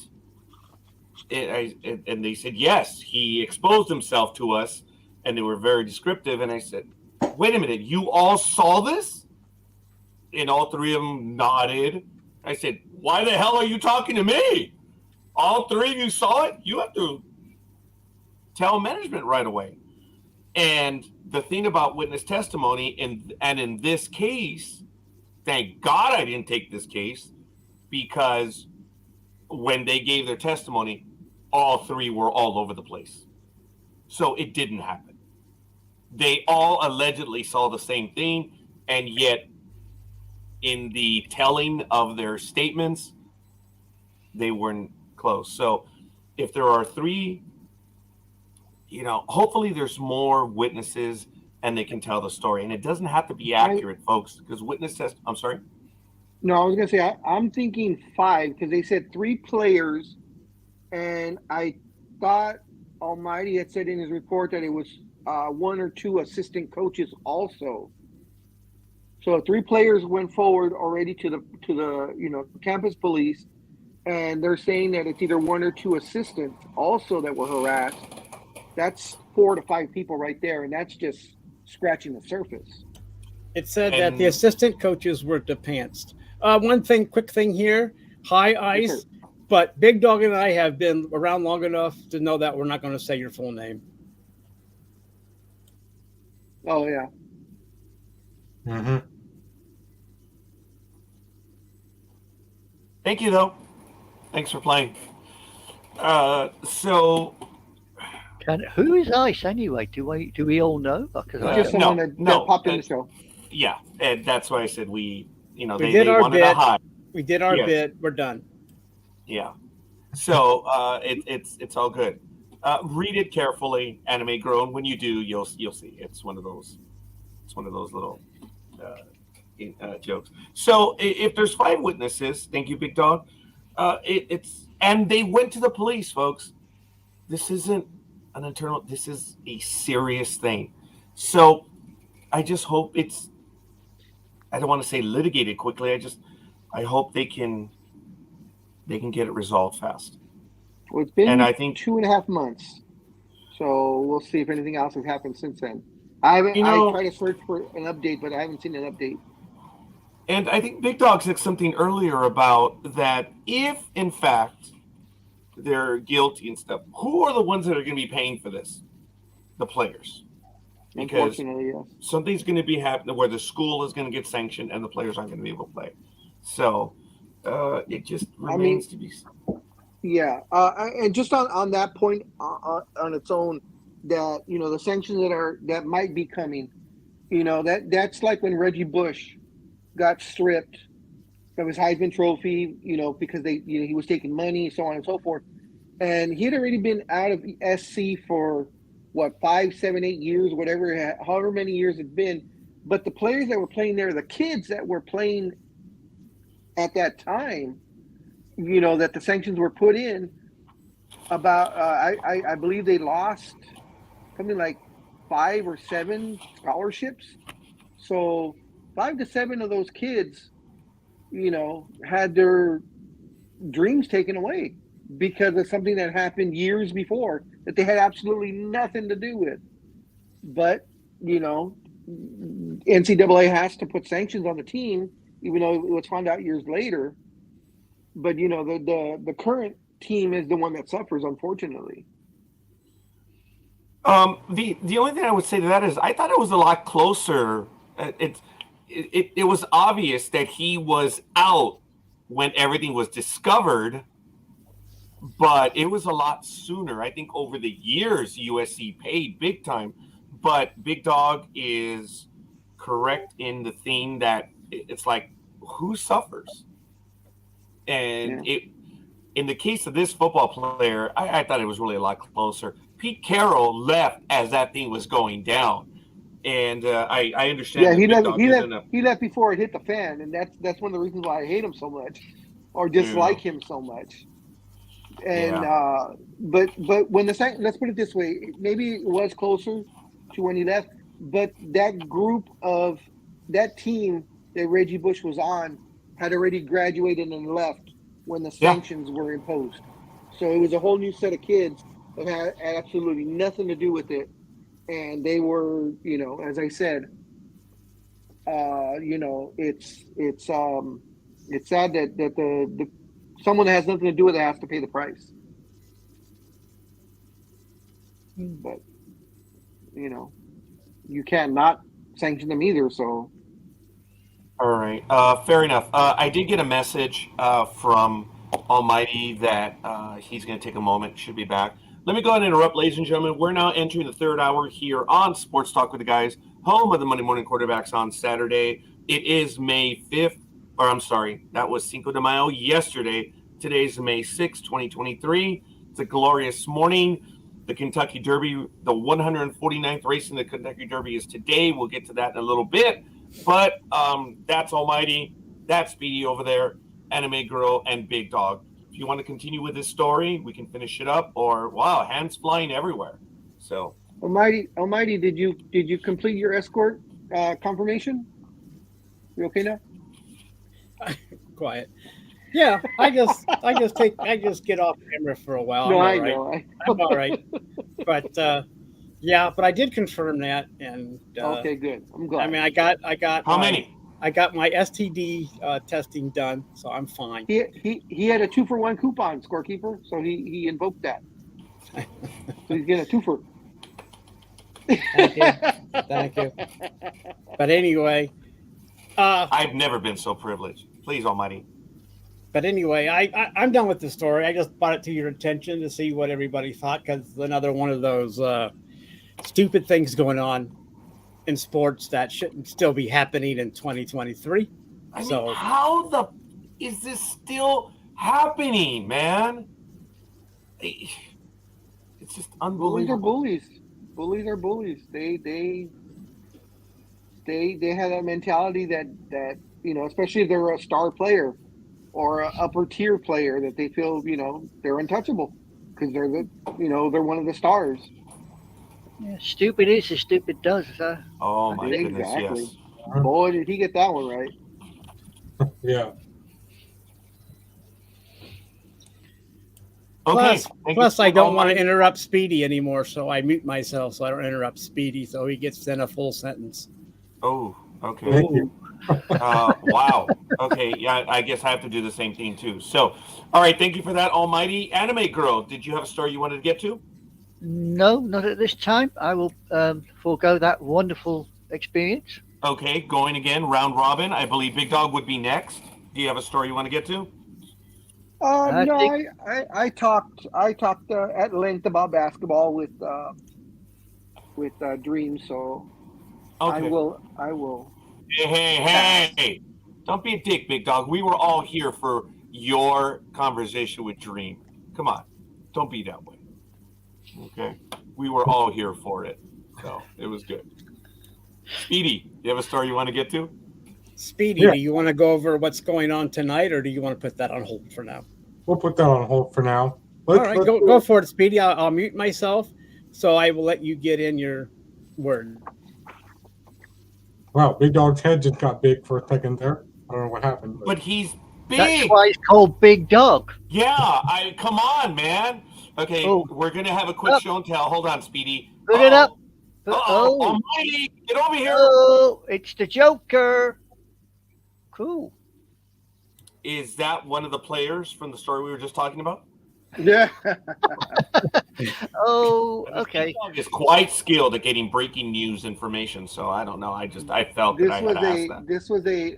And they said, yes, he exposed himself to us. And they were very descriptive. And I said, wait a minute, you all saw this? And all 3 of them nodded. I said, why the hell are you talking to me? All 3 of you saw it? You have to tell management right away. And the thing about witness testimony, and in this case, thank God I didn't take this case, because when they gave their testimony, all 3 were all over the place. So it didn't happen. They all allegedly saw the same thing, and yet in the telling of their statements, they weren't close. So if there are 3, you know, hopefully there's more witnesses and they can tell the story. And it doesn't have to be accurate, folks, because I'm sorry? No, I was going to say, I'm thinking 5, because they said 3 players, and I thought Almighty had said in his report that it was 1 or 2 assistant coaches also. So 3 players went forward already to the campus police, and they're saying that it's either 1 or 2 assistants also that were harassed. That's 4 to 5 people right there, and that's just scratching the surface. It said that the assistant coaches were depantsed. Quick thing here, high ice, but Big Dog and I have been around long enough to know that we're not going to say your full name. Oh, yeah. Mm-hmm. Thank you, though. Thanks for playing. So... Who is Ice anyway? Do we all know? Just someone that popped in the show. Yeah, and that's why I said we did our bit. We did our bit. We're done. Yeah. So it's all good. Read it carefully. Anime Grown. When you do, you'll see. It's one of those little jokes. So if there's 5 witnesses, thank you, Big Dog. And they went to the police, folks. This isn't an internal. This is a serious thing. So I just hope it's. I don't want to say litigated quickly. I hope they can get it resolved fast. Well, it's been, I think, 2.5 months. So we'll see if anything else has happened since then. I tried to search for an update, but I haven't seen an update. And I think Big Dog said something earlier about that if, in fact, they're guilty and stuff, who are the ones that are going to be paying for this? The players. Because Unfortunately, yes. something's going to be happening where the school is going to get sanctioned and the players aren't going to be able to play. So it just remains to be. Yeah, and just on that point on its own, that the sanctions that might be coming, that's like when Reggie Bush got stripped of his Heisman Trophy, because he was taking money, so on and so forth, and he had already been out of SC for what 5, 7, 8 years, whatever, however many years it's been. But the players that were playing there, the kids that were playing at that time, that the sanctions were put in, about I believe they lost something like 5 or 7 scholarships. So 5 to 7 of those kids, had their dreams taken away because of something that happened years before that they had absolutely nothing to do with. But NCAA has to put sanctions on the team, even though it was found out years later. But the current team is the one that suffers, unfortunately. The only thing I would say to that is I thought it was a lot closer. It was obvious that he was out when everything was discovered, but it was a lot sooner. I think over the years USC paid big time, but Big Dog is correct in the thing that it's like who suffers. And in the case of this football player, I thought it was really a lot closer. Pete Carroll left as that thing was going down, and I understand. Yeah, he left before it hit the fan, and that's one of the reasons why I hate him so much, or dislike him so much. And but when let's put it this way, maybe it was closer to when he left, but that group of that team that Reggie Bush was on had already graduated and left when the sanctions were imposed. So it was a whole new set of kids that had absolutely nothing to do with it. And they were, as I said, it's sad that the someone that has nothing to do with it has to pay the price. But, you can't not sanction them either, so. All right, fair enough. I did get a message from Almighty that he's going to take a moment, should be back. Let me go ahead and interrupt, ladies and gentlemen. We're now entering the third hour here on Sports Talk with the Guys, home of the Monday Morning Quarterbacks on Saturday. It is May 5th, or I'm sorry, that was Cinco de Mayo yesterday. Today's May 6th, 2023. It's a glorious morning. The Kentucky Derby, the 149th race in the Kentucky Derby is today. We'll get to that in a little bit. But that's Almighty, that's Speedy over there, Anime Girl, and Big Dog. If you want to continue with this story, we can finish it up. Or wow, hands flying everywhere. So Almighty, did you complete your escort confirmation? You okay now? Quiet. Yeah, I just get off camera for a while. No, I'm I all right. know. I'm all right. But but I did confirm that, and okay, good. I'm glad. I mean, I got how many? I got my STD testing done, so I'm fine. He had a 2-for-1 coupon, Scorekeeper, so he invoked that. So he's getting a 2-for. Thank you. But anyway, I've never been so privileged. Please, Almighty. But anyway, I'm done with the story. I just brought it to your attention to see what everybody thought, because another one of those stupid things going on in sports that shouldn't still be happening in 2023. I mean, how is this still happening, man? It's just unbelievable. Bullies are bullies. They have that mentality that especially if they're a star player or an upper tier player, that they feel they're untouchable because they're they're one of the stars. Yeah, stupid is as stupid does, sir. Oh my goodness, exactly. yes. Boy, did he get that one right. Yeah. Okay. Plus I don't want to interrupt Speedy anymore, so I mute myself so I don't interrupt Speedy, so he gets then a full sentence. Oh, Okay. Thank you. Wow. Okay. Yeah, I guess I have to do the same thing too. So, all right. Thank you for that, Almighty Anime Girl. Did you have a story you wanted to get to? No, not at this time. I will forego that wonderful experience. Okay. Going again, round robin. I believe Big Dog would be next. Do you have a story you want to get to? I No, think- I talked at length about basketball with Dream, so Okay. I will. Hey. Don't be a dick, Big Dog. We were all here for your conversation with Dream. Come on. Don't be that way. Okay. We were all here for it. So it was good. Speedy, you have a story you want to get to? Speedy, Yeah. do you want to go over what's going on tonight, or do you want to put that on hold for now? We'll put that on hold for now. All right, let's do go it. for it, Speedy. I'll mute myself, so I will let you get in your word. Wow, Big Dog's head just got big for a second there. I don't know what happened. But he's That's big. why it's called Big Dog. Yeah, come on, man. Okay, Oh. we're gonna have a quick Up. show and tell. Hold on, Speedy. Put it up. Oh, Oh, Almighty, get over here. oh, it's the Joker. Cool. Is that one of the players from the story we were just talking about? Yeah. Oh, okay. Dog is quite skilled at getting breaking news information, so I don't know. I felt that This I was had asked that. this was a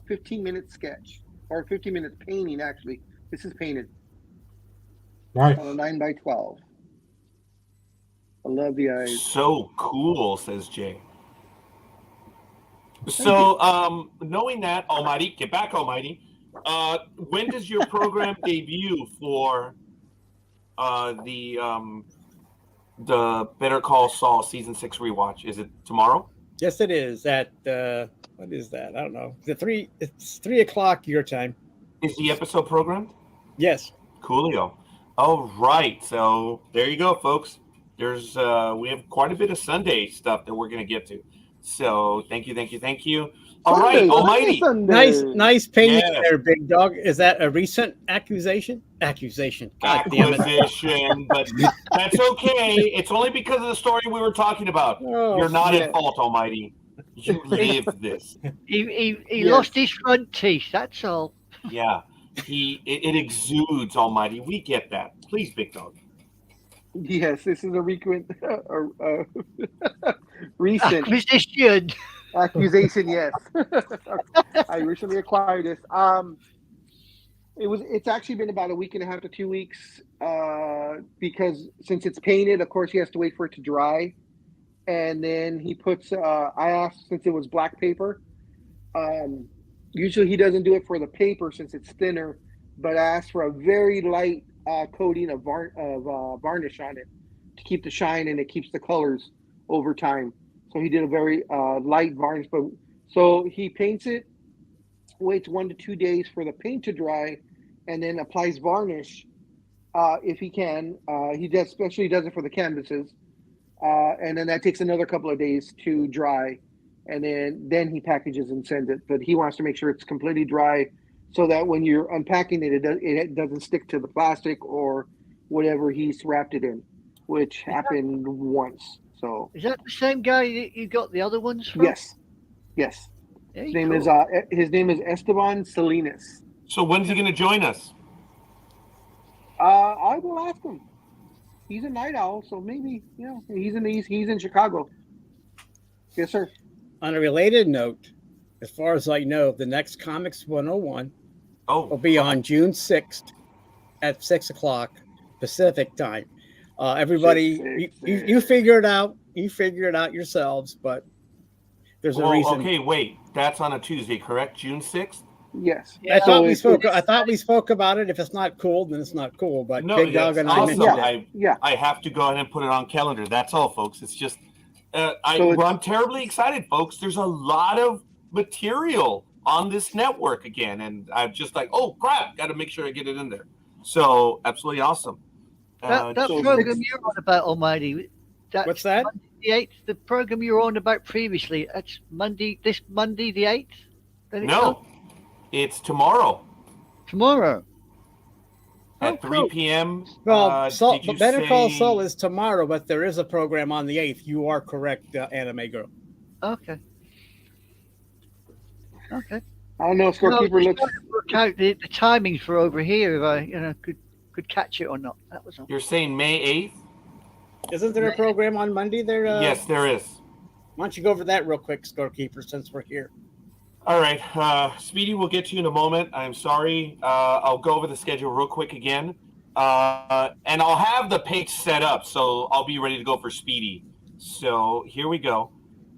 15-minute sketch or 15-minute painting. Actually, this is painted Nice. on a 9x12. I love the eyes. So cool, says Jay. So, knowing that, Almighty, get back, Almighty. When does your program debut for the Better Call Saul season 6 rewatch? Is it tomorrow? Yes, it is. At what is that? I don't know. It's 3:00 your time. Is the episode programmed? Yes. Coolio. All right. So there you go, folks. There's we have quite a bit of Sunday stuff that we're gonna get to. So thank you. All right, Sunday, Almighty. Sunday. Nice painting Yes. there, Big Dog. Is that a recent accusation? Accusation. God damn it. Acquisition, but that's okay. It's only because of the story we were talking about. Oh, You're not yeah. at fault, Almighty. You lived this. He Yes. lost his front teeth. That's all. Yeah. It exudes, Almighty. We get that. Please, Big Dog. Yes, this is a recent Acquisition. accusation. Yes, I recently acquired this. It's actually been about a week and a half to 2 weeks because since it's painted, of course, he has to wait for it to dry, and then he puts. I asked since it was black paper. Usually he doesn't do it for the paper since it's thinner, but I asked for a very light coating of varnish on it to keep the shine, and it keeps the colors over time. So he did a very light varnish. But so he paints it, waits 1 to 2 days for the paint to dry, and then applies varnish if he can. He does, especially does it for the canvases, and then that takes another couple of days to dry, and then he packages and sends it. But he wants to make sure it's completely dry, so that when you're unpacking it, it doesn't stick to the plastic or whatever he's wrapped it in, which happened once. So Is that the same guy that you got the other ones from? yes. Hey, His name cool. is Esteban Salinas. So when's he going to join us? I will ask him. He's a night owl, so maybe he's in Chicago. Yes, sir. On a related note, as far as I know, the next Comics 101 will Oh, be on June 6th at 6:00 Pacific time. Everybody, Six, you figure it out. You figure it out yourselves, but there's a well, reason. okay, wait. That's on a Tuesday, correct? June 6th? Yes. I thought we spoke. it's- I thought we spoke about it. If it's not cool, then it's not cool. But No, Big Dog that's and I awesome. mentioned it. Yeah. I have to go ahead and put it on calendar. That's all, folks. It's just, it's- I'm terribly excited, folks. There's a lot of material on this network again, and I'm just like, oh crap, got to make sure I get it in there. So absolutely awesome. That so program it's- you're on about, Almighty. That's What's that? Monday the 8th. The program you were on about previously. That's this Monday the 8th. That it's on? No, it's tomorrow Tomorrow. at Oh, 3 cool. p.m. Well, did you Better Call say- Saul is tomorrow, but there is a program on the 8th. You are correct, Anime Girl. Okay. Okay. I don't know. No, Scorekeeper just looks. trying to work out the timings for over here, if I could catch it or not. That was all. You're saying May 8th? Isn't there a program on Monday there? Yes, there is. Why don't you go over that real quick, Scorekeeper, since we're here? All right. Speedy, we'll get to you in a moment. I'm sorry. I'll go over the schedule real quick again. And I'll have the page set up, so I'll be ready to go for Speedy. So here we go.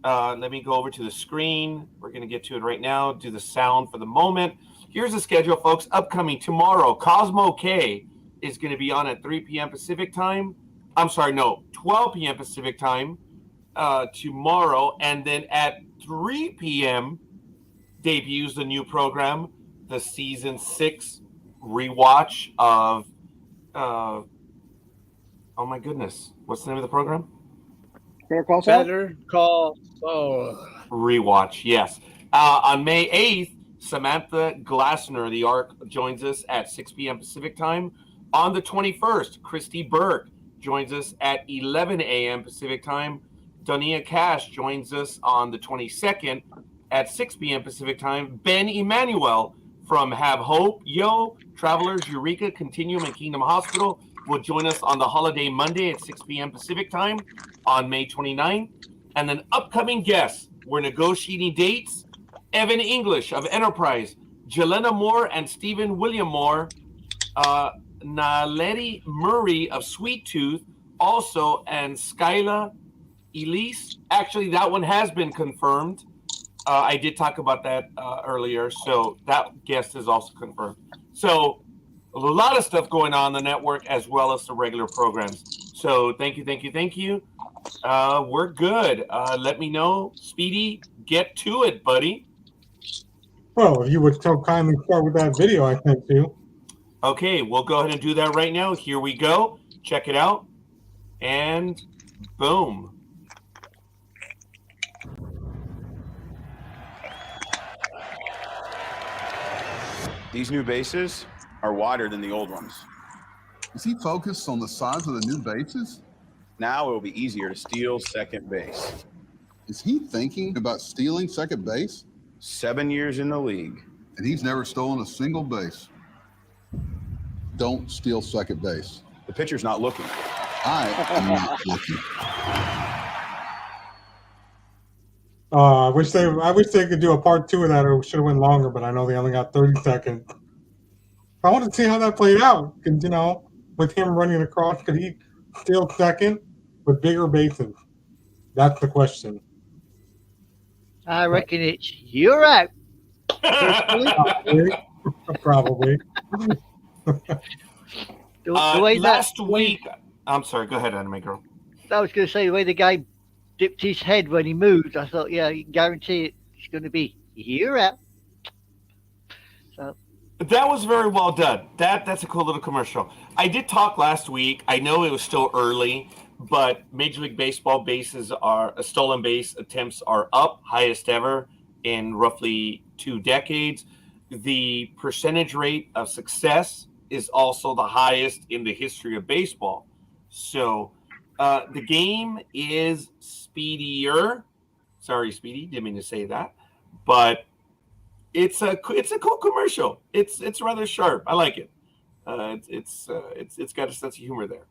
Let me go over to the screen. We're going to get to it right now. Do the sound for the moment. Here's the schedule, folks. Upcoming tomorrow, Cosmo K is going to be on at 3 p.m. Pacific time. I'm sorry, no, 12 p.m. Pacific time tomorrow. And then at 3 p.m. debuts the new program, the season 6 rewatch of oh my goodness, what's the name of the program? Better Call Saul? Better Call Saul. Rewatch, yes. On May 8th, Samantha Glassner, the Arc, joins us at 6 p.m. Pacific time. On the 21st, Christy Burke joins us at 11 a.m. Pacific time. Donia Cash joins us on the 22nd at 6 p.m. Pacific time. Ben Emanuel from Have Hope, Yo, Travelers, Eureka, Continuum, and Kingdom Hospital will join us on the holiday Monday at 6 p.m. Pacific time on May 29th. And then upcoming guests, we're negotiating dates. Evan English of Enterprise, Jelena Moore and Stephen William Moore, Naledi Murray of Sweet Tooth, also, and Skyla Elise. Actually, that one has been confirmed. I did talk about that earlier, so that guest is also confirmed. So a lot of stuff going on the network as well as the regular programs. So thank you. We're good. Let me know. Speedy, get to it, buddy. Well, if you would so kindly start with that video I sent you. Okay, we'll go ahead and do that right now. Here we go. Check it out. And boom. These new bases are wider than the old ones. Is he focused on the size of the new bases? Now it will be easier to steal second base. Is he thinking about stealing second base? 7 years in the league. And he's never stolen a single base. Don't steal second base. The pitcher's not looking. I am not looking. I wish they could do a part 2 of that, or should have went longer, but I know they only got 30 seconds. I want to see how that played out, because, with him running across, could he steal second with bigger bases? That's the question. I reckon it's you're out. Probably. The way last week, I'm sorry, go ahead, Anime Girl. I was going to say the way the guy dipped his head when he moved, I thought, yeah, you can guarantee it's going to be you're out. So that was very well done. That's a cool little commercial. I did talk last week. I know it was still early, but Major League Baseball stolen base attempts are up, highest ever in roughly 2 decades. The percentage rate of success is also the highest in the history of baseball. So the game is speedier. Sorry, Speedy, didn't mean to say that, but it's a cool commercial. It's rather sharp. I like it. It's got a sense of humor there.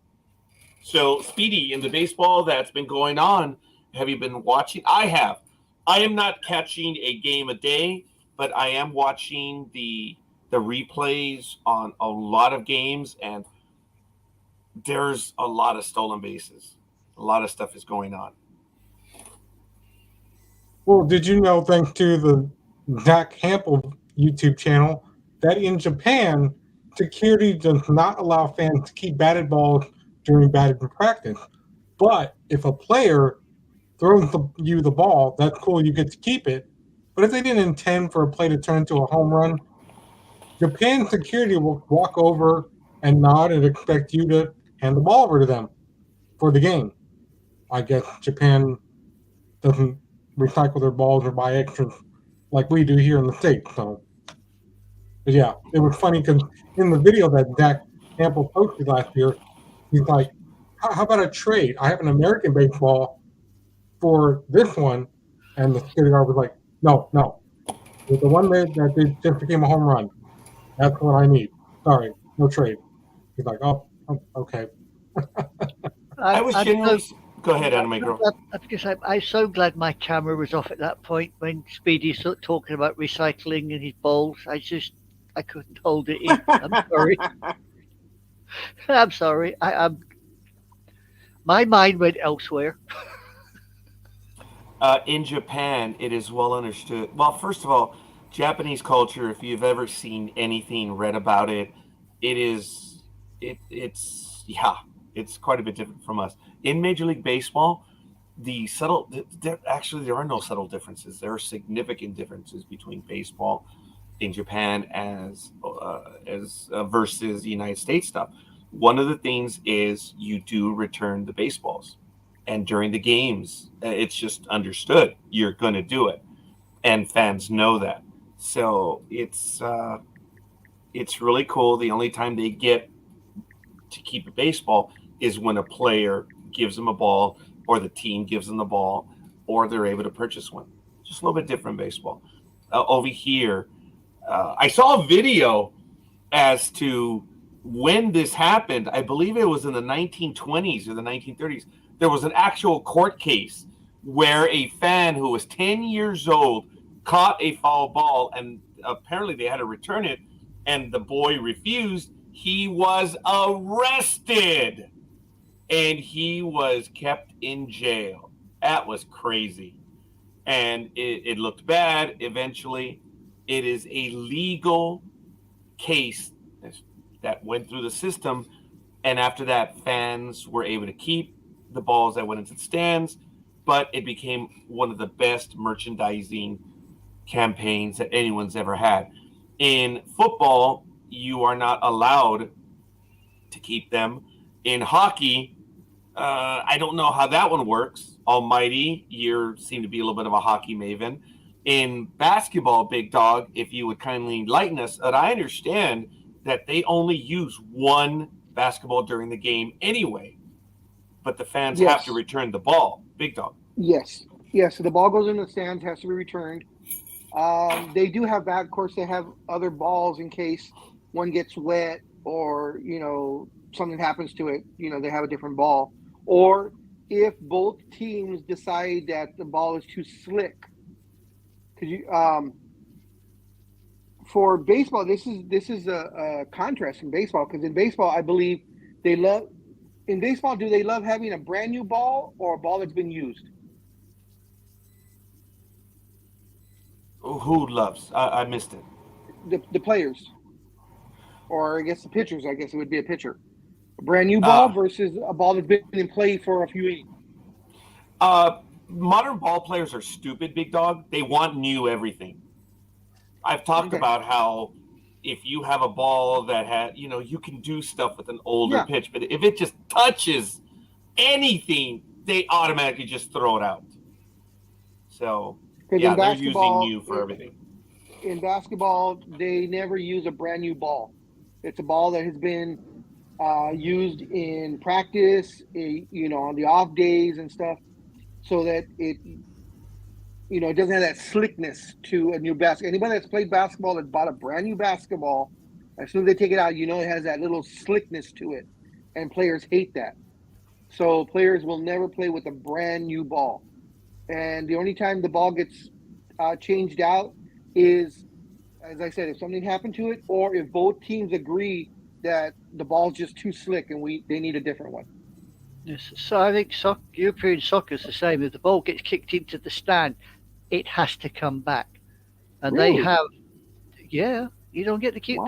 So, Speedy, in the baseball that's been going on, have you been watching? I have. I am not catching a game a day, but I am watching the replays on a lot of games, and there's a lot of stolen bases. A lot of stuff is going on. Well, did you know, thanks to the Zach Hampel YouTube channel, that in Japan, security does not allow fans to keep batted balls during batting practice. But if a player throws you the ball, that's cool, you get to keep it. But if they didn't intend for a play to turn into a home run, Japan security will walk over and nod and expect you to hand the ball over to them for the game. I guess Japan doesn't recycle their balls or buy extras like we do here in the States. So, but yeah, it was funny because in the video that Zach Campbell posted last year, he's like, how about a trade? I have an American baseball for this one. And the security guard was like, no, With the one that just became a home run. That's what I need. Sorry, no trade. He's like, oh okay. I was I'm genuinely. so, Go ahead, Animaker. I'm so glad my camera was off at that point when Speedy started talking about recycling and his bowls. I couldn't hold it in. I'm sorry. I'm sorry. My mind went elsewhere. In Japan, it is well understood. Well, first of all, Japanese culture, if you've ever seen anything, read about it, it's quite a bit different from us. In Major League Baseball, there are no subtle differences. There are significant differences between baseball in Japan as versus the United States stuff. One of the things is you do return the baseballs, and during the games, it's just understood you're going to do it, and fans know that. So it's really cool. The only time they get to keep a baseball is when a player gives them a ball, or the team gives them the ball, or they're able to purchase one. Just a little bit different baseball. Over here, I saw a video as to when this happened. I believe it was in the 1920s or the 1930s. There was an actual court case where a fan who was 10 years old caught a foul ball, and apparently they had to return it, and the boy refused. He was arrested, and he was kept in jail. That was crazy. And it looked bad. Eventually, it is a legal case that went through the system. And after that, fans were able to keep the balls that went into the stands. But it became one of the best merchandising campaigns that anyone's ever had. In football, you are not allowed to keep them. In hockey, I don't know how that one works. Almighty, you seem to be a little bit of a hockey maven. In basketball, Big Dog, if you would kindly enlighten us, and I understand that they only use one basketball during the game anyway, but the fans have to return the ball. Big Dog. Yes. So the ball goes in the stands, has to be returned. They do have that. Of course, they have other balls in case one gets wet or, something happens to it. They have a different ball. Or if both teams decide that the ball is too slick. For baseball, this is a contrast in baseball, because in baseball, I believe do they love having a brand new ball or a ball that's been used? Who loves? I missed it. The players, or I guess the pitchers. I guess it would be a pitcher. A brand new ball versus a ball that's been in play for a few innings. Modern ball players are stupid, Big Dog. They want new everything. I've talked about how if you have a ball that had, you can do stuff with an older pitch, but if it just touches anything, they automatically just throw it out. So, yeah, they're using new for everything. In basketball, they never use a brand new ball. It's a ball that has been used in practice, on the off days and stuff, so that it doesn't have that slickness to a new basket. Anybody that's played basketball that's bought a brand new basketball, as soon as they take it out, it has that little slickness to it, and players hate that. So players will never play with a brand new ball. And the only time the ball gets changed out is, as I said, if something happened to it, or if both teams agree that the ball's just too slick and they need a different one. Yes. So I think European soccer is the same. If the ball gets kicked into the stand, it has to come back. And Really? they have, you don't get to keep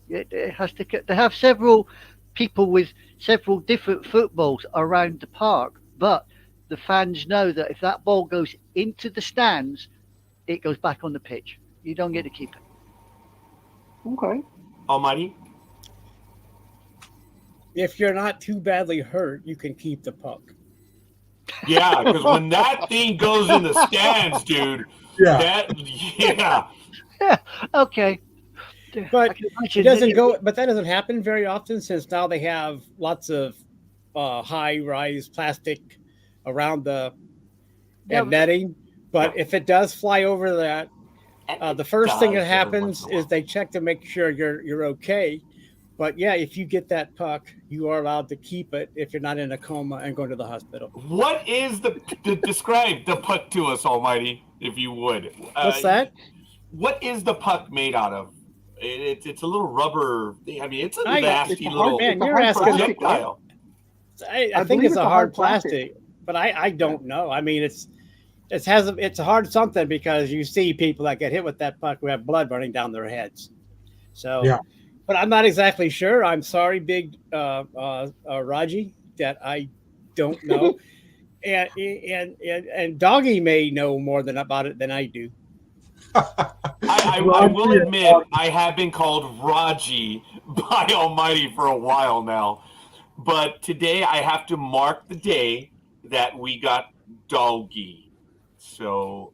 it has to. They have several people with several different footballs around the park, but the fans know that if that ball goes into the stands, it goes back on the pitch. You don't get to keep it. Okay. Almighty? If you're not too badly hurt, you can keep the puck. Yeah, because when that thing goes in the stands, dude, Yeah, okay. But it doesn't go. But that doesn't happen very often, since now they have lots of high-rise plastic around the netting. But if it does fly over that, The first thing that Does every happens once in a is they check to make sure you're okay. But yeah, if you get that puck, you are allowed to keep it if you're not in a coma and go to the hospital. What is describe the puck to us, Almighty, if you would? What's that? What is the puck made out of? It's a little rubber. I mean, it's a I- nasty It's a hard- little Man, it's a you're hard asking. plastic, right? projectile. I I think believe it's a hard plastic, plastic. but I don't know. I mean, it's a hard something because you see people that get hit with that puck who have blood running down their heads. So, Yeah. but I'm not exactly sure. I'm sorry, Big Raji, that I don't know. and Doggy may know more about it than I do. I will admit I have been called Raji by Almighty for a while now, but today I have to mark the day that we got Doggy. So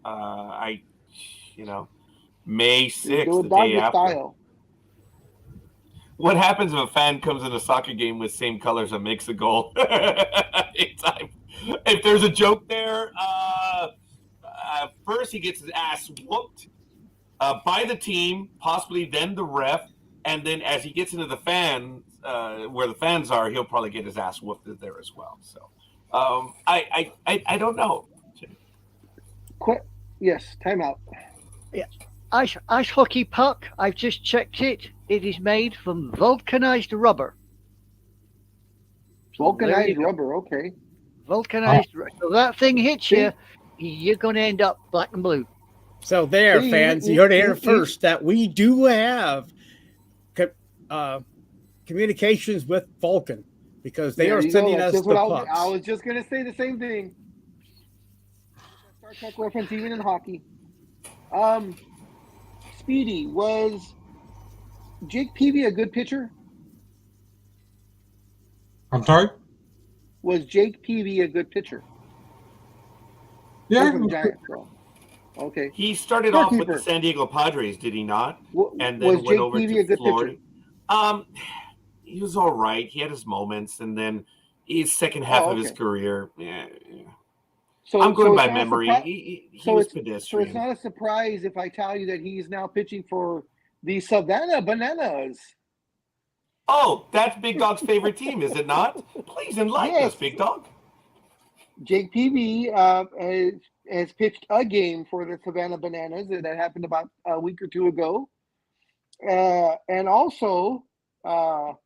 May 6th, Do the it day doggy after. style. What happens if a fan comes in a soccer game with same colors and makes a goal? If there's a joke there, first he gets his ass whooped by the team, possibly then the ref, and then as he gets into the fans, where the fans are, he'll probably get his ass whooped there as well. So I don't know. Yes, timeout. Ice hockey puck, I've just checked it. It is made from vulcanized rubber. So there you Vulcanized go. rubber. Okay. Vulcanized rubber. So that thing hits you, you're going to end up black and blue. So there, See, fans, you- you heard it here you- first that we do have communications with Vulcan because they There are you go. sending That's us just the what pucks. I was just gonna say the same thing. Star Trek reference even in hockey. Speedy, was Jake Peavy a good pitcher? I'm sorry. Was Jake Peavy a good pitcher? Yeah, For the Giants, bro. Okay. He started off with Scorekeeper. the San Diego Padres, did he not? And then Was went Jake over Peavy to a good Florida. pitcher? He was all right. He had his moments, and then his second half of his okay. career. So I'm going so by it's not a memory. surpri- He so was it's so pedestrian. it's not a surprise if I tell you that he's now pitching for the Savannah Bananas. Oh, that's Big Dog's favorite team, is it not? Please enlighten Yes. us, Big Dog. Jake Peavy has pitched a game for the Savannah Bananas that happened about a week or two ago, and also one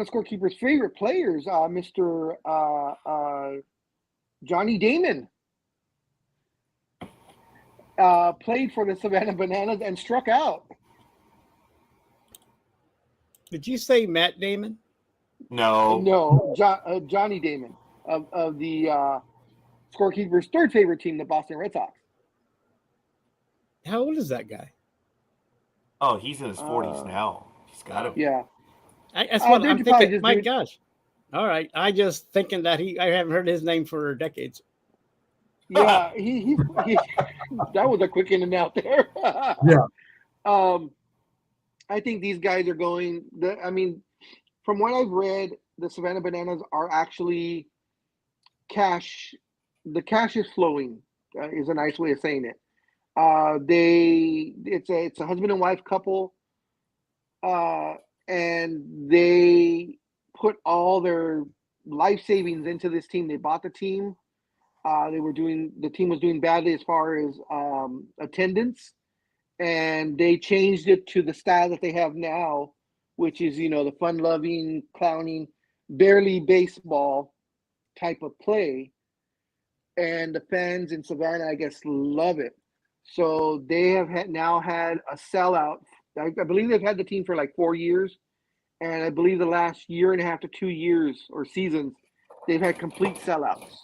of Scorekeeper's favorite players, Mr. Johnny Damon, played for the Savannah Bananas and struck out. Did you say Matt Damon? No. No, Johnny Damon of the Scorekeeper's third favorite team, the Boston Red Sox. How old is that guy? Oh, he's in his 40s now. He's got to be. Yeah. That's what they're I'm probably thinking. just My doing- gosh. All right. I just thinking that I haven't heard his name for decades. Yeah, he that was a quick in and out there. Yeah. I think these guys are going. From what I've read, the Savannah Bananas are actually cash. The cash is flowing. Is a nice way of saying it. It's a husband and wife couple, and they put all their life savings into this team. They bought the team. The team was doing badly as far as attendance, and they changed it to the style that they have now, which is, the fun-loving, clowning, barely baseball type of play. And the fans in Savannah, I guess, love it. So they have now had a sellout. I believe they've had the team for like 4 years. And I believe the last year and a half to 2 years or seasons, they've had complete sellouts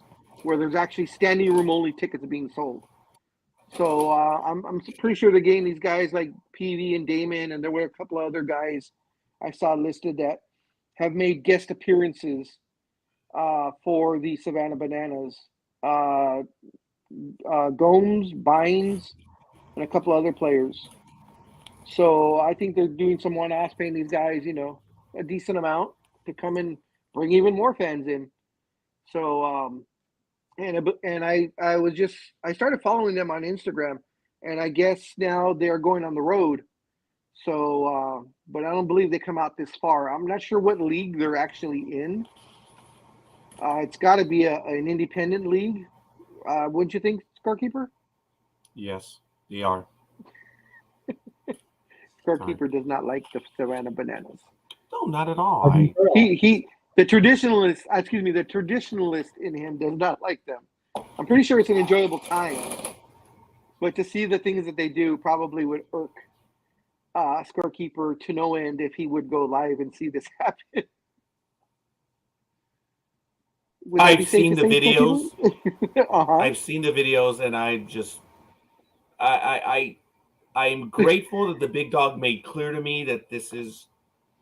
where there's actually standing room only tickets being sold. So I'm pretty sure they're getting these guys like PV and Damon, and there were a couple of other guys I saw listed that have made guest appearances for the Savannah Bananas. Gomes, Bynes, and a couple other players. So I think they're doing some one-offs, paying these guys, a decent amount to come and bring even more fans in. So I started following them on Instagram, and I guess now they're going on the road. So, but I don't believe they come out this far. I'm not sure what league they're actually in. It's got to be an independent league. Wouldn't you think, Scorekeeper? Yes, they are. Scorekeeper does not like the Savannah Bananas. No, not at all. The traditionalist in him does not like them. I'm pretty sure it's an enjoyable time, but to see the things that they do probably would irk Scorekeeper to no end if he would go live and see this happen. I've seen the videos. Uh-huh. I've seen the videos, and I'm grateful that the big dog made clear to me that this is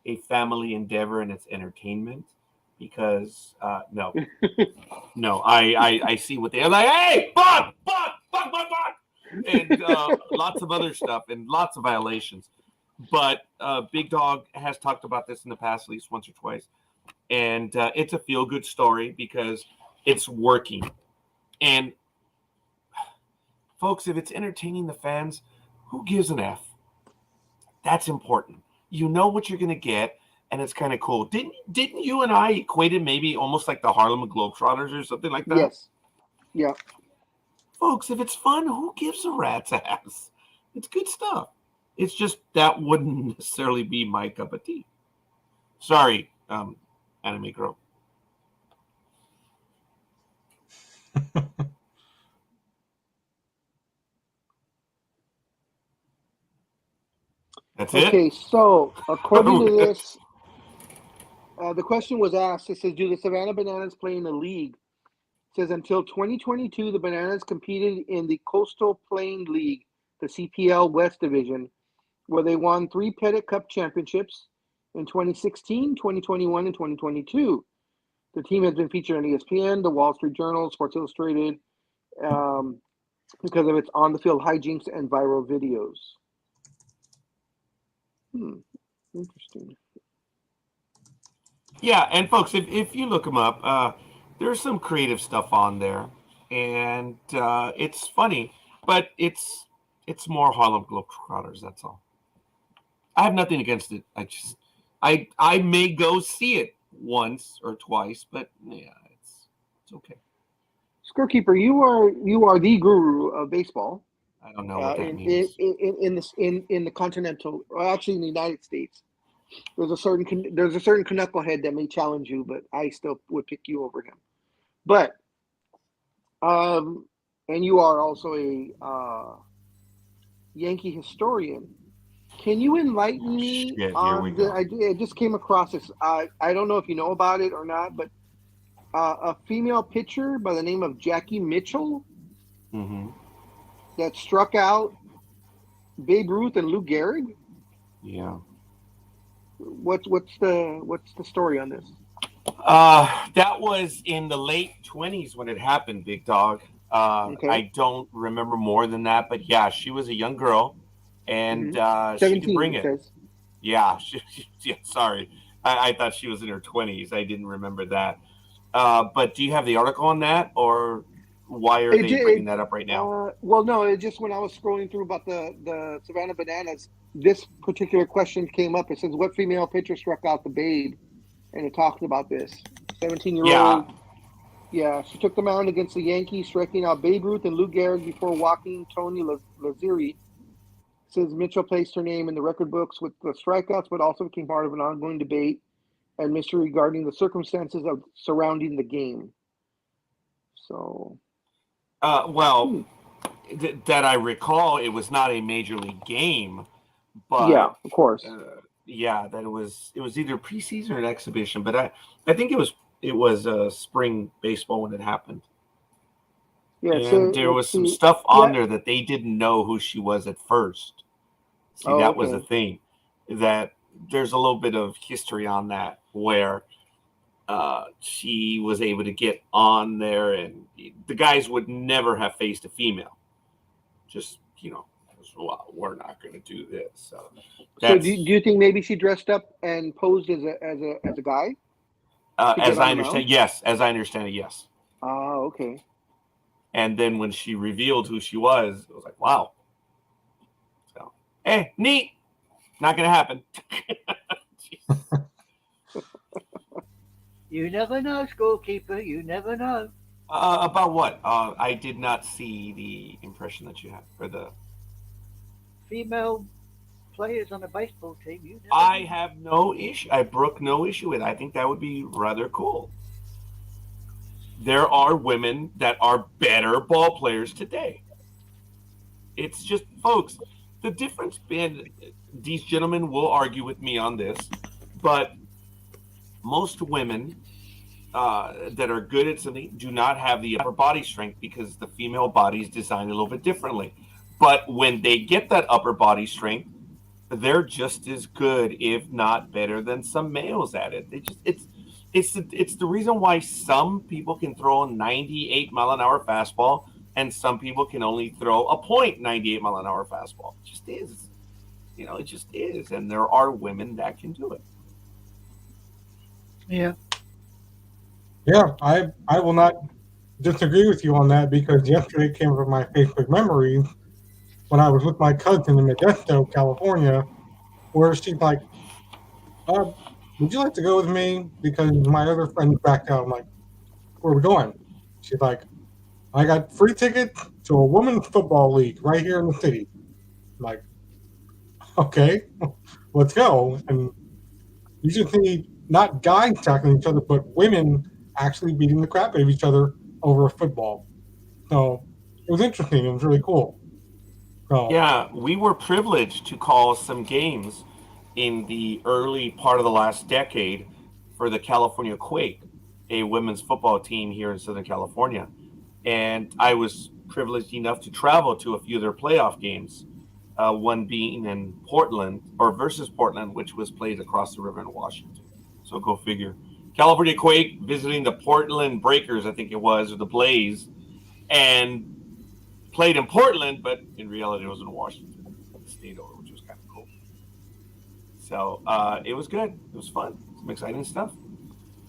a family endeavor and it's entertainment. Because no, I see what they're like. Hey, fuck, and lots of other stuff and lots of violations. But Big Dog has talked about this in the past, at least once or twice. And it's a feel-good story because it's working. And, folks, if it's entertaining the fans, who gives an F? That's important. You know what you're going to get, and it's kind of cool. Didn't you and I equate it maybe almost like the Harlem Globetrotters or something like that? Yes. Yeah. Folks, if it's fun, who gives a rat's ass? It's good stuff. It's just that wouldn't necessarily be my cup of tea. Sorry, anime girl. That's it? Okay, so according to this, the question was asked. It says, do the Savannah Bananas play in the league? It says, until 2022, the Bananas competed in the Coastal Plain League, the CPL West Division, where they won 3 Pettit Cup championships in 2016, 2021, and 2022. The team has been featured on ESPN, the Wall Street Journal, Sports Illustrated, because of its on-the-field hijinks and viral videos. Interesting. Yeah, and folks, if you look them up, there's some creative stuff on there, and it's funny, but it's more Harlem Globetrotters. That's all. I have nothing against it. I may go see it once or twice, but yeah, it's okay. Scorekeeper, you are the guru of baseball. I don't know what that means. In the continental, or actually in the United States, there's a certain knucklehead that may challenge you, but I still would pick you over him. But and you are also a Yankee historian. Can you enlighten me on the idea? I just came across this. I don't know if you know about it or not, but a female pitcher by the name of Jackie Mitchell that struck out Babe Ruth and Lou Gehrig. Yeah. What's the story on this? That was in the late 20s when it happened, Big Dog. Okay. I don't remember more than that, but yeah, she was a young girl, and 17, she could bring it. Says. Yeah, yeah. Sorry, I thought she was in her 20s. I didn't remember that. But do you have the article on that, or why are they bringing that up right now? Well, no, it just when I was scrolling through about the Savannah Bananas, this particular question came up. It says, what female pitcher struck out the Babe? And it talked about this. 17-year-old. Yeah. Yeah, she took the mound against the Yankees, striking out Babe Ruth and Lou Gehrig before walking Tony Lazzeri. Says Mitchell placed her name in the record books with the strikeouts, but also became part of an ongoing debate and mystery regarding the circumstances of surrounding the game. So, that I recall, it was not a major league game, but yeah, of course. Yeah, that it was either preseason or an exhibition, but I think it was spring baseball when it happened. Yeah, and so there was some stuff on there that they didn't know who she was at first. See, that was the thing, that there's a little bit of history on that where she was able to get on there, and the guys would never have faced a female. Just, well, we're not going to do this. So do you think maybe she dressed up and posed as a guy? As I understand, yes. As I understand it, yes. Oh, okay. And then when she revealed who she was, it was like, wow, Hey, neat. Not going to happen. You never know, Scorekeeper. You never know. About what? I did not see the impression that you had for the. Female players on a baseball team. You never I know. have no issue. I brook no issue with it. I think that would be rather cool. There are women that are better ball players today. It's just, folks, the difference, and these gentlemen will argue with me on this, but most women that are good at something do not have the upper body strength because the female body is designed a little bit differently. But when they get that upper body strength, they're just as good, if not better, than some males at it. It's the reason why some people can throw a 98-mile-an-hour fastball and some people can only throw a .98-mile-an-hour fastball. It just is. It just is. And there are women that can do it. Yeah. Yeah, I will not disagree with you on that because yesterday came from my Facebook memories when I was with my cousin in Modesto, California, where she's like, would you like to go with me? Because my other friend's backed out. I'm like, where are we going? She's like, I got free tickets to a women's football league right here in the city. I'm like, okay, let's go. And you should see not guys tackling each other, but women actually beating the crap out of each other over a football. So it was interesting. It was really cool. So, Yeah, we were privileged to call some games in the early part of the last decade for the California Quake, a women's football team here in Southern California. And I was privileged enough to travel to a few of their playoff games, one being in Portland, or versus Portland, which was played across the river in Washington. So go figure. California Quake visiting the Portland Breakers, I think it was, or the Blaze, and played in Portland, but in reality it was in Washington. Stayed over, which was kind of cool. So it was good. It was fun. Some exciting stuff.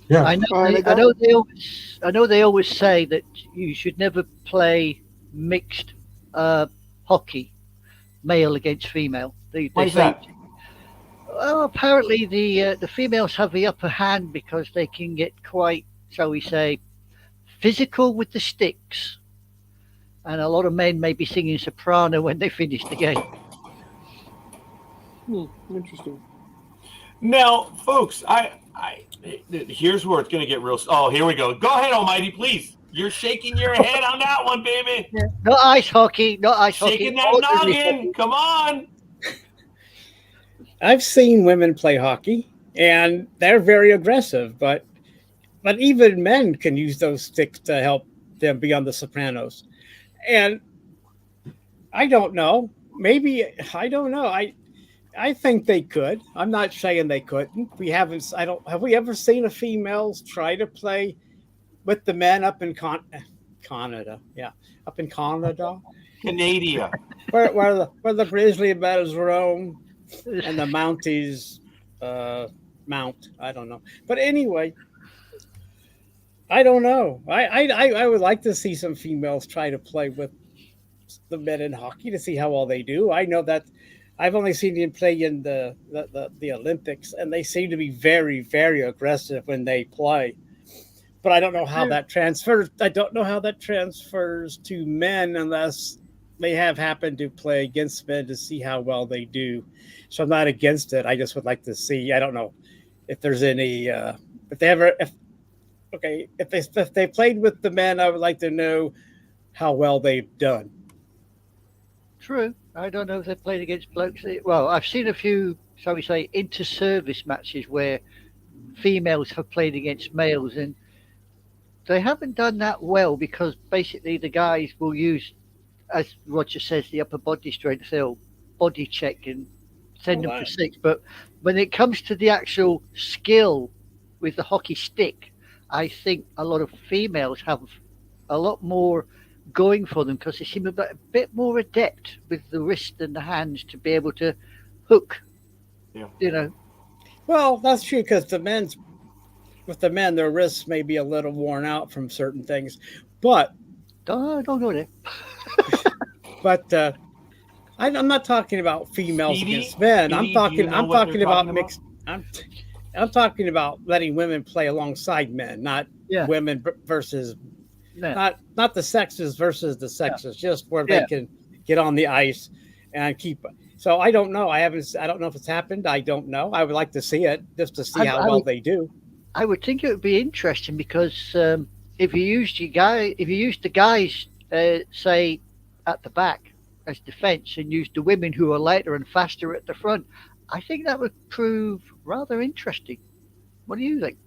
yeah. I know they always say that you should never play mixed hockey, male against female. They Why is say, that? well, apparently the females have the upper hand because they can get quite, shall we say, physical with the sticks, and a lot of men may be singing soprano when they finish the game. Interesting. Now, folks, here's where it's going to get real. Oh, here we go. Go ahead, Almighty, please. You're shaking your head on that one, baby. Not ice hockey, not ice hockey. Shaking that noggin. Come on. I've seen women play hockey, and they're very aggressive, but even men can use those sticks to help them be on the Sopranos. And I don't know. Maybe I don't know. I think they could. I'm not saying they couldn't. Have we ever seen a females try to play with the men up in Canada? Yeah, up in Canada, Canada, where the grizzly bears roam and the Mounties mount. I don't know, but anyway, I don't know. I would like to see some females try to play with the men in hockey to see how well they do. I know that I've only seen them play in the Olympics, and they seem to be very, very aggressive when they play. But I don't know how that transfers. I don't know how that transfers to men unless they have happened to play against men to see how well they do. So I'm not against it. I just would like to see. I don't know if there's any. If they played with the men, I would like to know how well they've done. True. I don't know if they played against blokes. Well, I've seen a few, shall we say, inter-service matches where females have played against males, and they haven't done that well because basically the guys will use, as Roger says, the upper body strength. They'll body check and send them for six. But when it comes to the actual skill with the hockey stick, I think a lot of females have a lot more going for them because they seem a bit more adept with the wrist and the hands to be able to hook. Yeah. You know. Well, that's true because with the men, their wrists may be a little worn out from certain things, but don't go there. But I'm not talking about females Speedy? against men. Speedy, do you know I'm what they're talking about talking mixed. I'm talking about letting women play alongside men, not Yeah. women versus Yeah. not the sexes versus the sexes, just where Yeah. they can get on the ice and keep. So I don't know. I don't know if it's happened. I don't know. I would like to see it just to see how well they do. I would think it would be interesting because if you used the guys, say, at the back as defence and used the women who are lighter and faster at the front, I think that would prove rather interesting. What do you think?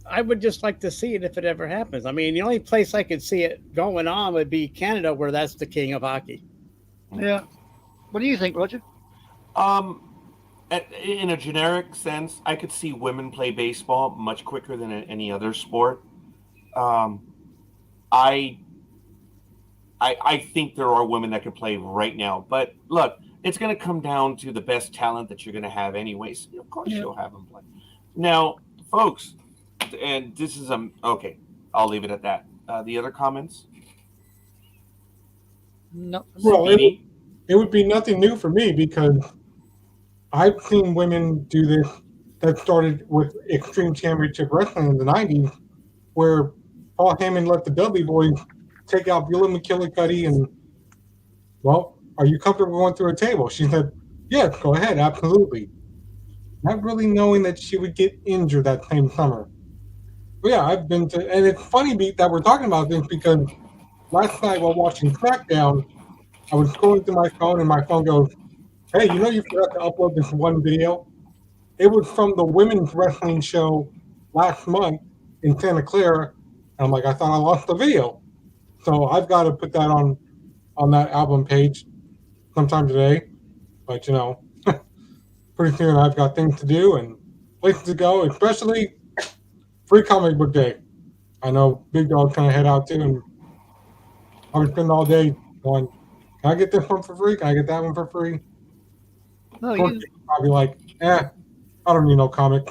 I would just like to see it if it ever happens. I mean, the only place I could see it going on would be Canada, where that's the king of hockey. Yeah. What do you think, Roger? In a generic sense, I could see women play baseball much quicker than any other sport. I think there are women that can play right now, but look, it's going to come down to the best talent that you're going to have anyways. Of course, you'll have them play. Now, folks, and this is okay. I'll leave it at that. The other comments? No. Well, it would be nothing new for me because I've seen women do this that started with Extreme Championship Wrestling in the 90s, where Paul Heyman let the Dudley Boys take out Beulah McKillicuddy and, well, are you comfortable going through a table? She said, yes, go ahead, absolutely. Not really knowing that she would get injured that same summer. But yeah, I've been to, and it's funny that we're talking about this because last night while watching SmackDown, I was scrolling through my phone and my phone goes, hey, you forgot to upload this one video? It was from the women's wrestling show last month in Santa Clara. And I'm like, I thought I lost the video. So I've got to put that on that album page sometime today. But, pretty soon I've got things to do and places to go, especially Free Comic Book Day. I know Big Dog's trying to head out too, and I would spend all day going, can I get this one for free? Can I get that one for free? No, probably like, I don't need no comic.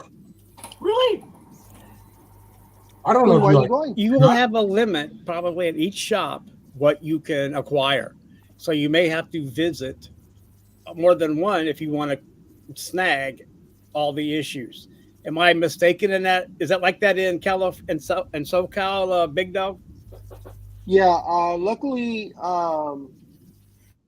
Really? I don't know. Why are you going? You will have a limit probably at each shop what you can acquire. So you may have to visit more than one if you want to snag all the issues. Am I mistaken in that? Is that like that in California and SoCal, Big Dog? Yeah. Luckily,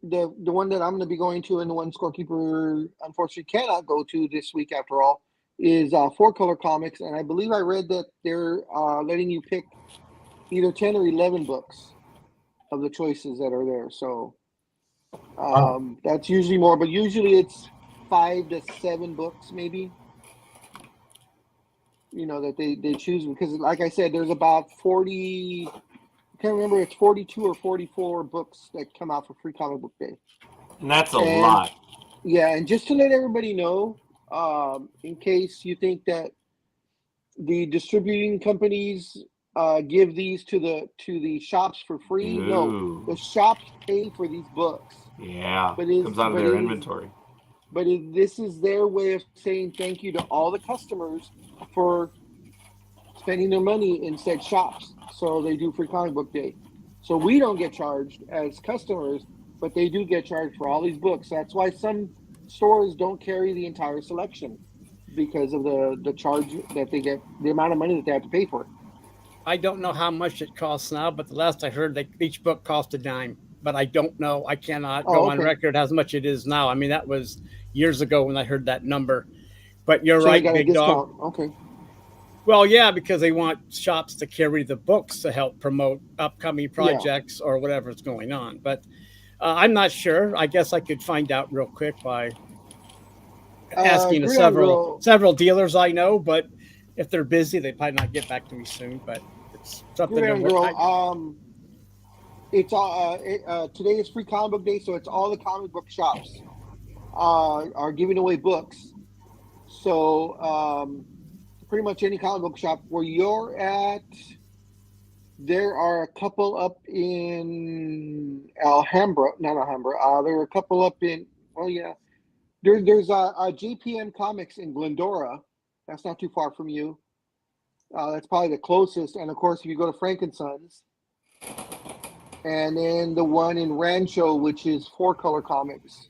the one that I'm going to be going to and the one Scorekeeper unfortunately cannot go to this week after all is 4-Color Comics, and I believe I read that they're letting you pick either 10 or 11 books of the choices that are there. So that's usually more, but usually it's 5 to 7 books maybe. That they choose, because like I said, there's about 40. I can't remember. It's 42 or 44 books that come out for Free Comic Book Day. And that's a lot. Yeah, and just to let everybody know, in case you think that the distributing companies give these to the shops for free, no, the shops pay for these books. Yeah, it comes out of their inventory. But this is their way of saying thank you to all the customers for spending their money in said shops. So they do Free Comic Book Day. So we don't get charged as customers, but they do get charged for all these books. That's why some stores don't carry the entire selection, because of the charge that they get, the amount of money that they have to pay for it. I don't know how much it costs now, but the last I heard, each book cost $0.10. But I don't know. I cannot go on record how much it is now. I mean, that was years ago when I heard that number. But you're right, Big Dog. Okay. Well, yeah, because they want shops to carry the books to help promote upcoming projects or whatever's going on. But I'm not sure. I guess I could find out real quick by asking several dealers I know. But if they're busy, they probably not get back to me soon. But it's something to work. It's today is Free Comic Book Day, so it's all the comic book shops are giving away books. So pretty much any comic book shop where you're at, there are a couple up in Alhambra, not Alhambra. There are a couple up in there's a JPM Comics in Glendora. That's not too far from you. That's probably the closest. And of course, if you go to Frank & Sons, and then the one in Rancho, which is 4-color comics.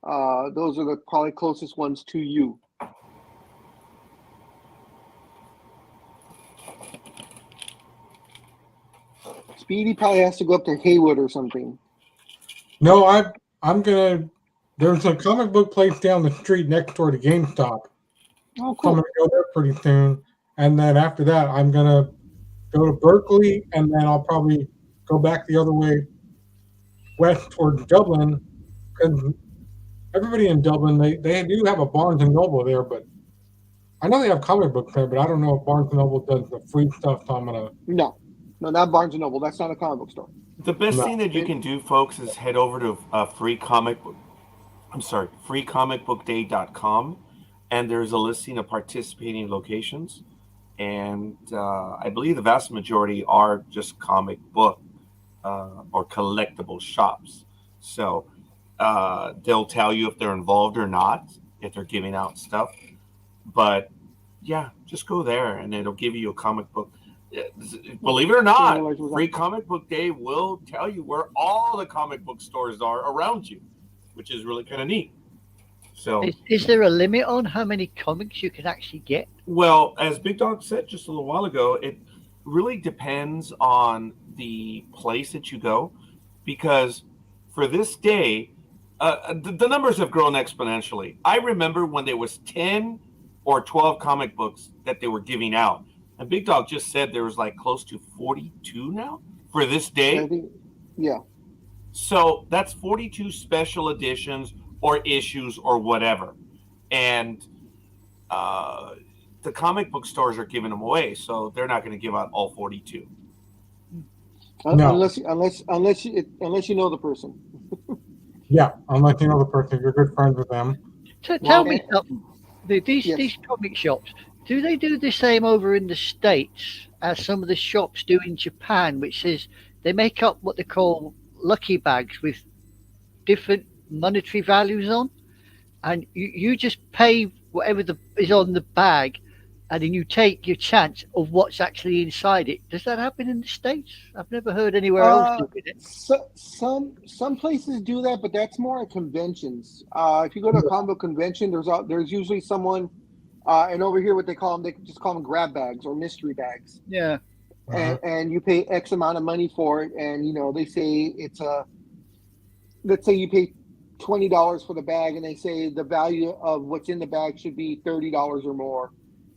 Those are the probably closest ones to you. Speedy probably has to go up to Haywood or something. No, I'm gonna. There's a comic book place down the street next door to GameStop. Oh, So I'm cool. gonna go there pretty soon, and then after that, I'm gonna go to Berkeley, and then I'll probably go back the other way west towards Dublin, because everybody in Dublin they do have a Barnes and Noble there, but I know they have comic books there, but I don't know if Barnes and Noble does the free stuff. So I'm gonna. No, not Barnes and Noble. That's not a comic book store. The best No. thing that you can do, folks, is head over to freecomicbookday.com, and there's a listing of participating locations, and I believe the vast majority are just comic book or collectible shops. So they'll tell you if they're involved or not, if they're giving out stuff. But yeah, just go there, and it'll give you a comic book. Believe it or not, Free Comic Book Day will tell you where all the comic book stores are around you, which is really kind of neat. So, is there a limit on how many comics you can actually get? well, as Big Dog said just a little while ago, it really depends on the place that you go, because for this day, the numbers have grown exponentially. I remember when there was 10 or 12 comic books that they were giving out. And Big Dog just said there was like close to 42 now for this day. I think, yeah. So that's 42 special editions or issues or whatever. And the comic book stores are giving them away, so they're not going to give out all 42. No. Unless you know the person. Yeah, unless you know the person, you're good friends with them. Tell me something. Yes. These comic shops, do they do the same over in the States as some of the shops do in Japan, which is they make up what they call lucky bags with different monetary values on, and you just pay whatever is on the bag, and then you take your chance of what's actually inside it. Does that happen in the States? I've never heard anywhere else doing it. Some places do that, but that's more at conventions. If you go to a comic book convention, there's usually someone, and over here what they call them, they just call them grab bags or mystery bags. Yeah. And you pay X amount of money for it, and they say it's let's say you pay $20 for the bag, and they say the value of what's in the bag should be $30 or more.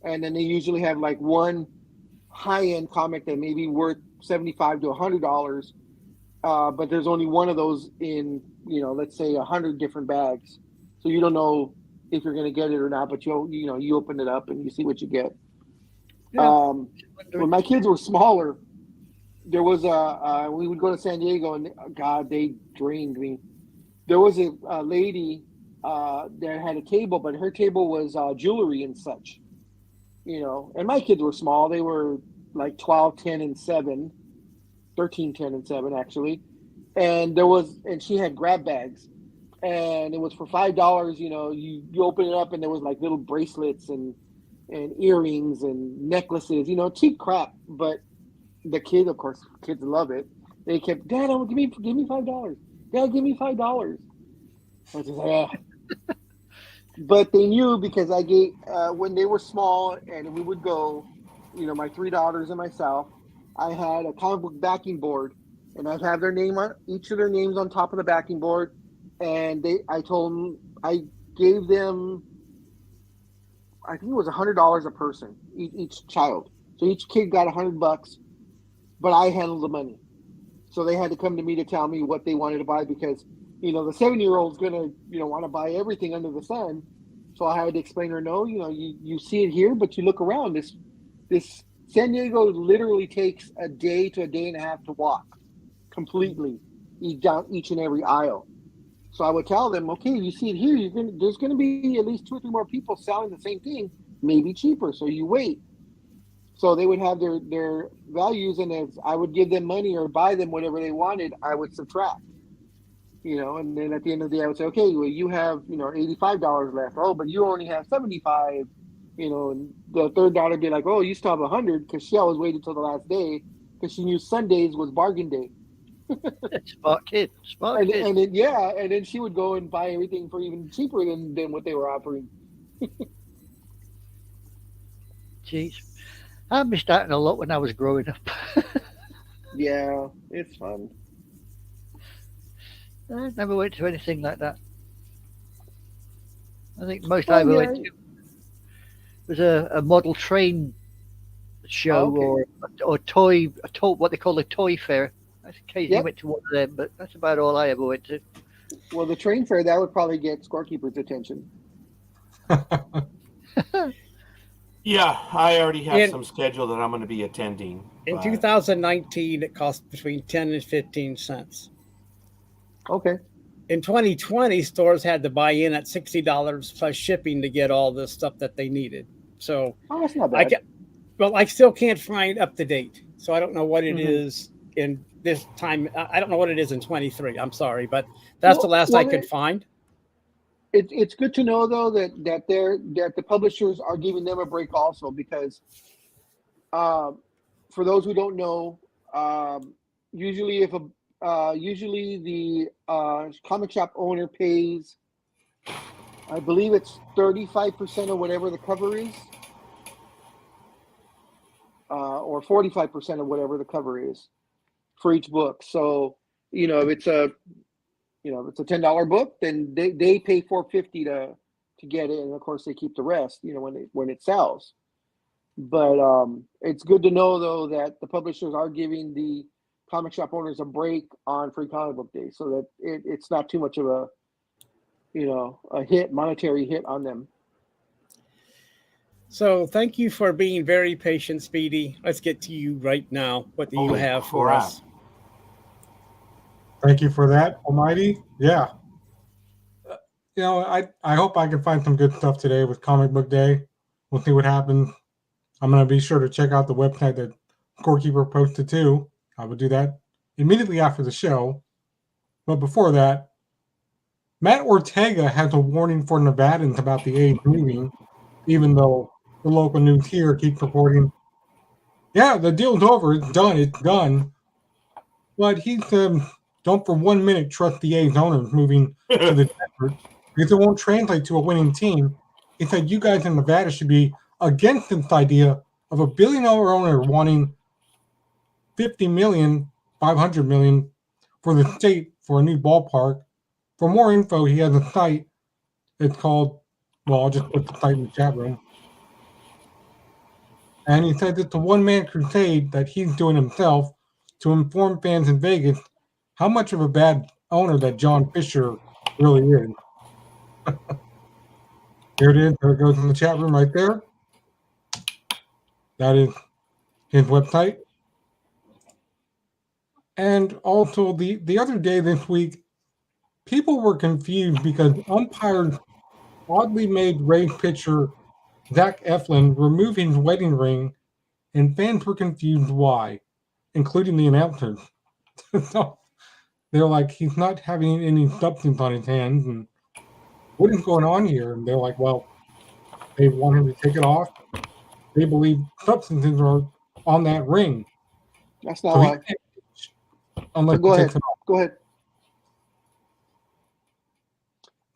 And then they usually have like one high-end comic that may be worth $75 to $100, but there's only one of those in, let's say 100 different bags. So you don't know if you're going to get it or not, but you open it up and you see what you get. Yeah. When my kids were smaller, there was we would go to San Diego, and God, they drained me. There was a lady that had a table, but her table was jewelry and such. And my kids were small. They were like 12, 10, and 7, 13, 10, and 7, actually. And she had grab bags, and it was for $5. You open it up, and there was like little bracelets and earrings and necklaces, cheap crap. But the kids, of course, kids love it. They kept, Dad, give me $5. Dad, give me $5. I was just like, oh. But they knew, because I gave, when they were small and we would go, my 3 daughters and myself, I had a comic book backing board, and I'd have each of their names on top of the backing board. And I gave them, I think it was $100 a person, each child. So each kid got $100, but I handled the money. So they had to come to me to tell me what they wanted to buy, because the 7-year-old's gonna, want to buy everything under the sun. So I had to explain to her, no, you see it here, but you look around. This San Diego literally takes a day to a day and a half to walk completely down each and every aisle. So I would tell them, okay, you see it here, there's gonna be at least 2 or 3 more people selling the same thing, maybe cheaper. So you wait. So they would have their values, and if I would give them money or buy them whatever they wanted, I would subtract. And then at the end of the day, I would say, okay, well, you have, $85 left. Oh, but you only have 75. And the third daughter would be like, oh, you still have 100, because she always waited till the last day, because she knew Sundays was bargain day. Smart kid. Smart And kid. and then she would go and buy everything for even cheaper than what they were offering. Jeez. I missed out a lot when I was growing up. Yeah, it's fun. I never went to anything like that. I think the most I Well, ever yeah. went to was a model train show or toy, what they call a toy fair. I occasionally Yep. went to one of them, but that's about all I ever went to. Well, the train fair, that would probably get Scorekeeper's attention. Yeah, I already have And- some schedule that I'm going to be attending. In but- 2019, it cost between 10 and 15 cents. Okay. In 2020, stores had to buy in at $60 plus shipping to get all the stuff that they needed. So Oh, that's not I bad. can, well, I still can't find up to date. So I don't know what it Mhm. is in this time. I don't know what it is in 23. I'm sorry, but that's the last I could find. It's good to know though that the publishers are giving them a break also, because for those who don't know, usually the comic shop owner pays, I believe it's 35% of whatever the cover is, or 45% of whatever the cover is for each book. So if it's a $10 book, then they pay $4.50 to get it, and of course they keep the rest, when it sells. But it's good to know though that the publishers are giving the comic shop owners a break on Free Comic Book Day, so that it's not too much of a monetary hit on them. So thank you for being very patient, Speedy. Let's get to you right now. What do you Holy have for crap. us? Thank you for that, Almighty. Yeah. I hope I can find some good stuff today with Comic Book Day. We'll see what happens. I'm going to be sure to check out the website that Scorekeeper posted too. I will do that immediately after the show. But before that, Matt Ortega has a warning for Nevadans about the A's moving, even though the local news here keeps reporting, yeah, the deal's over, it's done. But he said, don't for 1 minute trust the A's owners moving to the desert, because it won't translate to a winning team. He said, you guys in Nevada should be against this idea of a billion-dollar owner wanting $50 million, $500 million for the state for a new ballpark. For more info, he has a site. It's called, well, I'll just put the site in the chat room. And he said it's a one-man crusade that he's doing himself to inform fans in Vegas how much of a bad owner that John Fisher really is. Here it is. There it goes in the chat room right there. That is his website. And also the other day this week, people were confused because umpires oddly made Rays pitcher Zach Eflin remove his wedding ring, and fans were confused why, including the announcers. So they're like, he's not having any substance on his hands, and what is going on here? And they're like, well, they want him to take it off. They believe substances are on that ring. That's not So he why. can't pitch unless Go he ahead. takes it off. Go ahead.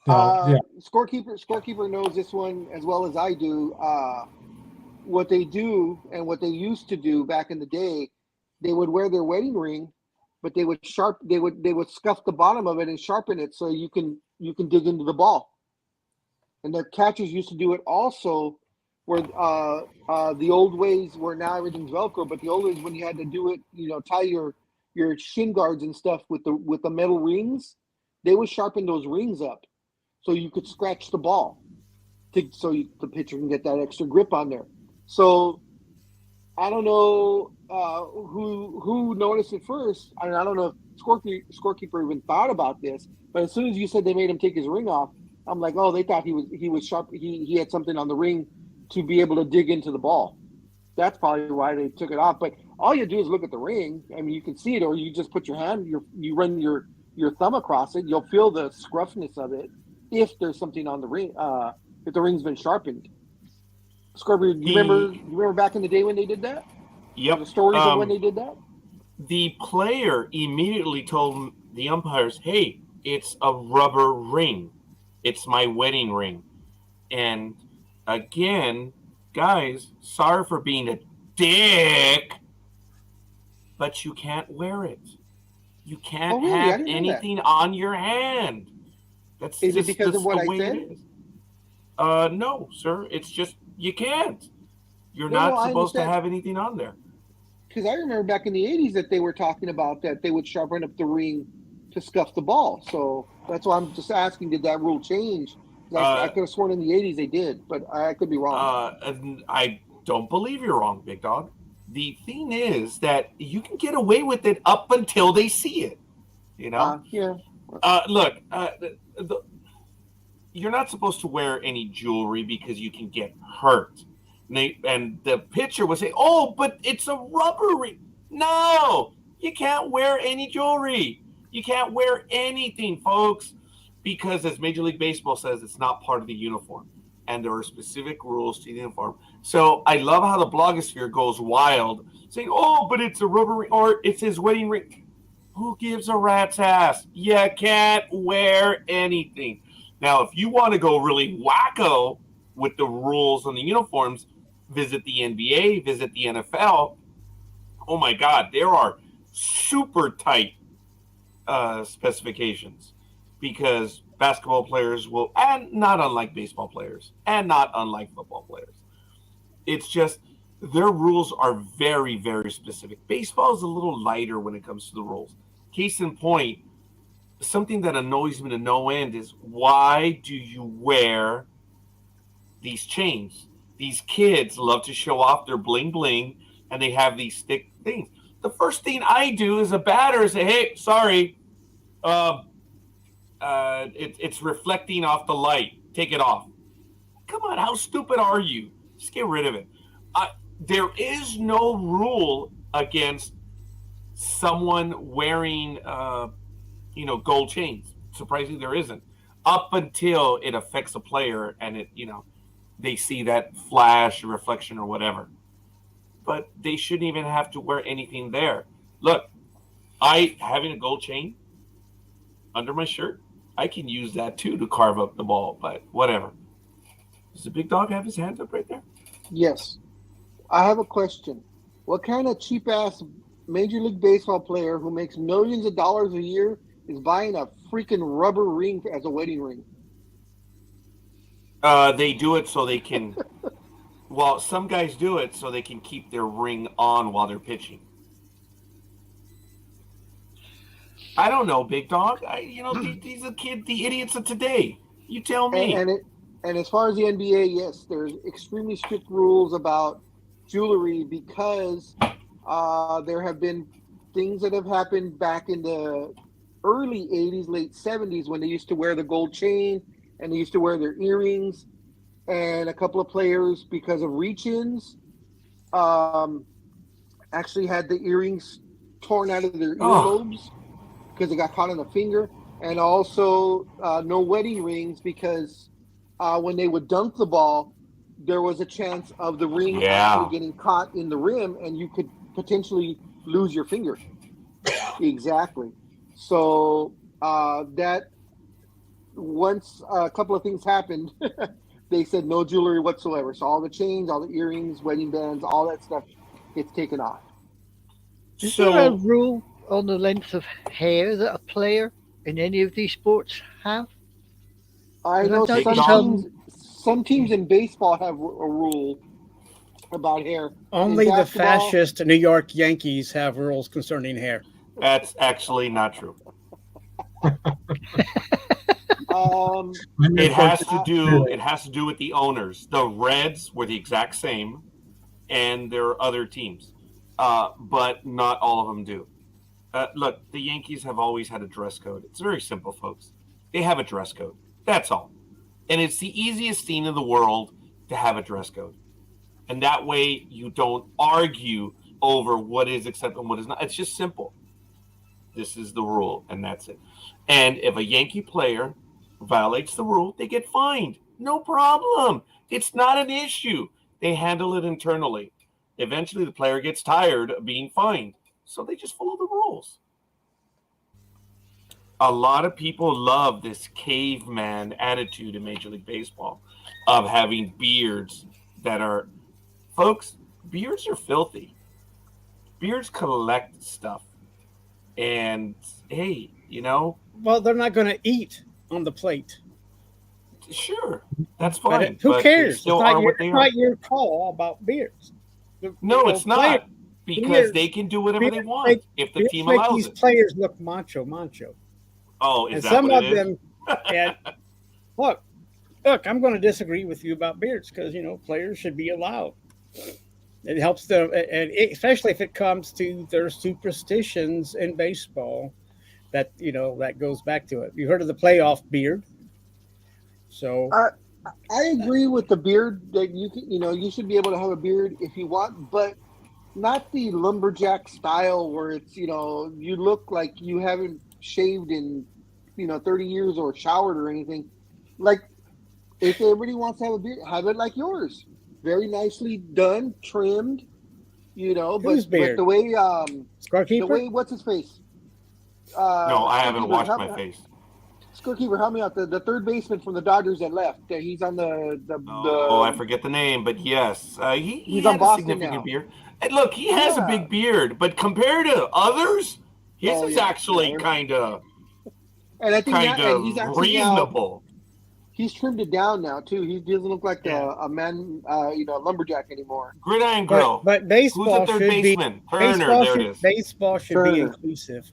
So, yeah. Scorekeeper knows this one as well as I do. What they do and what they used to do back in the day, they would wear their wedding ring, but they would scuff the bottom of it and sharpen it so you can dig into the ball. And the catchers used to do it also, where the old ways where now everything's Velcro, but the old ways when you had to do it, tie your shin guards and stuff with the metal rings, they would sharpen those rings up so you could scratch the ball, so the pitcher can get that extra grip on there. So I don't know who noticed it first. I don't know if Scorekeeper even thought about this, but as soon as you said they made him take his ring off, I'm like, oh, they thought he was sharp. He had something on the ring to be able to dig into the ball. That's probably why they took it off. But all you do is look at the ring. I mean, you can see it, or you just put your hand, you run your thumb across it. You'll feel the scruffness of it if there's something on the ring. If the ring's been sharpened. Scorpion, you remember back in the day when they did that? Yep. The stories of when they did that? The player immediately told the umpires, hey, it's a rubber ring. It's my wedding ring. And again, guys, sorry for being a dick, but you can't wear it. You can't Oh, really? I have didn't know that. anything on your hand. That's Is it just because of what the I way said? it is. No, sir. It's just you can't. You're No, not I supposed to understand. have anything on there. Because I remember back in the 80s that they were talking about that they would sharpen up the ring to scuff the ball. So that's why I'm just asking, did that rule change? 'Cause I could have sworn in the 80s they did, but I could be wrong. And I don't believe you're wrong, Big Dog. The thing is that you can get away with it up until they see it. You know? Yeah. Look, you're not supposed to wear any jewelry because you can get hurt. And the pitcher would say, oh, but it's a rubber ring. No, you can't wear any jewelry. You can't wear anything, folks, because as Major League Baseball says, it's not part of the uniform. And there are specific rules to the uniform. So I love how the blogosphere goes wild, saying, oh, but it's a rubber ring, or it's his wedding ring. Who gives a rat's ass? You can't wear anything. Now, if you want to go really wacko with the rules on the uniforms, visit the NBA, visit the NFL. Oh my God, there are super tight specifications because basketball players will, and not unlike baseball players, and not unlike football players. It's just their rules are very, very specific. Baseball is a little lighter when it comes to the rules. Case in point, something that annoys me to no end is why do you wear these chains? These kids love to show off their bling bling and they have these thick things. The first thing I do as a batter is say, hey, sorry, it's reflecting off the light. Take it off. Come on, how stupid are you? Just get rid of it. There is no rule against someone wearing gold chains. Surprisingly, there isn't. Up until it affects a player and they see that flash or reflection or whatever. But they shouldn't even have to wear anything there. Look, having a gold chain under my shirt, I can use that too to carve up the ball, but whatever. Does the Big Dog have his hand up right there? Yes. I have a question. What kind of cheap ass Major League Baseball player who makes millions of dollars a year is buying a freaking rubber ring as a wedding ring? They do it so they can. Well, some guys do it so they can keep their ring on while they're pitching. I don't know, Big Dog. These are the idiots of today. You tell me. And as far as the NBA, yes, there's extremely strict rules about jewelry because there have been things that have happened back in the early 80s, late 70s when they used to wear the gold chain and they used to wear their earrings. And a couple of players, because of reach-ins, actually had the earrings torn out of their earlobes because it got caught in the finger. And also no wedding rings because when they would dunk the ball, there was a chance of the ring actually getting caught in the rim and you could potentially lose your finger. Exactly. So that once a couple of things happened, they said no jewelry whatsoever. So all the chains, all the earrings, wedding bands, all that stuff gets taken off. Is there a rule on the length of hair that a player in any of these sports have? I know some teams in baseball have a rule about hair. Only the fascist New York Yankees have rules concerning hair. That's actually not true. It has to do with the owners. The Reds were the exact same, and there are other teams, but not all of them do. Look, the Yankees have always had a dress code. It's very simple, folks. They have a dress code. That's all. And it's the easiest thing in the world to have a dress code. And that way you don't argue over what is acceptable and what is not. It's just simple. This is the rule, and that's it. And if a Yankee player violates the rule, they get fined. No problem. It's not an issue. They handle it internally. Eventually, the player gets tired of being fined. so they just follow the rules. A lot of people love this caveman attitude in Major League Baseball of having beards that are, folks, beards are filthy. Beards collect stuff. And hey, Well, they're not going to eat on the plate. Sure, that's fine. But who cares? Still are what they are. It's not your call about beards. No, it's not. Because they can do whatever they want if the team allows these it. players look macho. Oh, is and that some what of it is? them, and look, I'm going to disagree with you about beards because players should be allowed. It helps them, and especially if it comes to their superstitions in baseball. That that goes back to it. You heard of the playoff beard? So I agree with the beard that you can, you should be able to have a beard if you want, but not the lumberjack style where it's you look like you haven't shaved in 30 years or showered or anything. Like if everybody wants to have a beard, have it like yours, very nicely done, trimmed. Whose beard? But the way Scorekeeper? the way what's his face? No, I haven't washed Scorekeeper, my face. Scorekeeper, help me out. The third baseman from the Dodgers that left. He's on the. Oh, I forget the name, but yes, he's on had a Boston significant now. beard. And look, he has a big beard, but compared to others, his is actually kind of and I think he's actually reasonable. He's trimmed it down now too. He doesn't look like a man, lumberjack anymore. Gridiron Grill. But baseball Who's the third should baseman? be Turner. There it is. Baseball should be inclusive.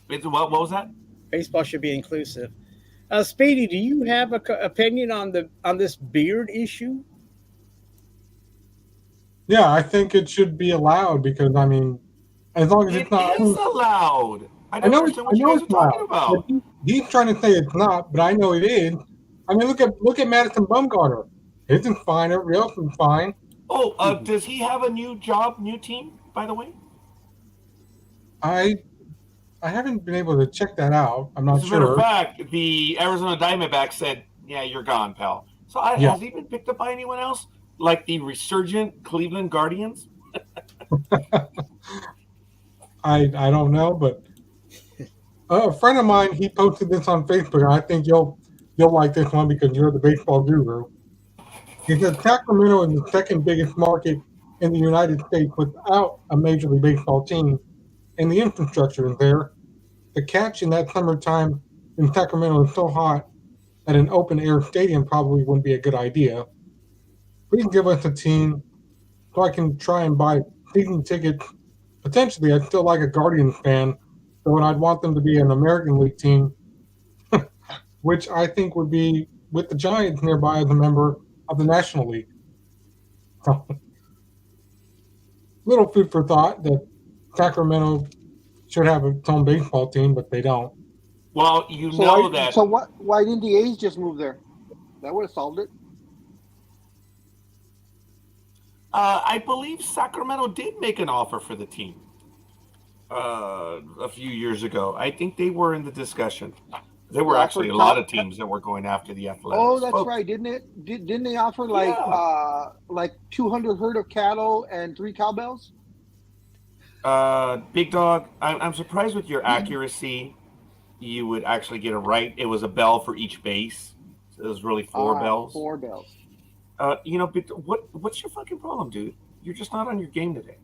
What was that? Baseball should be inclusive. Speedy, do you have an opinion on this beard issue? Yeah, I think it should be allowed because as long as it's not. It is allowed. I know what you guys are talking about. He's trying to say it's not, but I know it is. Look at Madison Bumgarner. His is fine. Everybody else is fine. Oh, does he have a new job, new team? By the way, I haven't been able to check that out. I'm not sure. As a matter sure. of fact, the Arizona Diamondbacks said, "Yeah, you're gone, pal." So has he been picked up by anyone else, like the resurgent Cleveland Guardians? I don't know, but a friend of mine, he posted this on Facebook, and I think you'll like this one because you're the baseball guru. He said Sacramento is the second biggest market in the United States without a Major League Baseball team, and the infrastructure is there. The catch in that summertime in Sacramento is so hot that an open-air stadium probably wouldn't be a good idea. Please give us a team so I can try and buy season tickets. Potentially, I'd still like a Guardians fan, so I'd want them to be an American League team, which I think would be with the Giants nearby as a member of the National League. So, little food for thought that Sacramento should have its own baseball team, but they don't. Well, So why didn't the A's just move there? That would have solved it. I believe Sacramento did make an offer for the team a few years ago. I think they were in the discussion. There were actually a lot of teams that were going after the Athletics. Oh, that's right, didn't it? Didn't they offer like 200 herd of cattle and 3 cowbells? Big Dog, I'm surprised with your accuracy. You would actually get it right. It was a bell for each base. So it was really 4 bells. 4 bells. Big Dog, what's your fucking problem, dude? You're just not on your game today.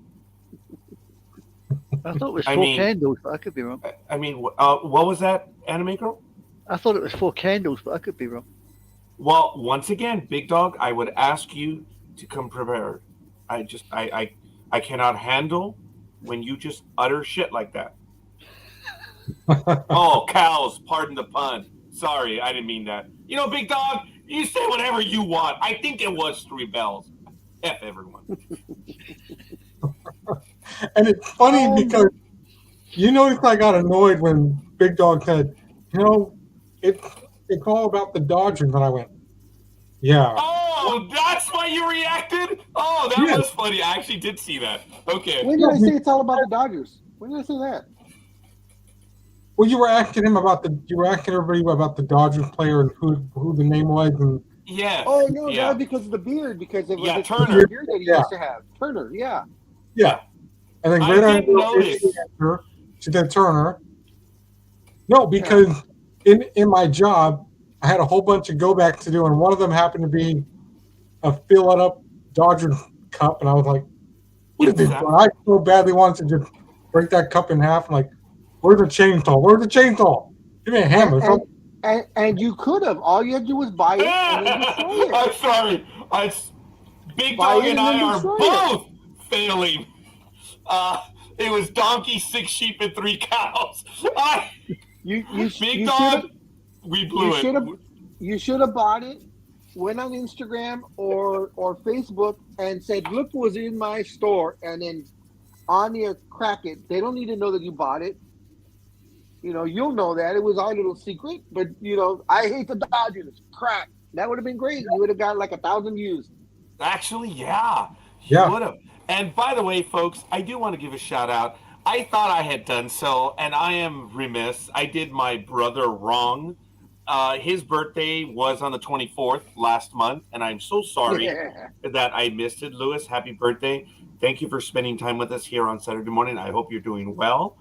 I thought it was 4 candles, but I could be wrong. What was that, Anime Girl? I thought it was 4 candles, but I could be wrong. Well, once again, Big Dog, I would ask you to come prepared. I cannot handle when you just utter shit like that. Oh, cows, pardon the pun. Sorry, I didn't mean that. Big Dog, you say whatever you want. I think it was 3 bells. F everyone. And it's funny because I got annoyed when Big Dog said, it's all about the Dodgers, and I went, yeah. Oh, that's why you reacted? Oh, that was funny. I actually did see that. Okay. When did I say it's all about the Dodgers? When did I say that? Well, you were asking everybody about the Dodgers player and who the name was, and yeah. Oh no, not because of the beard, because it was the Turner beard that he used to have. Turner, yeah. Yeah. And then I Great Iron did Girl is notice. the answer to then Turner. No, because in my job, I had a whole bunch of go backs to do, and one of them happened to be a fill it up Dodger cup, and I was like, "What is this?" Exactly. I so badly wanted to just break that cup in half. I'm like, "Where's the chainsaw? Where's the chainsaw? Give me a hammer." And you could have. All you had to do was buy it and then destroy it. I'm sorry. Big Buy Dog it and and I then are destroy both failing. It was donkey, 6 sheep, and 3 cows. Big Dog, we blew it. You should have bought it, went on Instagram or Facebook and said, "Look what's in my store," and then on there crack it. They don't need to know that you bought it. You know, you'll know that it was our little secret. But you know, I hate the Dodgers. Crack. That would have been great. You would have got like 1,000 views. Actually, yeah. Yeah. Would have. And by the way, folks, I do want to give a shout out. I thought I had done so, and I am remiss. I did my brother wrong. His birthday was on the 24th last month, and I'm so sorry that I missed it. Lewis, happy birthday. Thank you for spending time with us here on Saturday morning. I hope you're doing well.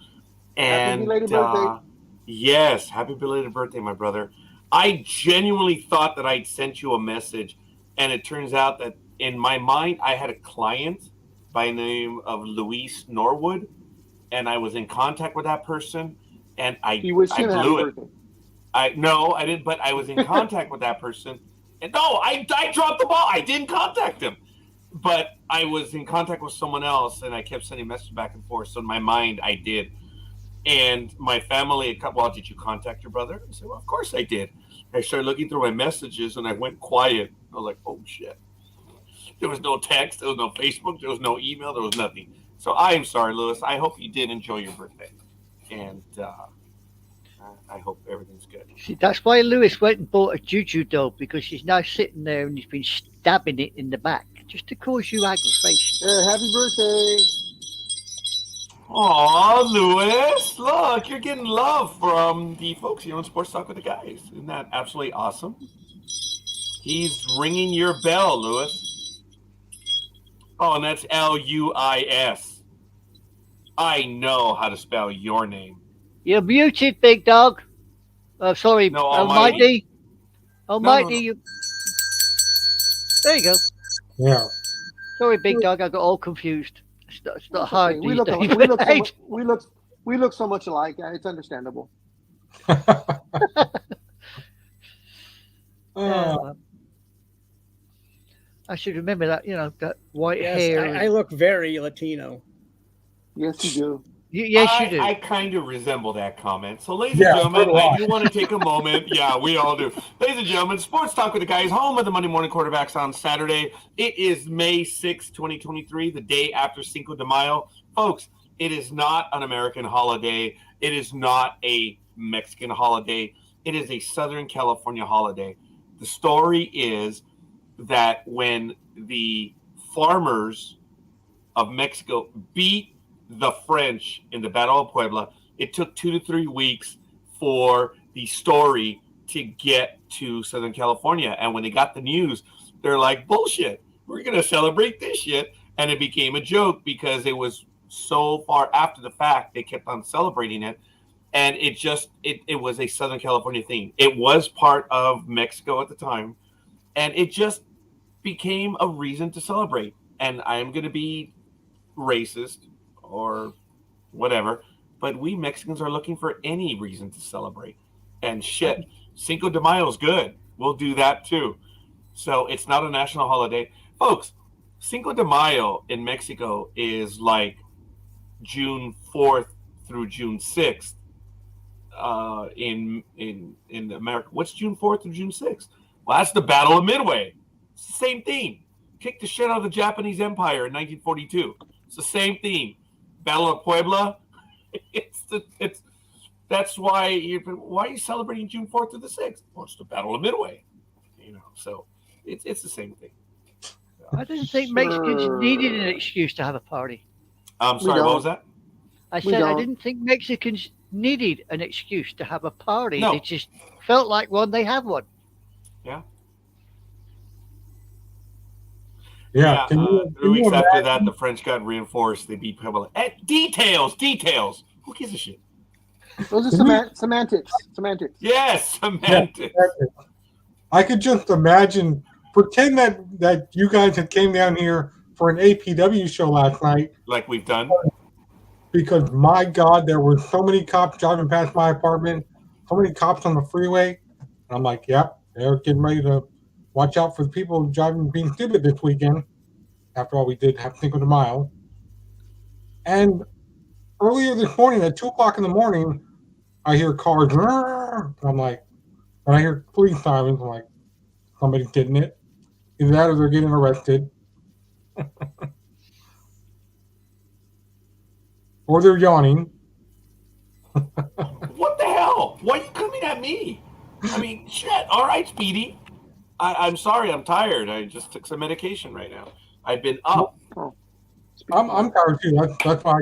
And Happy belated birthday. Yes, happy belated birthday, my brother. I genuinely thought that I'd sent you a message, and it turns out that in my mind, I had a client by the name of Luis Norwood, and I was in contact with that person, and I blew it. No, I didn't, but I was in contact with that person, and no, I dropped the ball. I didn't contact him, but I was in contact with someone else, and I kept sending messages back and forth. So in my mind, I did. And my family, well, did you contact your brother? I said, well, of course I did. I started looking through my messages, and I went quiet. I was like, oh, shit. There was no text. There was no Facebook. There was no email. There was nothing. So I am sorry, Lewis. I hope you did enjoy your birthday. And I hope everything's good. See, that's why Lewis went and bought a juju doll, because he's now sitting there and he's been stabbing it in the back just to cause you aggravation. Happy birthday. Aw, Lewis. Look, you're getting love from the folks here on Sports Talk with the Guys. Isn't that absolutely awesome? He's ringing your bell, Lewis. Oh, and that's Luis. I know how to spell your name. You're muted, Big Dog. Sorry, No, Almighty. Almighty, No. you. There you go. Yeah. Sorry, Big Dog. I got all confused. It's not hard. Okay. We look so much alike. It's understandable. I should remember that. You know, that white Yes, hair. I look very Latino. Yes, you do. Yes, you do. I kind of resemble that comment. So, ladies and gentlemen, I do want to take a moment. Yeah, we all do. Ladies and gentlemen, Sports Talk with the Guys, home of the Monday Morning Quarterbacks on Saturday. It is May 6, 2023, the day after Cinco de Mayo. Folks, it is not an American holiday. It is not a Mexican holiday. It is a Southern California holiday. The story is that when the farmers of Mexico beat the French in the Battle of Puebla, it took 2 to 3 weeks for the story to get to Southern California. And when they got the news, they're like, bullshit, we're going to celebrate this shit. And it became a joke because it was so far after the fact, they kept on celebrating it. And it was a Southern California thing. It was part of Mexico at the time. And it just became a reason to celebrate. And I'm going to be racist or whatever, but we Mexicans are looking for any reason to celebrate. And shit, Cinco de Mayo is good. We'll do that too. So it's not a national holiday. Folks, Cinco de Mayo in Mexico is like June 4th through June 6th in America. What's June 4th through June 6th? Well, that's the Battle of Midway. It's the same theme. Kicked the shit out of the Japanese Empire in 1942. It's the same theme. Battle of Puebla. That's why are you celebrating June 4th to the 6th? Well, it's the Battle of Midway. You know, so it's the same thing. I didn't think Mexicans needed an excuse to have a party. I'm sorry, what was that? I said I didn't think Mexicans needed an excuse to have a party. No. They just felt like one, they have one. Yeah. Yeah. Can 3 you weeks after imagine? that, the French got reinforced. They beat Puebla. Details. Who gives a shit? Those are semantics. Semantics. Yes, semantics. I could just imagine. Pretend that you guys had came down here for an APW show last night. Like we've done. Because my God, there were so many cops driving past my apartment, so many cops on the freeway. And I'm like, yep, they're getting ready to watch out for the people driving being stupid this weekend. After all, we did have Cinco de Mayo. And earlier this morning, at 2:00 in the morning, I hear cars. And I'm like, and I hear police sirens. I'm like, somebody's getting it. Either that or they're getting arrested. Or they're yawning. What the hell? Why are you coming at me? I mean, shit. All right, Speedy. I'm sorry. I'm tired. I just took some medication right now. I've been up. I'm tired too. That's why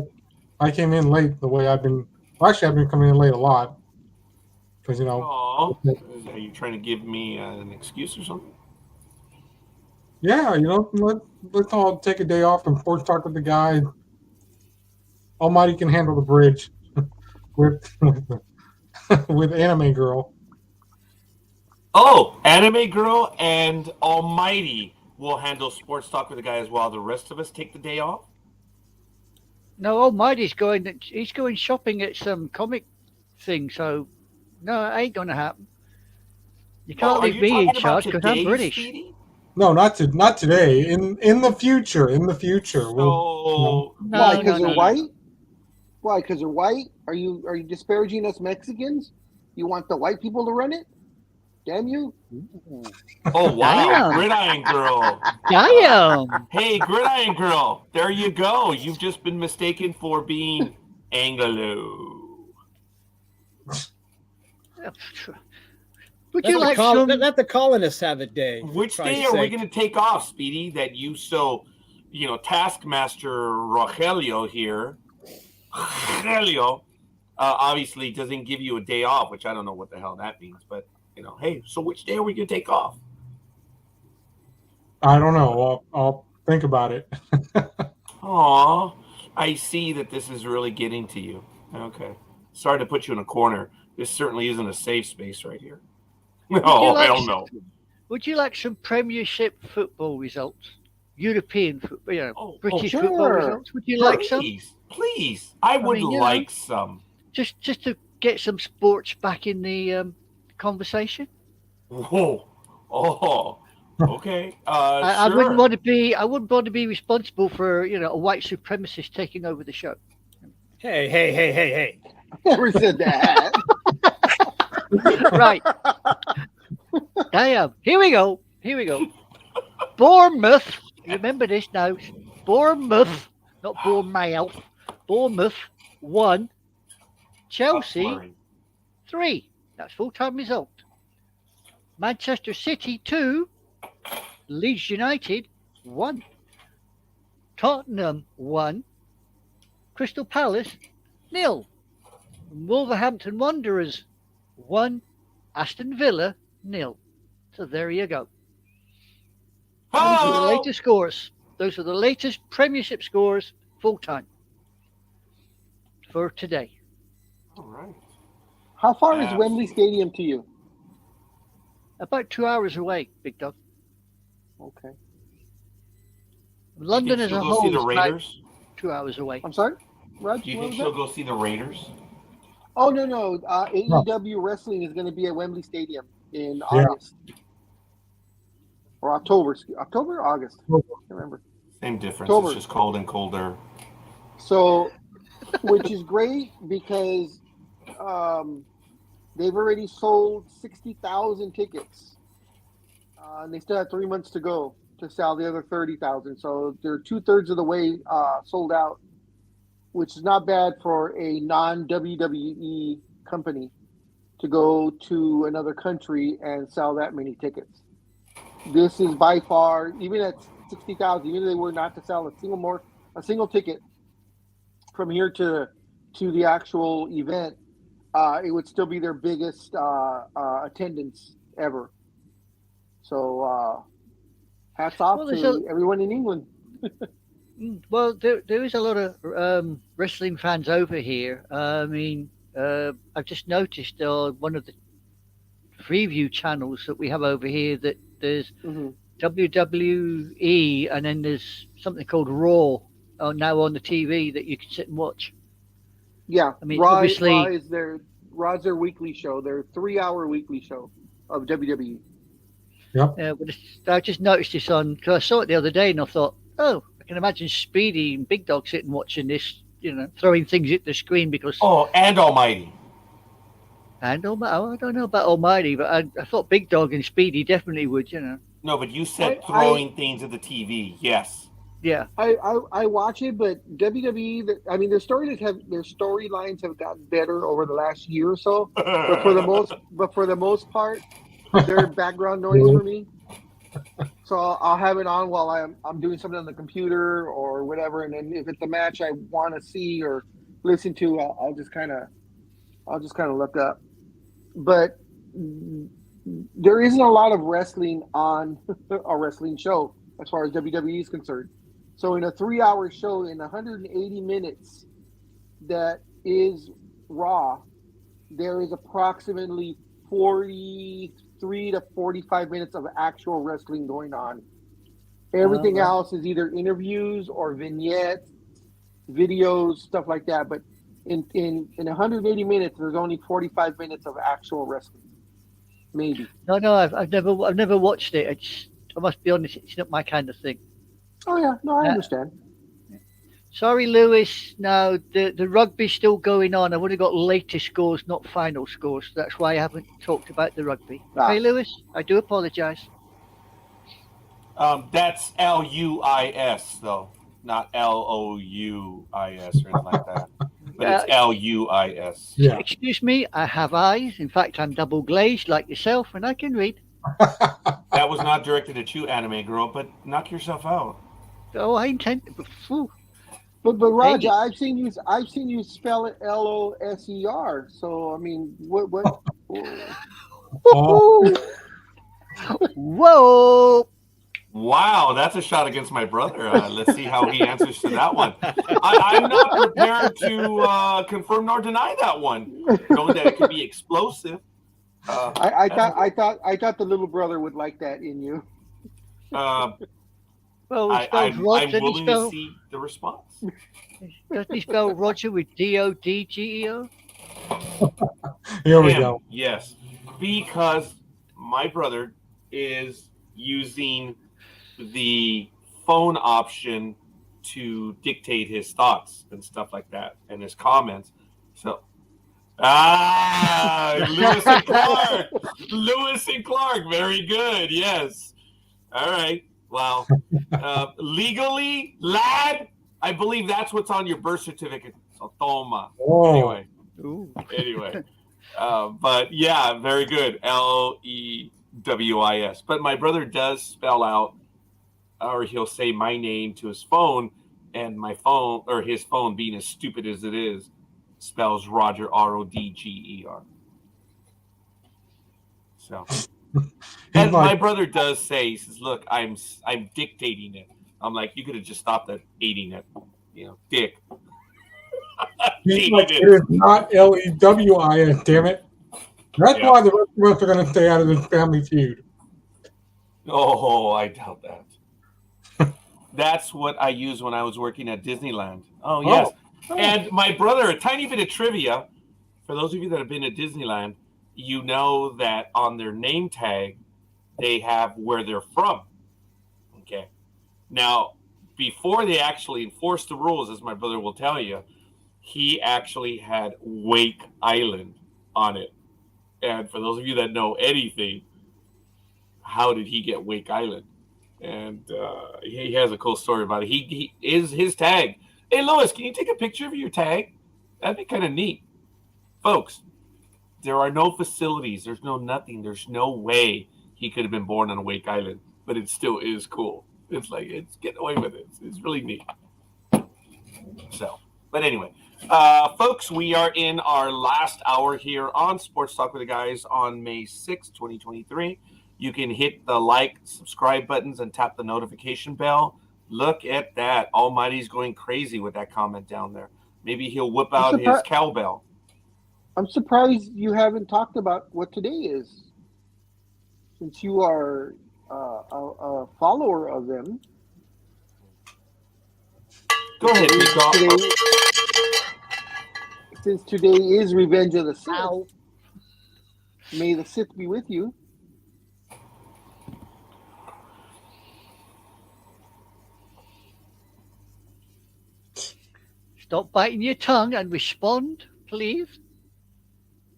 I came in late. The way I've been. Well, actually, I've been coming in late a lot. Because Aw. Are you trying to give me an excuse or something? Yeah, let's all take a day off and sports talk with the guys. Almighty can handle the bridge with Anime Girl. Oh, Anime Girl and Almighty will handle sports talk with the guys while the rest of us take the day off. No, Almighty's going. He's going shopping at some comic thing. So, no, it ain't gonna happen. You can't leave me in charge because I'm British. Speedy? No, not today. In the future. In the future. So, why? Because they're white. Why? Because they're white. Are you disparaging us Mexicans? You want the white people to run it? Damn you! Oh wow, Damn. Gridiron Girl. Damn. Hey, Gridiron Girl. There you go. You've just been mistaken for being Anglo. Would you like some? Let the colonists have a day. Which day are we going to take off, Speedy? That you so, Taskmaster Rogelio here, Rogelio, obviously doesn't give you a day off, which I don't know what the hell that means. But hey, so which day are we going to take off? I don't know. I'll think about it. Aw, I see that this is really getting to you. Okay, sorry to put you in a corner. This certainly isn't a safe space right here. No, hell no. Would you like some Premiership football results? European football, British sure. football results? Would you like some? Please. I would like some. Just to get some sports back in the conversation. Whoa. Oh. Okay. I sure. wouldn't want to be responsible for a white supremacist taking over the show. Hey. Never said that. Right. Damn. Here we go. Bournemouth. Remember this now. Bournemouth, not Bournemouth. Bournemouth 1. Chelsea 3. That's full-time result. Manchester City 2. Leeds United 1. Tottenham 1. Crystal Palace 0. Wolverhampton Wanderers 1. Aston Villa 0. So there you go. Those are the latest scores. Those are the latest Premiership scores full time for today. All right. How far is Wembley Stadium to you? About 2 hours away, Big Dog. Okay. London as a whole see the is Raiders? about 2 hours away. I'm sorry, Rod. Do you think she'll go see the Raiders? Oh no. AEW Wrestling is going to be at Wembley Stadium in August or October. October or August? I can't remember. Same difference. October. It's just cold and colder. So, which is great because they've already sold 60,000 tickets, and they still have 3 months to go to sell the other 30,000. So they're 2/3 of the way sold out, which is not bad for a non-WWE company to go to another country and sell that many tickets. This is by far, even at 60,000, even if they were not to sell a single ticket from here to the actual event, it would still be their biggest attendance ever. So Hats off Well, there's to everyone in England. Well, there is a lot of wrestling fans over here. I mean, I've just noticed on one of the preview channels that we have over here that there's Mhm. WWE and then there's something called Raw now on the TV that you can sit and watch. Yeah, I mean, Raw obviously, is Raw's their weekly show, their 3-hour weekly show of WWE. Yep. but I just noticed this on because I saw it the other day and I thought, oh, I can imagine Speedy and Big Dog sitting watching this, throwing things at the screen because. Oh, and Almighty. And I don't know about Almighty, but I thought Big Dog and Speedy definitely would, No, but you said I- throwing things at the TV. Yes. Yeah. I watch it, but WWE, I mean, their storylines have gotten better over the last year or so. But for the most part, they're background noise for me. So I'll have it on while I'm doing something on the computer or whatever, and then if it's a match I want to see or listen to, I'll just kind of look up. But there isn't a lot of wrestling on a wrestling show as far as WWE is concerned. So in a 3-hour show, in 180 minutes that is Raw, there is approximately 43 to 45 minutes of actual wrestling going on. Everything else is either interviews or vignettes, videos, stuff like that. But in 180 minutes, there's only 45 minutes of actual wrestling. Maybe. No, I've never watched it. I must be honest, it's not my kind of thing. Oh yeah, no, I understand. Sorry, Lewis. No, the rugby's still going on. I've only got latest scores, not final scores. That's why I haven't talked about the rugby. Hey, Lewis, I do apologise. That's LUIS though, not LOUIS or anything like that. But it's LUIS. Yeah. Excuse me, I have eyes. In fact, I'm double glazed like yourself, and I can read. That was not directed at you, anime girl, but knock yourself out. Oh, I intend. But Roger, I've seen you spell it LOSER. So I mean, what? Whoa! Wow, that's a shot against my brother. Let's see how he answers to that one. I'm not prepared to confirm nor deny that one, knowing that it could be explosive. I thought the little brother would like that in you. Well, I'm willing to see the response. Doesn't he spell Roger with DODGEO? Here we go. Yes, because my brother is using the phone option to dictate his thoughts and stuff like that and his comments. So, Lewis and Clark. Very good. Yes. All right. Well, legally, lad, I believe that's what's on your birth certificate. So, toma. Oh. Anyway. But yeah, very good. LEWIS. But my brother does spell out, or he'll say my name to his phone, and my phone, or his phone, being as stupid as it is, spells Roger RODGER. So, and my brother does say, he says, "Look, I'm dictating it." I'm like, "You could have just stopped at eating it, dick." He's like, it is not LEWIS, damn it. That's why the rest of us are going to stay out of this family feud. Oh, I doubt that. That's what I used when I was working at Disneyland. Oh, yes. Oh. And my brother, a tiny bit of trivia. For those of you that have been at Disneyland, you know that on their name tag, they have where they're from. Okay. Now, before they actually enforced the rules, as my brother will tell you, he actually had Wake Island on it. And for those of you that know anything, how did he get Wake Island? And he has a cool story about it. He is his tag. Hey, Lewis, can you take a picture of your tag? That'd be kind of neat. Folks, there are no facilities. There's no nothing. There's no way he could have been born on Wake Island, but it still is cool. It's like, it's getting away with it. It's really neat. So, but anyway, folks, we are in our last hour here on Sports Talk with the Guys on May 6th, 2023. You can hit the like, subscribe buttons, and tap the notification bell. Look at that. Almighty's going crazy with that comment down there. Maybe he'll whip out his cowbell. I'm surprised you haven't talked about what today is, since you are a follower of them. Go ahead, Nico. Since today is Revenge of the Sith, Ow. may the Sith be with you. Stop biting your tongue and respond, please.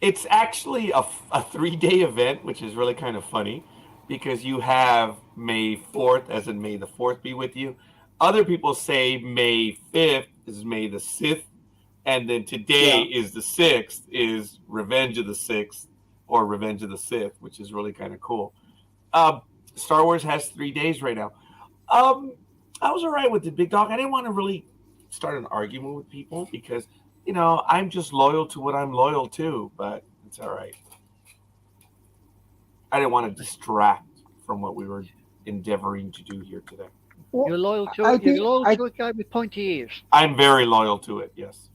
It's actually a 3-day event, which is really kind of funny because you have May 4th, as in May the 4th be with you. Other people say May 5th is May the 6th, and then today is the 6th, is Revenge of the 6th or Revenge of the Sith, which is really kind of cool. Star Wars has 3 days right now. I was all right with the Big Dog. I didn't want to really start an argument with people because, you know, I'm just loyal to what I'm loyal to, but it's all right. I didn't want to distract from what we were endeavoring to do here today. Well, You're loyal to it. You're loyal to a guy with pointy ears. I'm very loyal to it, yes.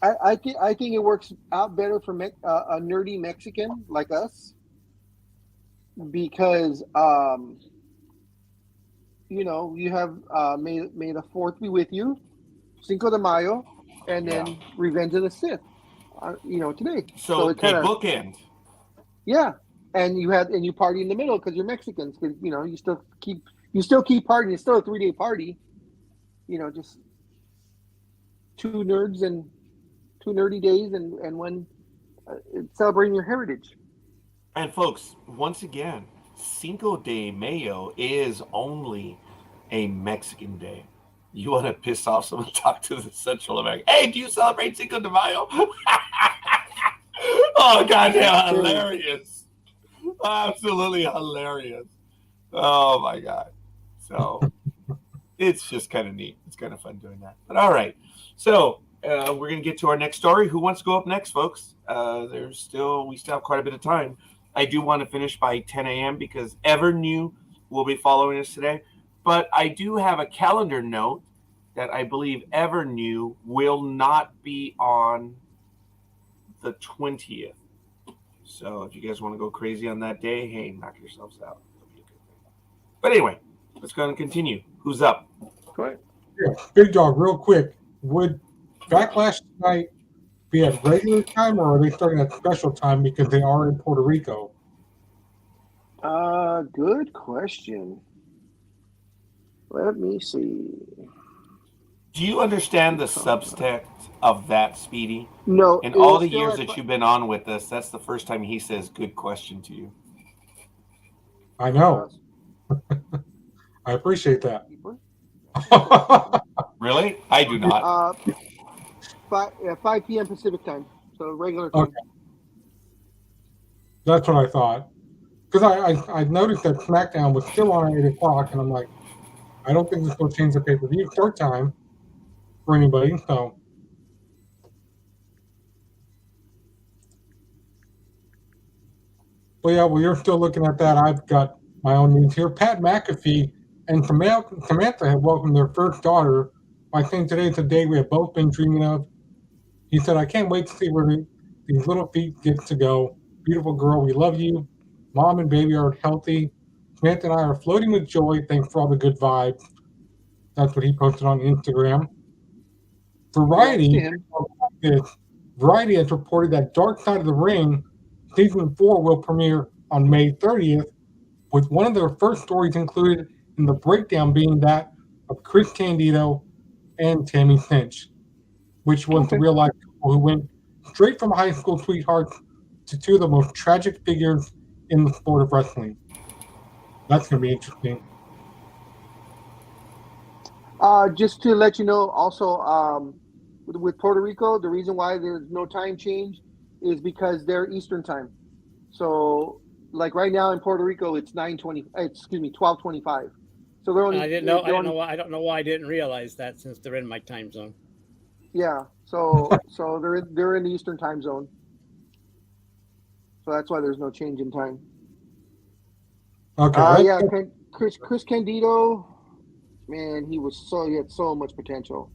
I think it works out better for a nerdy Mexican like us because you know, you have May the 4th be with you, Cinco de Mayo, and then Revenge of the Sith. You know, today. So it they kinda, bookend. Yeah, and you party in the middle because you're Mexicans. Because you know you still keep partying. It's still a 3-day party. You know, just 2 nerds and 2 nerdy days and one celebrating your heritage. And folks, once again, Cinco de Mayo is only a Mexican day. You want to piss off someone, talk to the Central American. Hey, do you celebrate Cinco de Mayo? Oh, goddamn, hilarious. Absolutely hilarious. Oh, my God. So it's just kind of neat. It's kind of fun doing that. But all right. So we're going to get to our next story. Who wants to go up next, folks? We still have quite a bit of time. I do want to finish by 10 a.m. because Evernew will be following us today. But I do have a calendar note that I believe Evernew will not be on the 20th. So if you guys want to go crazy on that day, hey, knock yourselves out. It'll be a good thing. But anyway, let's go and continue. Who's up? Go ahead. Yeah, Big Dog, real quick. Would Backlash tonight be at regular time, or are they starting at special time because they are in Puerto Rico? Good question. Let me see. Do you understand the subtext of that, Speedy? No. In all the years that you've been on with us, that's the first time he says good question to you. I know. I appreciate that. Really? I do not. 5 p.m. Pacific time, so regular time. Okay. That's what I thought. Because I noticed that SmackDown was still on at 8 o'clock, and I'm like, I don't think this will change the pay-per-view start time for anybody. So, but yeah, well, you're still looking at that. I've got my own news here. Pat McAfee and Samantha have welcomed their first daughter by saying today's the day we have both been dreaming of. He said, I can't wait to see where these little feet get to go. Beautiful girl, we love you. Mom and baby are healthy. Samantha and I are floating with joy. Thanks for all the good vibes. That's what he posted on Instagram. Variety has reported that Dark Side of the Ring Season 4 will premiere on May 30th, with one of their first stories included in the breakdown being that of Chris Candido and Tammy Finch, which was the real-life couple who went straight from high school sweethearts to 2 of the most tragic figures in the sport of wrestling. That's going to be interesting. Just to let you know, also, with Puerto Rico, the reason why there's no time change is because they're Eastern time. So, like right now in Puerto Rico, it's 12:25. So they're only. I don't know why I didn't realize that since they're in my time zone. Yeah. So they're in the Eastern time zone. So that's why there's no change in time. Okay. Yeah, Chris Candido, man, he had so much potential.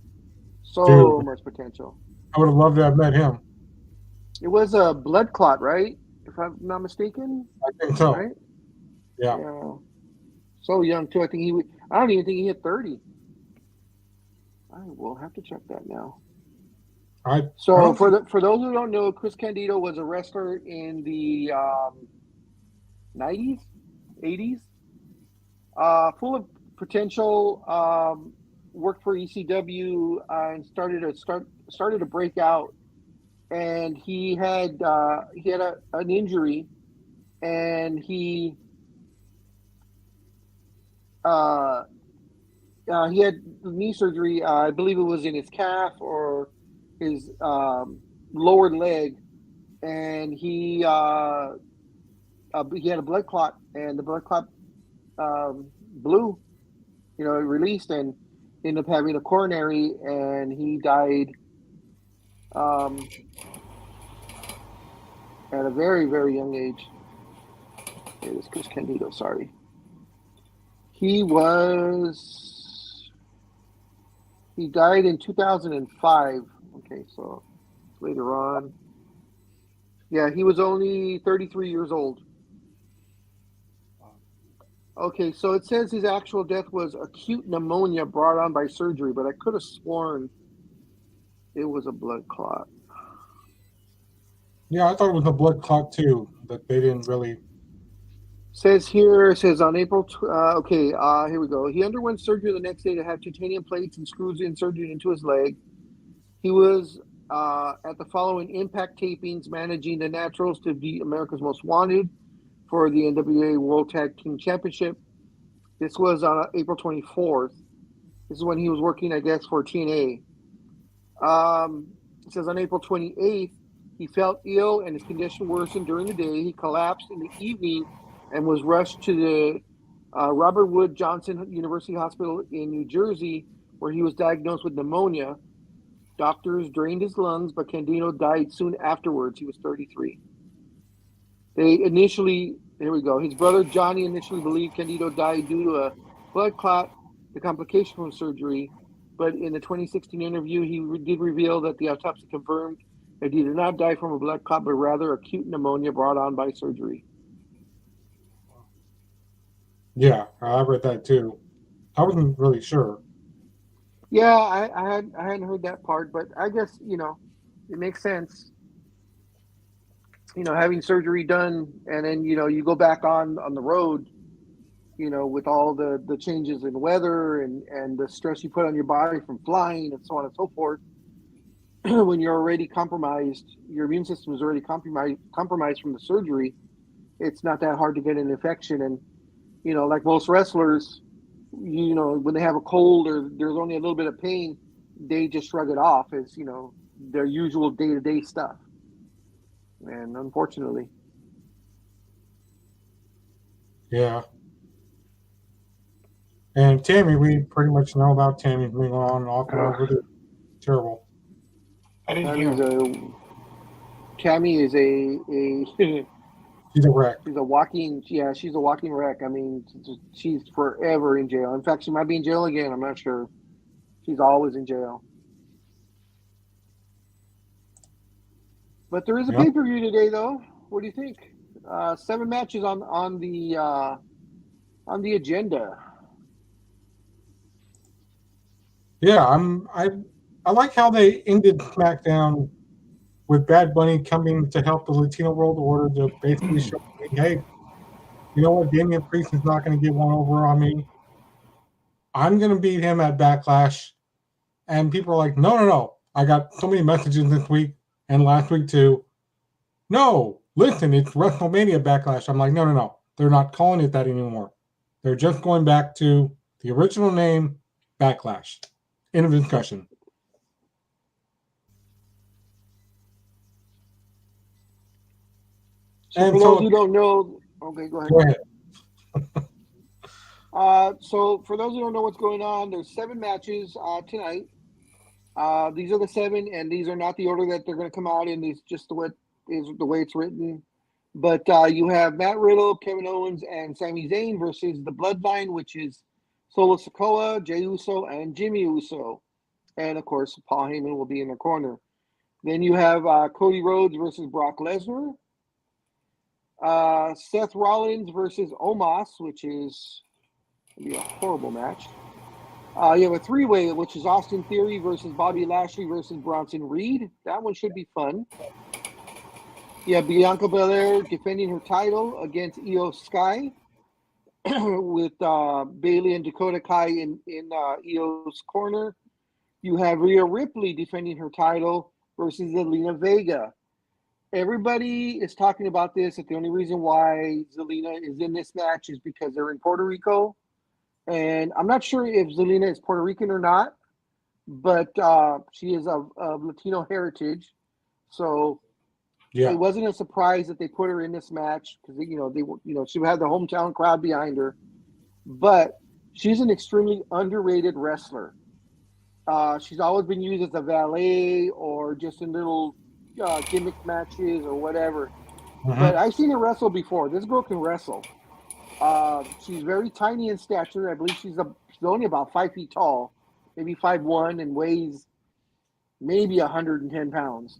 So Dude, much potential. I would have loved to have met him. It was a blood clot, right? If I'm not mistaken, I think so. right? Yeah. Yeah. So young too. I don't even think he hit 30. I will have to check that now. So for those who don't know, Chris Candido was a wrestler in the 90s, 80s. Full of potential. Worked for ECW and started to break out. And he had an injury, and he had knee surgery. I believe it was in his calf or his lower leg, and he had a blood clot, and the blood clot blew. It released and ended up having a coronary, and he died at a very, very young age. It was Chris Candido, sorry. He died in 2005. Okay, so later on. Yeah, he was only 33 years old. Okay, so it says his actual death was acute pneumonia brought on by surgery, but I could have sworn it was a blood clot. Yeah, I thought it was a blood clot too, but they didn't really. Says on April. Here we go. He underwent surgery the next day to have titanium plates and screws inserted into his leg. He was at the following Impact tapings, managing the Naturals to be America's Most Wanted for the NWA World Tag Team Championship. This was on April 24th. This is when he was working, I guess, for TNA. It says on April 28th, he felt ill and his condition worsened during the day. He collapsed in the evening and was rushed to the Robert Wood Johnson University Hospital in New Jersey, where he was diagnosed with pneumonia. Doctors drained his lungs, but Candido died soon afterwards. He was 33. His brother Johnny initially believed Candido died due to a blood clot, the complication from surgery. But in the 2016 interview, he did reveal that the autopsy confirmed that he did not die from a blood clot, but rather acute pneumonia brought on by surgery. Yeah, I read that too. I wasn't really sure. Yeah, I hadn't heard that part, but I guess it makes sense. Having surgery done, and then you go back on the road, with all the changes in weather and the stress you put on your body from flying and so on and so forth. When you're already compromised, your immune system is already compromised from the surgery. It's not that hard to get an infection, and like most wrestlers, when they have a cold or there's only a little bit of pain, they just shrug it off as their usual day-to-day stuff. And unfortunately, yeah. And Tammy, we pretty much know about Tammy moving on and off and over the terrible. I didn't hear. Tammy is a She's a wreck. she's a walking wreck. I mean, she's forever in jail. In fact, she might be in jail again. I'm not sure. She's always in jail. But there is a pay-per-view today, though. What do you think? 7 matches on the agenda. Yeah, I like how they ended SmackDown with Bad Bunny coming to help the Latino World Order to basically show me, hey, you know what, Damian Priest is not going to get one over on me. I'm going to beat him at Backlash. And people are like, no. I got so many messages this week and last week too. No, listen, it's WrestleMania Backlash. I'm like, no. They're not calling it that anymore. They're just going back to the original name, Backlash. End of discussion. So for those who don't know, okay, go ahead. Go ahead. So for those who don't know what's going on, there's 7 matches tonight. These are the 7, and these are not the order that they're going to come out in. These just the way it's written. But you have Matt Riddle, Kevin Owens, and Sami Zayn versus the Bloodline, which is Solo Sikoa, Jey Uso, and Jimmy Uso. And, of course, Paul Heyman will be in the corner. Then you have Cody Rhodes versus Brock Lesnar. Seth Rollins versus Omos, which is going to be a horrible match. You have a three-way, which is Austin Theory versus Bobby Lashley versus Bronson Reed. That one should be fun. You have Bianca Belair defending her title against Io Sky with Bayley and Dakota Kai in Io's corner. You have Rhea Ripley defending her title versus Zelina Vega. Everybody is talking about this, that the only reason why Zelina is in this match is because they're in Puerto Rico. And I'm not sure if Zelina is Puerto Rican or not, but she is of Latino heritage. So it wasn't a surprise that they put her in this match because she had the hometown crowd behind her. But she's an extremely underrated wrestler. She's always been used as a valet or just in little gimmick matches or whatever. But I've seen her wrestle before. This girl can wrestle. She's very tiny in stature. I believe she's only about 5 feet tall, maybe 5'1", and weighs maybe 110 pounds.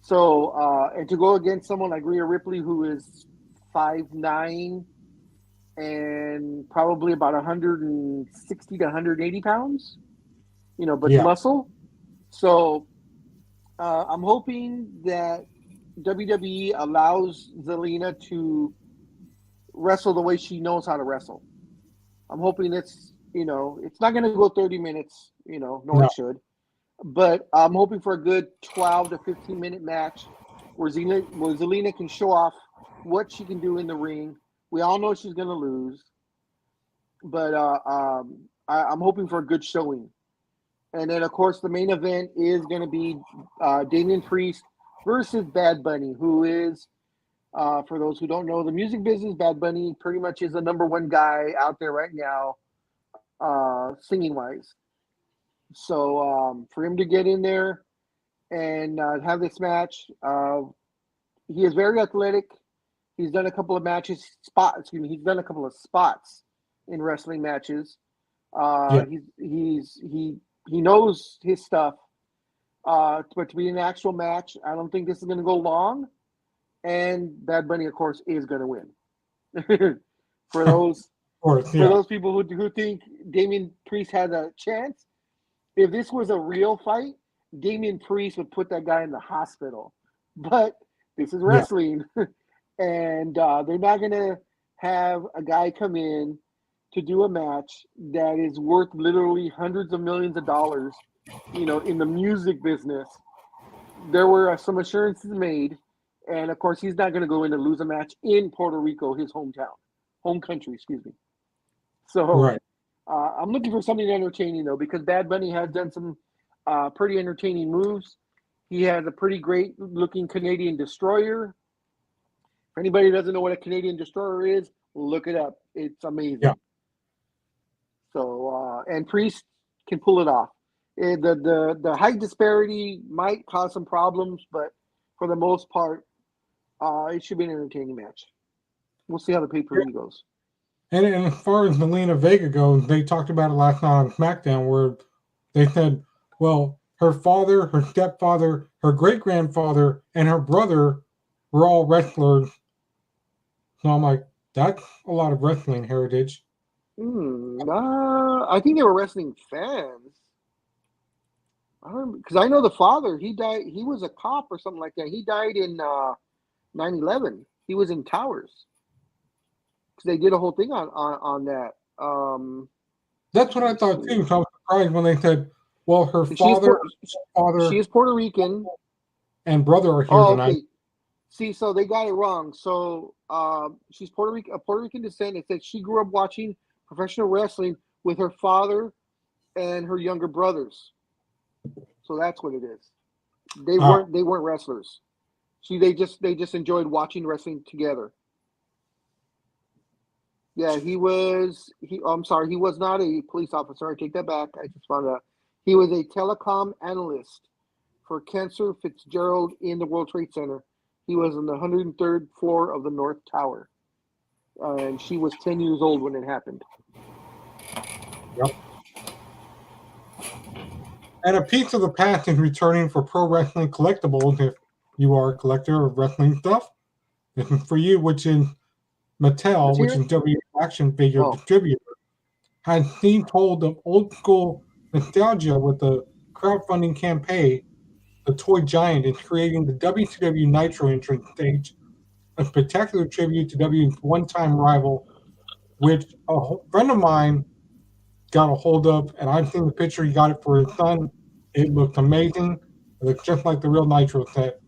So, and to go against someone like Rhea Ripley, who is 5'9", and probably about 160 to 180 pounds, but muscle. So, I'm hoping that WWE allows Zelina to wrestle the way she knows how to wrestle. I'm hoping it's not going to go 30 minutes, nor it should. But I'm hoping for a good 12 to 15-minute match where Zelina can show off what she can do in the ring. We all know she's going to lose. But I'm hoping for a good showing. And then, of course, the main event is going to be Damian Priest versus Bad Bunny, who is, for those who don't know the music business, Bad Bunny pretty much is the number one guy out there right now, singing-wise. So for him to get in there and have this match, he is very athletic. He's done a couple of He's done a couple of spots in wrestling matches. He knows his stuff. But to be an actual match, I don't think this is going to go long. And Bad Bunny, of course, is going to win. For those people who think Damian Priest has a chance, if this was a real fight, Damian Priest would put that guy in the hospital. But this is wrestling, and they're not going to have a guy come in to do a match that is worth literally hundreds of millions of dollars, in the music business. There were some assurances made, and of course, he's not going to go in and lose a match in Puerto Rico, his home country, excuse me. So I'm looking for something entertaining, though, because Bad Bunny has done some pretty entertaining moves. He has a pretty great-looking Canadian destroyer. If anybody doesn't know what a Canadian destroyer is, look it up. It's amazing. Yeah. So, and Priest can pull it off. The height disparity might cause some problems, but for the most part, it should be an entertaining match. We'll see how the pay-per-view goes. And as far as Zelina Vega goes, they talked about it last night on SmackDown, where they said, well, her father, her stepfather, her great-grandfather, and her brother were all wrestlers. So I'm like, that's a lot of wrestling heritage. I think they were wrestling fans. Because I know the father, he died. He was a cop or something like that. He died in 9/11. He was in Towers. Because they did a whole thing on that. That's what I thought too. So I was surprised when they said, "Well, her father she is Puerto Rican, and brother are here tonight." Okay. See, so they got it wrong. So she's Puerto Rican descent. It said she grew up watching professional wrestling with her father and her younger brothers. So that's what it is. They weren't wrestlers. They just enjoyed watching wrestling together. Yeah, he was not a police officer. I take that back. I just found out. He was a telecom analyst for Cancer Fitzgerald in the World Trade Center. He was on the 103rd floor of the North Tower. And she was 10 years old when it happened. Yep. And a piece of the past is returning for pro wrestling collectibles if you are a collector of wrestling stuff. This is for you, which is Mattel, which is W Action Figure Distributor, has seized hold of old school nostalgia with the crowdfunding campaign. The toy giant is creating the WCW Nitro entrance stage, a spectacular tribute to W's one-time rival, which a friend of mine got a hold of, and I've seen the picture. He got it for his son. It looks amazing. It looks just like the real Nitro set.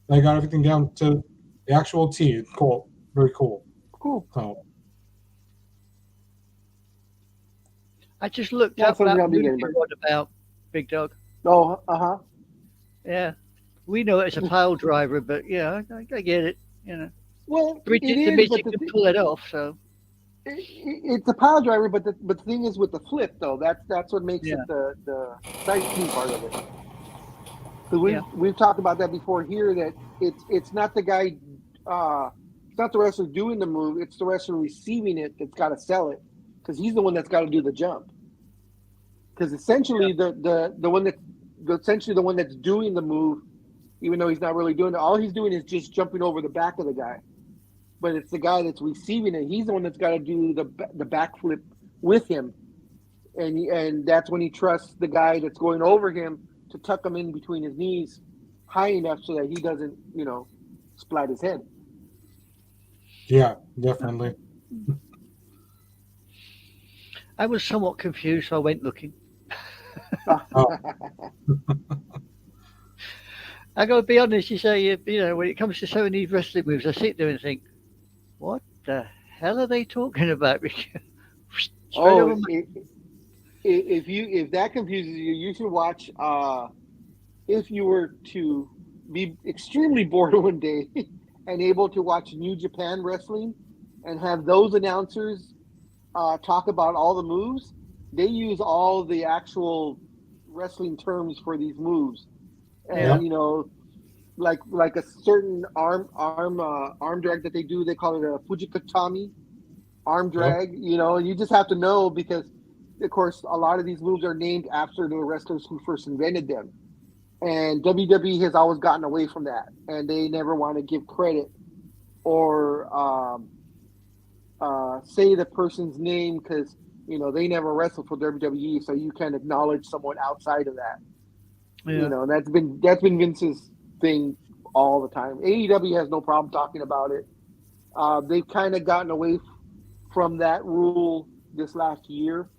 They got everything down to the actual T. It's cool. Very cool. Cool. So, I just looked up that movie about Big Dog. Oh, uh-huh. Yeah. We know it as a pile driver, but yeah, I get it. You know. Well, Bridget the Midget can pull it off, so. It's a pile driver, but the thing is with the flip though, that's what makes it the sightseeing part of it. So we've talked about that before here, that it's not the guy, it's not the wrestler doing the move, it's the wrestler receiving it that's got to sell it, because he's the one that's got to do the jump. Because essentially the one that's doing the move, even though he's not really doing it, all he's doing is just jumping over the back of the guy. But it's the guy that's receiving it. He's the one that's got to do the backflip with him, and that's when he trusts the guy that's going over him to tuck him in between his knees, high enough so that he doesn't, splat his head. Yeah, definitely. I was somewhat confused, so I went looking. I got to be honest. You say, when it comes to some of these wrestling moves, I sit there and think, what the hell are they talking about? If that confuses you, you should watch. If you were to be extremely bored one day and able to watch New Japan Wrestling and have those announcers talk about all the moves, they use all the actual wrestling terms for these moves, and like a certain arm drag that they do, they call it a Fujikatami arm drag. And you just have to know, because of course a lot of these moves are named after the wrestlers who first invented them, and WWE has always gotten away from that, and they never want to give credit or say the person's name, because they never wrestled for WWE, so you can acknowledge someone outside of that. And that's been Vince's thing all the time. AEW has no problem talking about it. They've kind of gotten away from that rule this last year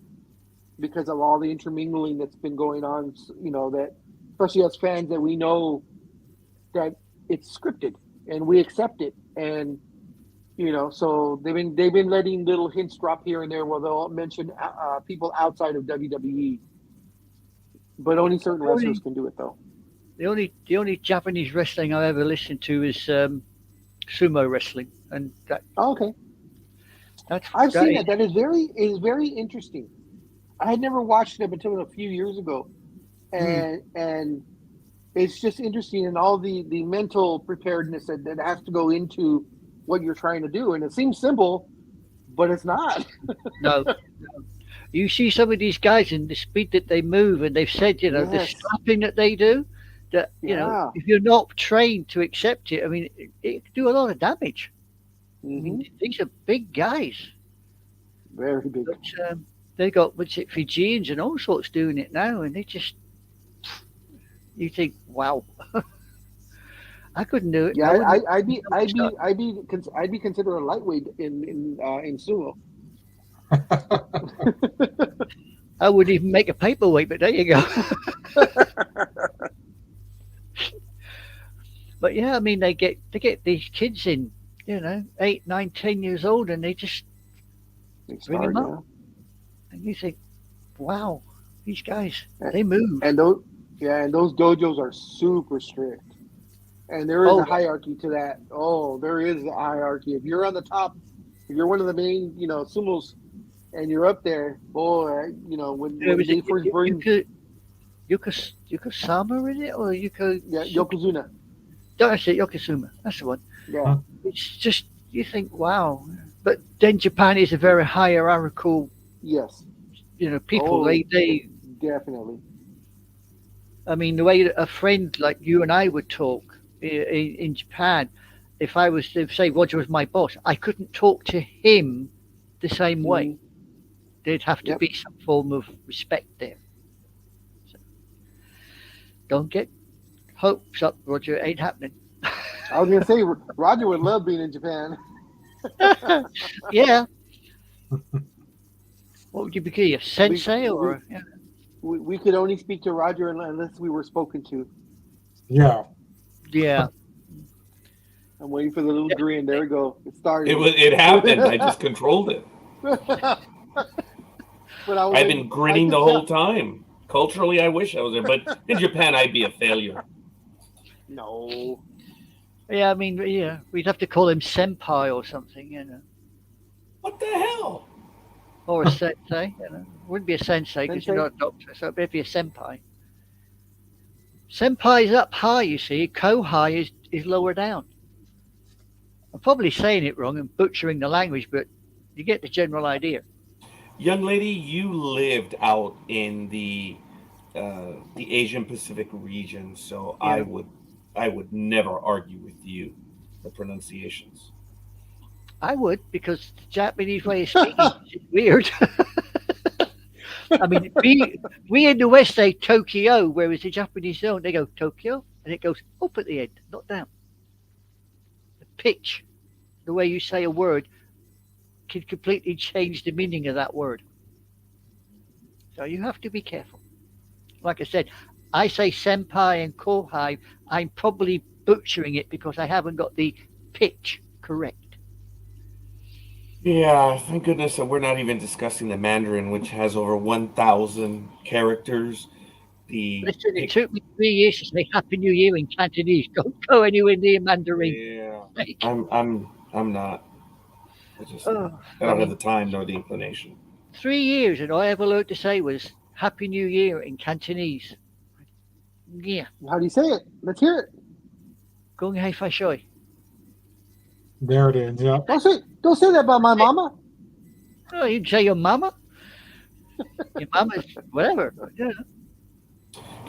because of all the intermingling that's been going on. That especially as fans, that we know that it's scripted and we accept it, and so they've been letting little hints drop here and there where they'll mention people outside of WWE, but only certain wrestlers can do it though. The only Japanese wrestling I ever listened to is sumo wrestling, and that. Oh, okay. I've seen that. That is very interesting. I had never watched it until a few years ago, and it's just interesting, and all the mental preparedness that has to go into what you're trying to do, and it seems simple, but it's not. No. You see some of these guys and the speed that they move, and they've said, the slapping that they do, that if you're not trained to accept it, I mean, it can do a lot of damage. Mm-hmm. I mean, these are big guys, very big. But, they got Fijians and all sorts doing it now, and they just, you think, wow. I couldn't do it. Yeah, I'd be considered a lightweight in sumo. I wouldn't even make a paperweight, but there you go. But yeah, I mean, they get these kids in, 8, 9, 10 years old, and they just bring them up, and you think, wow, these guys, they move. And those dojos are super strict. And there is a hierarchy to that. Oh, there is a hierarchy. If you're on the top, if you're one of the main, sumos, and you're up there, boy, when they first bring Yukosama in it, or Yokozuna. That's it, Yokozuna. That's the one. Yeah. It's just, you think, wow. But then Japan is a very hierarchical, Yes. people. Oh, They definitely. I mean, the way a friend like you and I would talk in Japan, if I was to say Roger was my boss, I couldn't talk to him the same way. Mhm. There'd have to Yep. be some form of respect there. So, don't get hopes up, Roger. It ain't happening. I was gonna say Roger would love being in Japan. Yeah. What would you be, a sensei or? Yeah. We could only speak to Roger unless we were spoken to. Yeah. Yeah. I'm waiting for the little grin. There we go. It started. It happened. I just controlled it. But I've been grinning the whole time. Culturally, I wish I was there, but in Japan, I'd be a failure. No. Yeah, I mean, yeah, we'd have to call him senpai or something, What the hell? or a sensei. Wouldn't be a sensei because you're Sensei? not a doctor, so it'd be a senpai. Senpai is up high, you see. Kohai is lower down. I'm probably saying it wrong and butchering the language, but you get the general idea. Young lady, you lived out in the Asian Pacific region, so Yeah. I would never argue with you the pronunciations. I would, because the Japanese way of speaking is weird. I mean, we in the West say Tokyo, whereas the Japanese don't. They go Tokyo, and it goes up at the end, not down. The pitch, the way you say a word, can completely change the meaning of that word. So you have to be careful. Like I said, I say senpai and kohai. I'm probably butchering it because I haven't got the pitch correct. Yeah, thank goodness that we're not even discussing the Mandarin, which has over 1,000 characters. Listen, it took me 3 years to say Happy New Year in Cantonese. Don't go anywhere near Mandarin. Yeah, I'm not. I don't have the time nor the inclination. 3 years, and all I ever learned to say was Happy New Year in Cantonese. Yeah. How do you say it? Let's hear it. Gong hei fai shui. There it is. Yep. Don't say that about my mama. Oh, you can say your mama? Your mama's whatever. Yeah.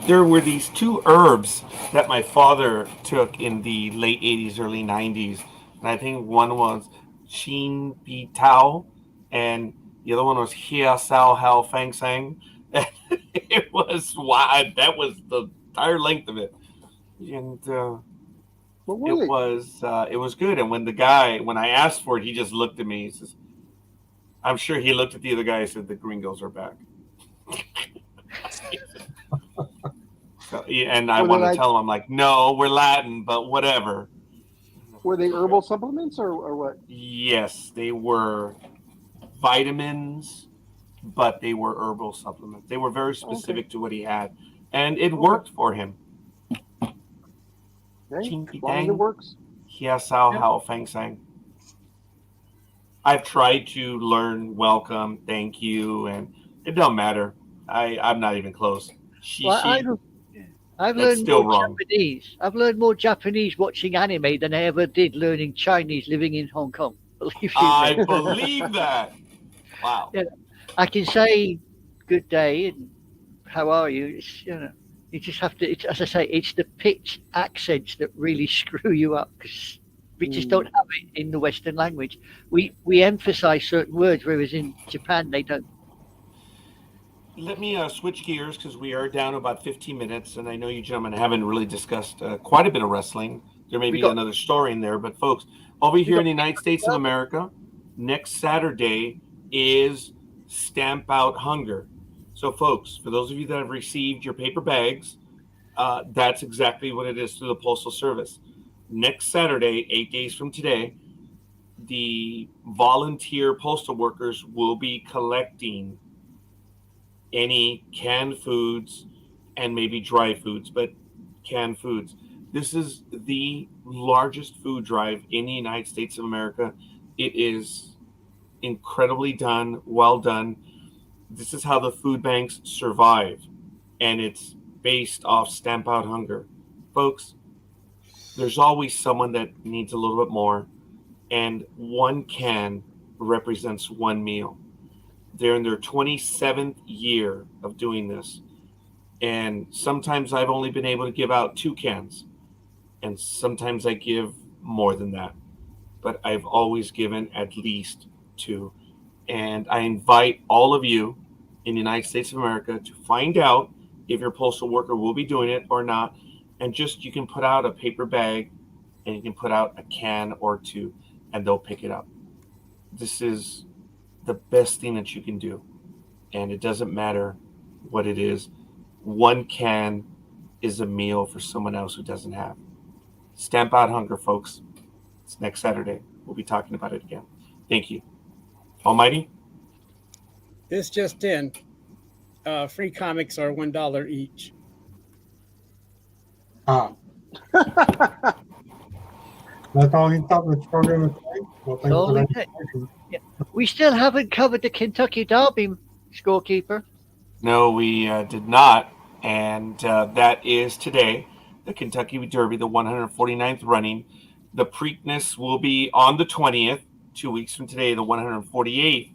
There were these two herbs that my father took in the late 80s, early 90s. And I think one was Chin Pi Tao and the other one was Hia Sao Hao Fang Sang. It was wild. That was the entire length of it. And it was good. And when I asked for it, he just looked at me. He says, I'm sure he looked at the other guy and said, the gringos are back. And I want to tell him, I'm like, no, we're Latin, but whatever. Were they herbal supplements or what? Yes, they were vitamins, but they were herbal supplements. They were very specific to what he had, and it worked for him. Okay. As long as it works. Hia Sao Hao Fang Sang. I've tried to learn welcome, thank you, and it don't matter. I'm not even close. I've learned more Japanese. I've learned more Japanese watching anime than I ever did learning Chinese living in Hong Kong. Believe you I me. believe that. Wow. Yeah, I can say good day and how are you. It's, you just have to. As I say, it's the pitch accents that really screw you up because we just don't have it in the Western language. We emphasize certain words, whereas in Japan they don't. Let me switch gears because we are down about 15 minutes, and I know you gentlemen haven't really discussed quite a bit of wrestling. There may be another story in there, but folks, over here in the United States of America, next Saturday is Stamp Out Hunger. So, folks, for those of you that have received your paper bags, that's exactly what it is through the Postal Service. Next Saturday, 8 days from today, the volunteer postal workers will be collecting any canned foods and maybe dry foods, but canned foods. This is the largest food drive in the United States of America. It is incredibly done, well done. This is how the food banks survive, and it's based off Stamp Out Hunger. Folks, there's always someone that needs a little bit more, and one can represents one meal. They're in their 27th year of doing this, and sometimes I've only been able to give out 2 cans, and sometimes I give more than that, but I've always given at least 2. And I invite all of you in the United States of America to find out if your postal worker will be doing it or not. And just, you can put out a paper bag and you can put out a can or 2 and they'll pick it up. This is the best thing that you can do. And it doesn't matter what it is. 1 can is a meal for someone else who doesn't have. Stamp out hunger, folks. It's next Saturday. We'll be talking about it again. Thank you. Almighty? This just in. Free comics are $1 each. That's all he thought this program was like? Well, thanks all for that he did. information. Yeah. We still haven't covered the Kentucky Derby, Scorekeeper. No, we did not. And that is today, the Kentucky Derby, the 149th running. The Preakness will be on the 20th, 2 weeks from today, the 148th.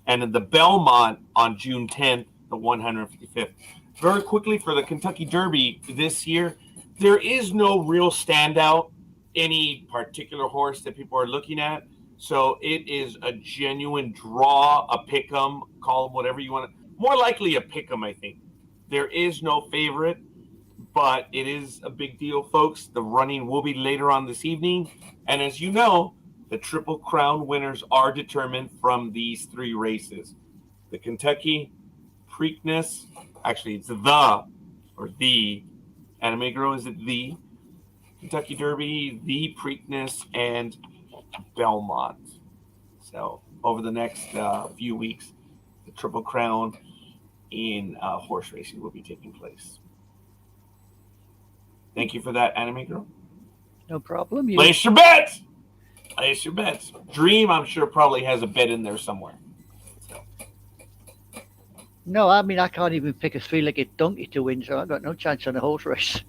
And then the Belmont on June 10th, the 155th. Very quickly, for the Kentucky Derby this year, there is no real standout, any particular horse that people are looking at. So it is a genuine draw, a pick 'em, call them whatever you want. More likely a pick 'em, I think. There is no favorite, but it is a big deal, folks. The running will be later on this evening. And as you know, the Triple Crown winners are determined from these 3 races. The Kentucky, Preakness, actually it's the Anime Girl, is it the Kentucky Derby, the Preakness, and Belmont. So over the next few weeks, the Triple Crown in horse racing will be taking place. Thank you for that, Anime Girl. No problem. Place your bets. Place your bets. Dreem, I'm sure, probably has a bet in there somewhere. No, I mean, I can't even pick a 3-legged donkey to win, so I've got no chance on a horse race.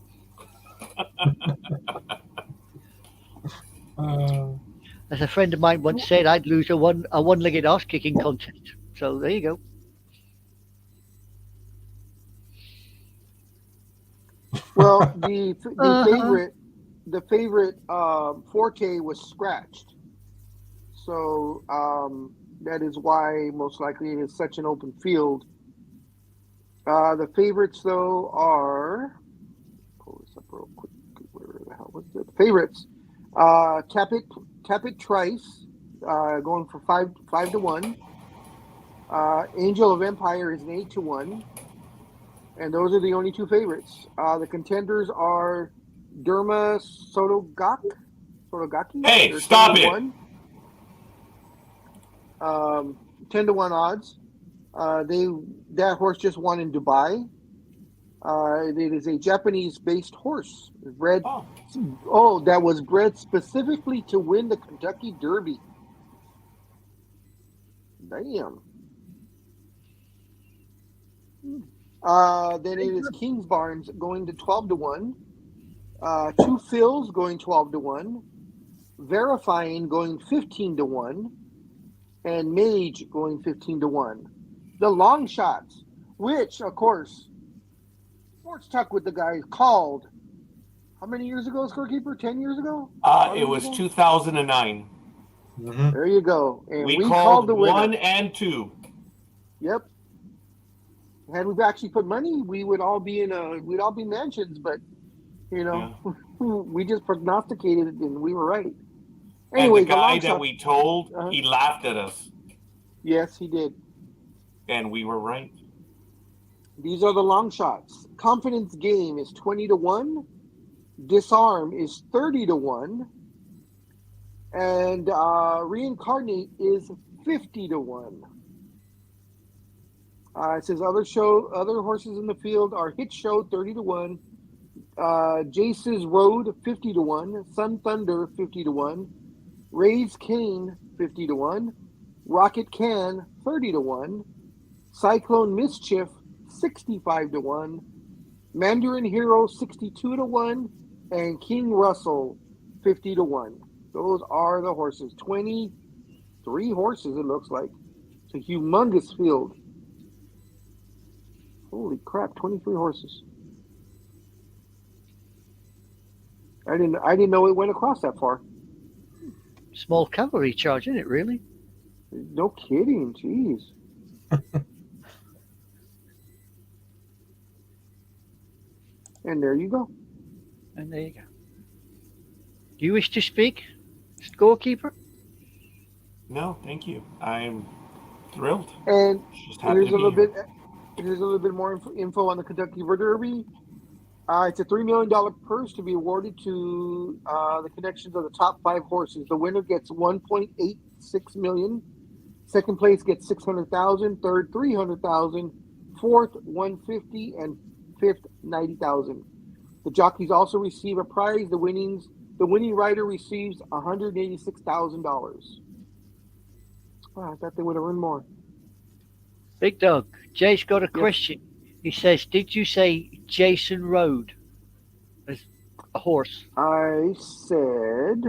As a friend of mine once said, I'd lose a one-legged ass kicking contest. So there you go. Well, the favorite 4K was scratched, so that is why most likely it is such an open field. The favorites though are, pull this up real quick. Where the hell was it? The favorites? Tapit Trice, going for 5 to 1. Angel of Empire is an 8 to 1. And those are the only 2 favorites. The contenders are Derma Sotogaki. Hey, stop it! 10 to 1 odds. That horse just won in Dubai. It is a Japanese-based horse, bred. That was bred specifically to win the Kentucky Derby. Damn. Then it is King's Barnes going to 12 to 1. 2 Phils going 12 to 1. Verifying going 15 to 1. And Mage going 15 to 1. The long shots, which, of course, Sports Talk with the guys called. How many years ago, Scorekeeper? 10 years ago? It was 2009. Mm-hmm. There you go. And we called the 1 winner. and 2. Yep. Had we actually put money, we would all be we'd all be mansions, but we just prognosticated it and we were right. Anyway, and the guy that we told, he laughed at us. Yes, he did. And we were right. These are the long shots. Confidence Game is 20 to 1. Disarm is 30 to 1. And Reincarnate is 50 to 1. It says other horses in the field are Hit Show 30 to 1. Jace's Road 50 to 1. Sun Thunder 50 to 1. Ray's Cane 50 to 1. Rocket Can 30 to 1. Cyclone Mischief 65 to 1. Mandarin Hero 62 to 1. and King Russell 50-1. Those are the horses. 23 horses, it looks like. It's a humongous field. Holy crap, 23 horses. I didn't know it went across that far. Small cavalry charge, isn't it, really? No kidding, jeez. And there you go. And there you go. Do you wish to speak, Scorekeeper? No, thank you. I'm thrilled. And Just happy here's to a little be here. bit. Here's a little bit more info on the Kentucky Derby. It's a $3 million purse to be awarded to the connections of the top 5 horses. The winner gets $1.86 million. Second place gets $600,000. Third, $300,000. Fourth, $150,000, and fifth, $90,000. The jockeys also receive a prize. The winning rider receives $186,000. Oh, I thought they would have earned more. Big Dog, Jay's got a question. He says, did you say Jason Road as a horse? I said,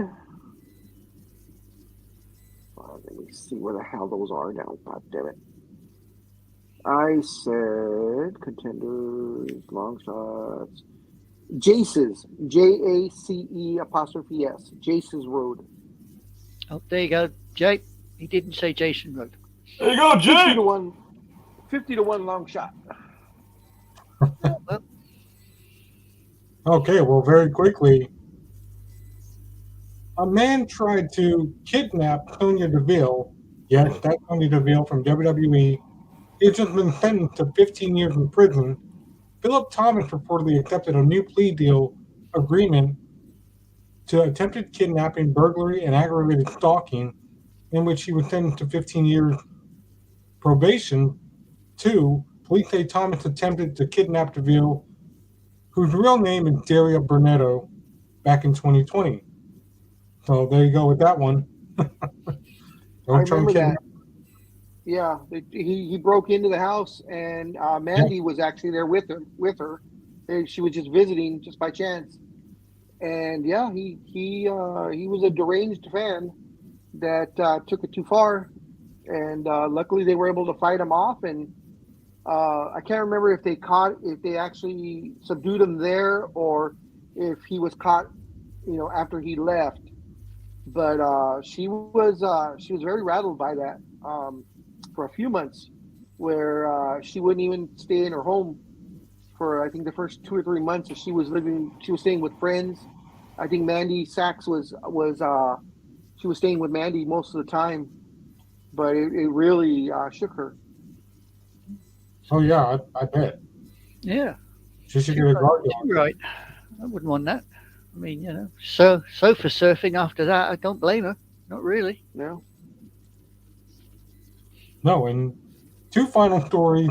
let me see where the hell those are now. God damn it. I said contenders, long shots. Jace's, JACE''S, Jace's Road. Oh, there you go, Jay. He didn't say Jason Road. There you go, Jay. 50-1 long shot. Well, Okay, well, very quickly, a man tried to kidnap Sonya Deville. Yes, that's Sonya Deville from WWE. He's just been sentenced to 15 years in prison. Philip Thomas reportedly accepted a new plea deal agreement to attempted kidnapping, burglary, and aggravated stalking, in which he was sentenced to 15 years probation. 2, police say Thomas attempted to kidnap Deville, whose real name is Daria Bernetto, back in 2020. So there you go with that one. I remember that. Yeah, he broke into the house, and Mandy was actually there with her. And she was just visiting, just by chance. And yeah, he was a deranged fan that took it too far, and luckily they were able to fight him off. And I can't remember if they actually subdued him there, or if he was caught, after he left. But she was very rattled by that for a few months, where she wouldn't even stay in her home for, I think, the first 2 or 3 months. She was staying with friends. I think Mandy Sachs she was staying with Mandy most of the time, but it really shook her. Oh yeah, I bet. yeah. She should get a guard dog. You're right. I wouldn't want that. I mean, sofa surfing after that, I don't blame her. Not really. No. No, and 2 final stories.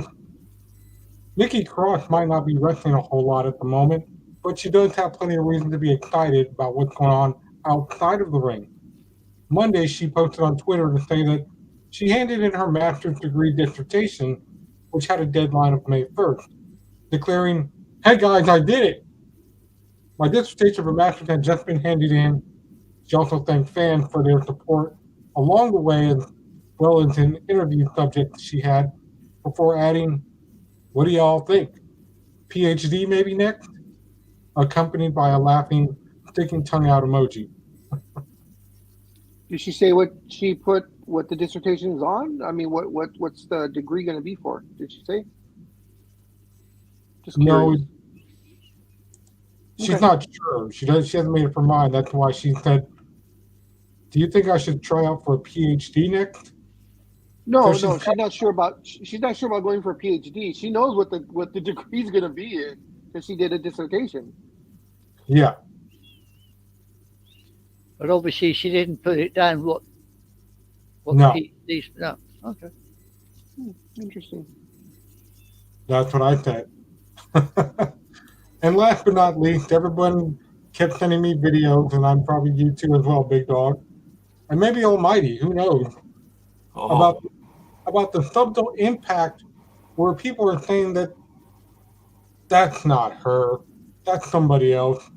Nikki Cross might not be wrestling a whole lot at the moment, but she does have plenty of reason to be excited about what's going on outside of the ring. Monday, she posted on Twitter to say that she handed in her master's degree dissertation, which had a deadline of May 1st, declaring, "Hey guys, I did it! My dissertation for master's had just been handed in." She also thanked fans for their support along the way, as well as an interview subject she had, before adding, "What do y'all think? PhD maybe next?" Accompanied by a laughing, sticking tongue out emoji. Did she say what the dissertation is on? I mean, what's the degree going to be for? Did she say? Just No, curious. she's not sure. She hasn't made up her mind. That's why she said, "Do you think I should try out for a PhD next?" No, So she's not sure about. She's not sure about going for a PhD. She knows what the degree is going to be in, because she did a dissertation. Yeah. But obviously she didn't put it down what No. No. Okay. Interesting. That's what I said. And last but not least, everyone kept sending me videos, and I'm probably you too as well, Big Dog. And maybe Almighty, who knows, about the subtle impact where people are saying that that's not her, that's somebody else.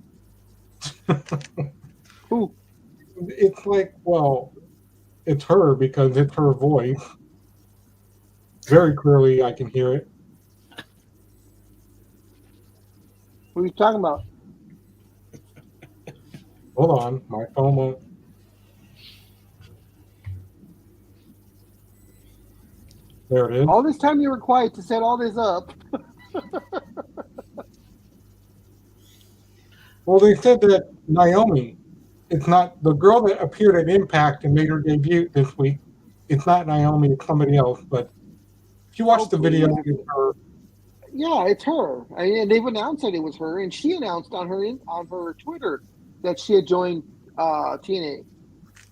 Who? It's like, well, it's her because it's her voice. Very clearly, I can hear it. Who are you talking about? Hold on, my phone won't. There it is. All this time you were quiet to set all this up. Well, they said that Naomi, it's not the girl that appeared at Impact and made her debut this week. It's not Naomi, it's somebody else. But if you watch the video, it's her. Yeah, it's her. And they've announced that it was her, and she announced on her Twitter that she had joined TNA.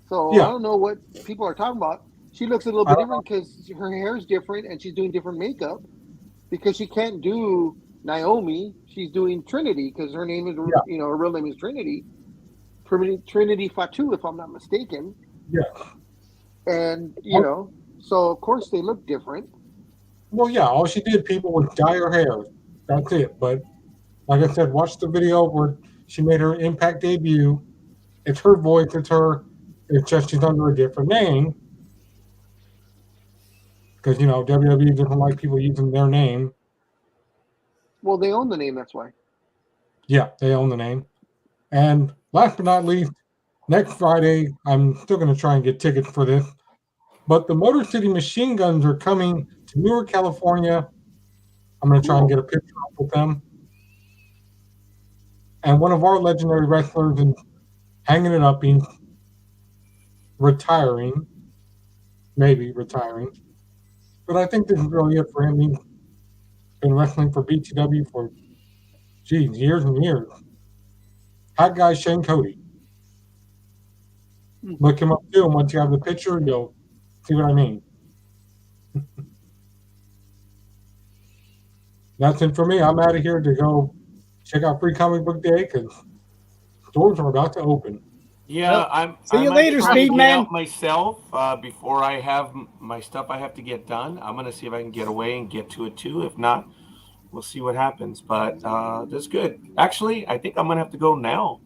So Yeah. I don't know what people are talking about. She looks a little bit different because her hair is different and she's doing different makeup because she can't do Naomi. She's doing Trinity because her name is, her real name is Trinity. Trinity Fatu, if I'm not mistaken. Yeah. And, so of course they look different. Well, yeah, all she did, people, was dye her hair. That's it. But like I said, watch the video where she made her Impact debut. It's her voice, it's her. It's just she's under a different name. Because, WWE doesn't like people using their name. Well, they own the name, that's why. Yeah, they own the name. And last but not least, next Friday, I'm still going to try and get tickets for this. But the Motor City Machine Guns are coming to Newark, California. I'm going to try and get a picture up with them. And one of our legendary wrestlers is hanging it up. He's retiring. Maybe retiring. But I think this is really it for him. He's been wrestling for BTW for, years and years. Hot guy Shane Cody. Look him up too, and once you have the picture, you'll see what I mean. That's it for me. I'm out of here to go check out Free Comic Book Day because doors are about to open. Yeah, See you later, Speed Man. Myself, before I have my stuff I have to get done, I'm gonna see if I can get away and get to it too. If not, we'll see what happens. But that's good. Actually, I think I'm gonna have to go now.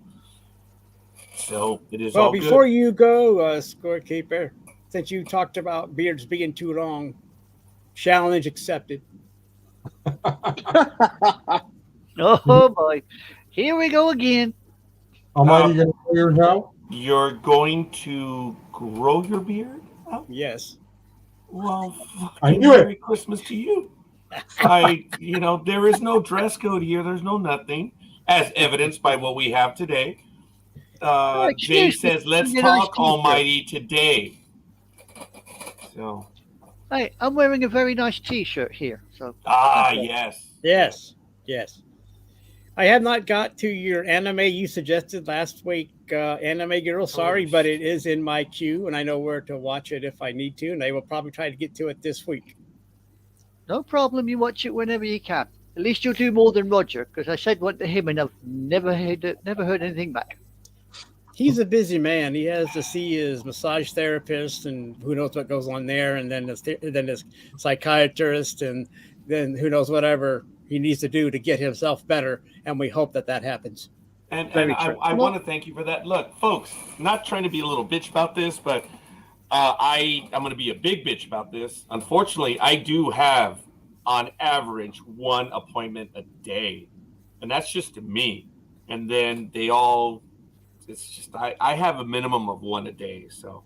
So it is all good. Well, before you go, Scorekeeper, since you talked about beards being too long, challenge accepted. Oh boy, here we go again. Almighty, you going to grow yours out? You're going to grow your beard? Yes. Well, I knew it. Merry Christmas to you. There is no dress code here. There's no nothing, as evidenced by what we have today. Jay says, "Let's talk, Almighty, today." So, Hey, I'm wearing a very nice T-shirt here. So. Yes. I have not got to your anime you suggested last week, Anime Girl. Sorry, but it is in my queue, and I know where to watch it if I need to, and I will probably try to get to it this week. No problem. You watch it whenever you can. At least you'll do more than Roger, because I said one to him and I've never heard anything back. He's a busy man. He has to see his massage therapist, and who knows what goes on there, and then his psychiatrist, and then who knows whatever he needs to do to get himself better, and we hope that happens. And I want to thank you for that. Look, folks, not trying to be a little bitch about this, but I'm going to be a big bitch about this. Unfortunately, I do have, on average, one appointment a day, and that's just to me. And then it's just I have a minimum of one a day, so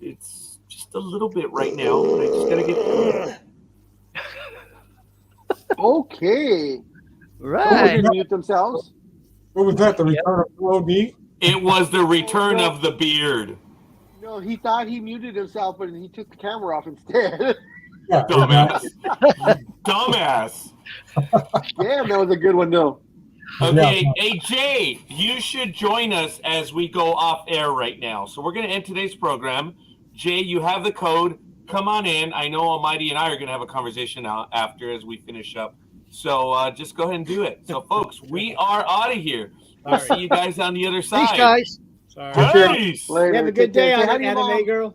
it's just a little bit right now, but I just got to get through it. Okay. Right. They mute themselves. What was that? The return of OD? It was the return of the beard. No, he thought he muted himself, but he took the camera off instead. Yeah, Dumbass. Dumbass. Damn, that was a good one, though. Okay, hey, Jay, you should join us as we go off air right now. So we're going to end today's program. Jay, you have the code. Come on in. I know Almighty and I are going to have a conversation after as we finish up. So just go ahead and do it. So, folks, we are out of here. We'll see you guys on the other side. Peace, guys. Sorry. Peace. Later. Have a good day on Say hi to your Anime mom. Girl.